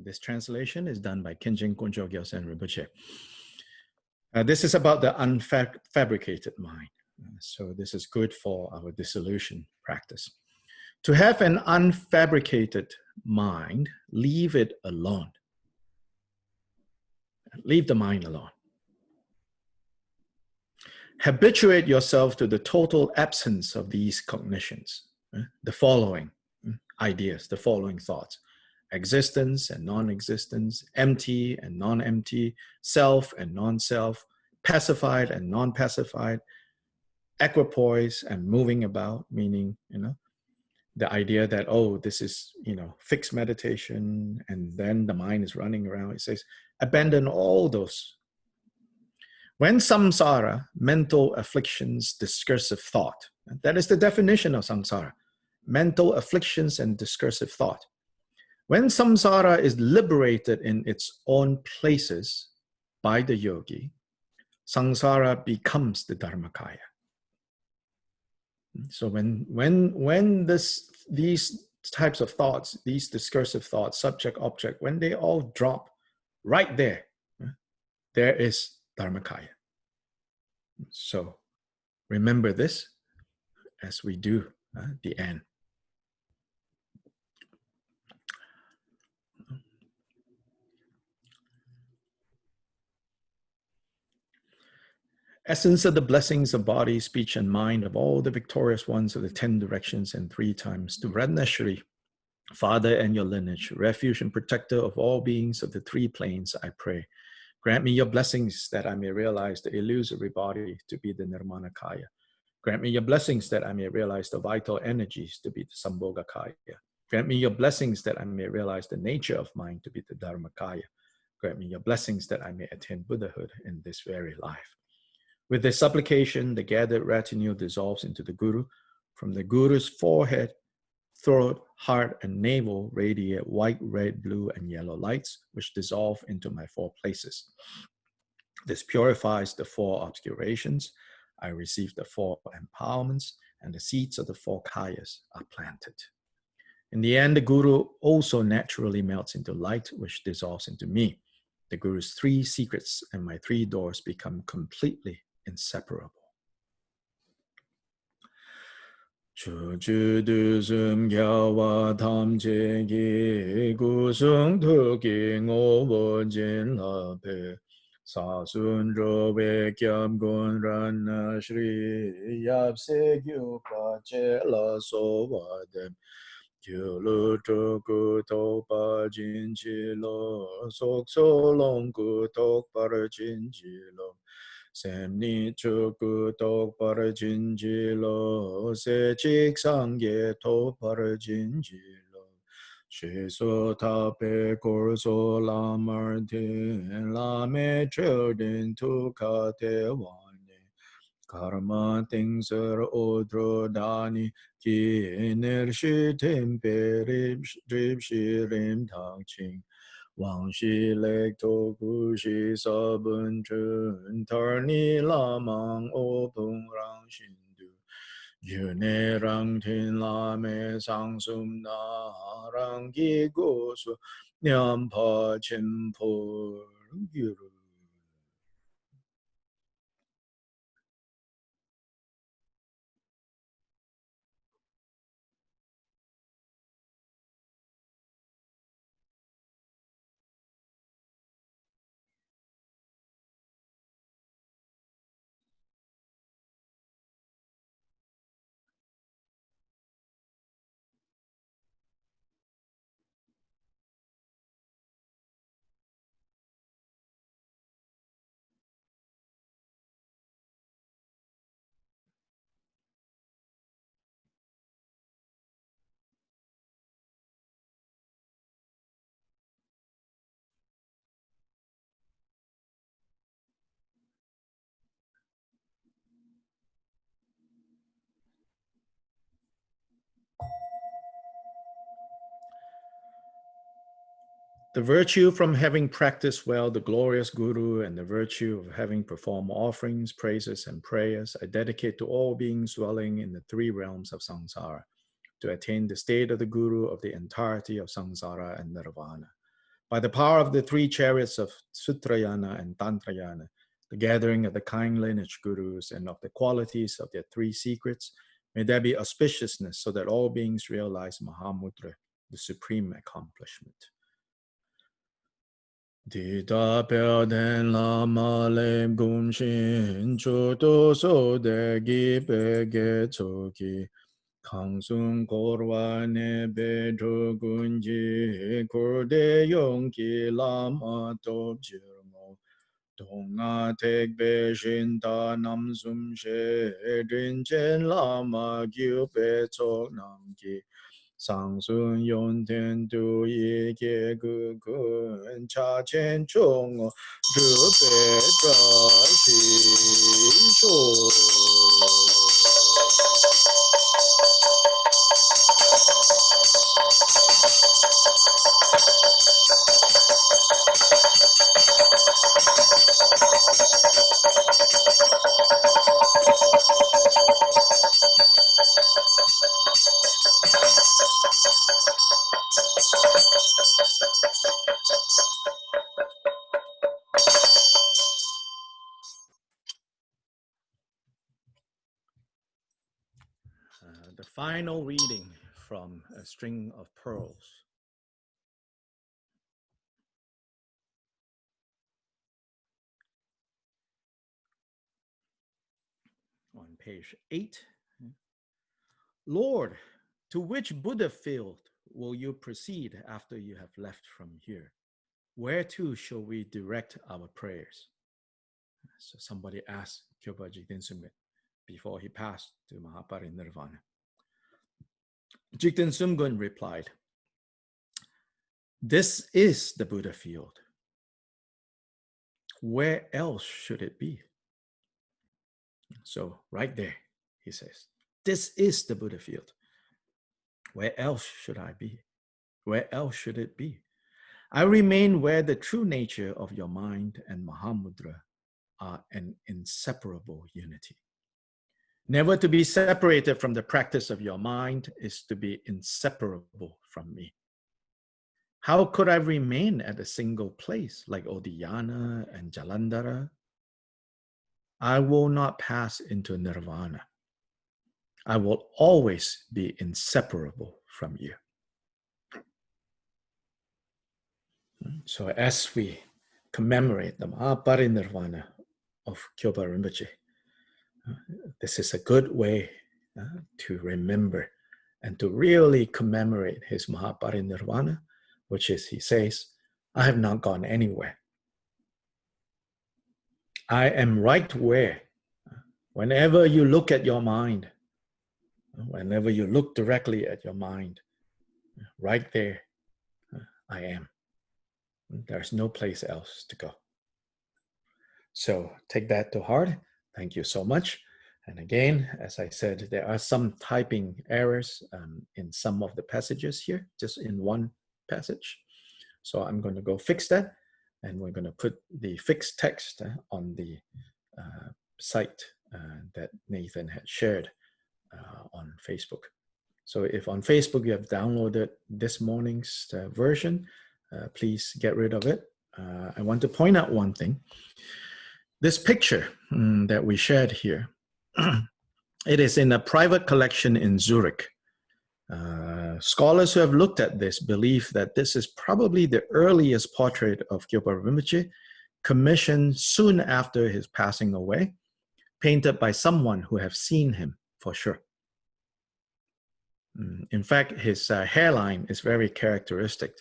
This translation is done by Khenchen Kuncho Gyaltsen Rinpoche. This is about the unfabricated mind. So this is good for our dissolution practice. To have an unfabricated mind, leave it alone. Leave the mind alone. Habituate yourself to the total absence of these cognitions. The following ideas, the following thoughts. Existence and non-existence, empty and non-empty, self and non-self, pacified and non-pacified, equipoise and moving about, meaning, you know, the idea that, oh, this is, you know, fixed meditation and then the mind is running around. It says, abandon all those. When samsara, mental afflictions, discursive thought, that is the definition of samsara, mental afflictions and discursive thought. When samsara is liberated in its own places by the yogi, samsara becomes the dharmakaya. So when these types of thoughts, these discursive thoughts, subject, object, when they all drop right there, there is dharmakaya. So remember this as we do the end. Essence of the blessings of body, speech, and mind of all the victorious ones of the 10 directions and 3 times to Ratnashri, Father and your lineage, refuge and protector of all beings of the 3 planes, I pray. Grant me your blessings that I may realize the illusory body to be the Nirmanakaya. Grant me your blessings that I may realize the vital energies to be the Sambhogakaya. Grant me your blessings that I may realize the nature of mind to be the Dharmakaya. Grant me your blessings that I may attain Buddhahood in this very life. With this supplication, the gathered retinue dissolves into the Guru. From the Guru's forehead, throat, heart, and navel radiate white, red, blue, and yellow lights, which dissolve into my 4 places. This purifies the 4 obscurations. I receive the 4 empowerments, and the seeds of the 4 kayas are planted. In the end, the Guru also naturally melts into light, which dissolves into me. The Guru's 3 secrets and my 3 doors become completely inseparable. 주주두숨 겨와 탐제기 구승투기 오버진라베 사순로베 겸군란나 Shri 얍세규파 젤라소와뎀 규루투구 독파진지로 속소롱구 독파르진지로 샘니 축구 똑바로 진지로 세직상계 똑바로 진지로 시소 타페 골소 라마르틴 라메 초딘 투카 대와니 카르마 띵서 오드로다니 기네르시 템페 립시림 당칭 왕시 렉토 구시 서분춘 터니 라망 오동랑 신두 윤회랑 틴라메 상숨나랑 기고수 냠파 침포 유루. The virtue from having practiced well the glorious Guru and the virtue of having performed offerings, praises, and prayers, I dedicate to all beings dwelling in the three realms of samsara to attain the state of the Guru of the entirety of samsara and nirvana. By the power of the three chariots of Sutrayana and Tantrayana, the gathering of the kind lineage Gurus and of the qualities of their three secrets, may there be auspiciousness so that all beings realize Mahamudra, the supreme accomplishment. Dita Pelden Lama Lem Gumshin Choto So Degi Pege Tsoki Kangsung Korwa Nebe Drogunji Korde Yongki Lama Top Jirmo Donga Tekbe Shinta Namsum She Drinchen Lama Gyupe Tsok Namki 상순 연텐 두이 개그근 차첸 총어 르베자시쇼. The final reading from A String of Pearls. On page 8. Lord, to which Buddha field will you proceed after you have left from here? Where to shall we direct our prayers? So somebody asked Kyobpa Jigten Sumgon before he passed to Mahaparinirvana. Jigten Sumgon replied, this is the Buddha field. Where else should it be? So right there, he says, this is the Buddha field. Where else should I be? Where else should it be? I remain where the true nature of your mind and Mahamudra are an inseparable unity. Never to be separated from the practice of your mind is to be inseparable from me. How could I remain at a single place like Odiyana and Jalandhara? I will not pass into nirvana. I will always be inseparable from you. So as we commemorate the Mahaparinirvana of Kyobpa Rinpoche, this is a good way to remember and to really commemorate his Mahaparinirvana, which is, he says, I have not gone anywhere. I am right where, whenever you look at your mind, whenever you look directly at your mind, right there, I am. There's no place else to go. So take that to heart. Thank you so much. And again, as I said, there are some typing errors in some of the passages here, just in one passage. So I'm going to go fix that. And we're going to put the fixed text on the site that Nathan had shared on Facebook. So if on Facebook you have downloaded this morning's version, please get rid of it. I want to point out one thing. This picture that we shared here, it is in a private collection in Zurich. Scholars who have looked at this believe that this is probably the earliest portrait of Kyobpa Rinpoche, commissioned soon after his passing away, painted by someone who have seen him for sure. In fact, his hairline is very characteristic.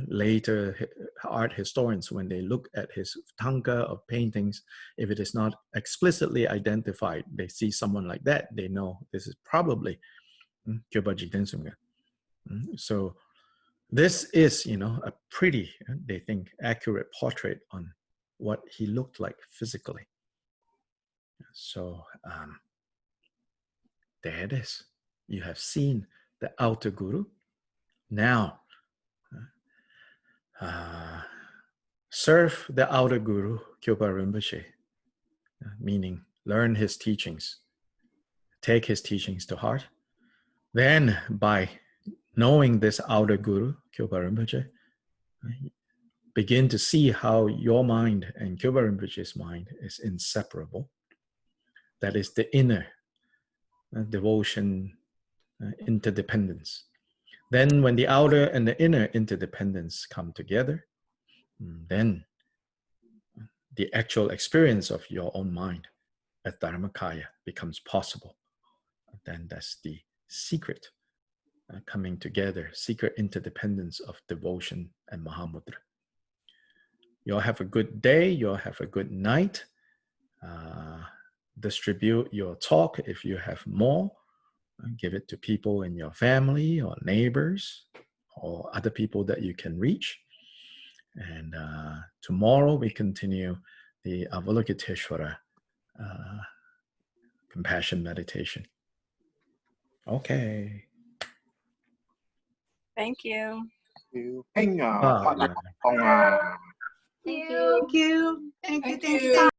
Later art historians, when they look at his tanka of paintings, if it is not explicitly identified, they see someone like that, they know this is probably Kyobpa Jigten Sumgon. So this is, a pretty, they think, accurate portrait on what he looked like physically. So there it is. You have seen the outer guru. Now, serve the outer guru, Kyobpa Rinpoche, meaning learn his teachings, take his teachings to heart. Then, by knowing this outer guru, Kyobpa Rinpoche, begin to see how your mind and Kyobpa Rinpoche's mind is inseparable. That is the inner devotion, interdependence. Then when the outer and the inner interdependence come together, then the actual experience of your own mind as Dharmakaya becomes possible. Then that's the secret coming together, secret interdependence of devotion and Mahamudra. You'll have a good day, you'll have a good night. Distribute your talk if you have more. Give it to people in your family or neighbors or other people that you can reach. And tomorrow we continue the Avalokiteshvara compassion meditation. Okay. Thank you. Thank you. Thank you. Thank you.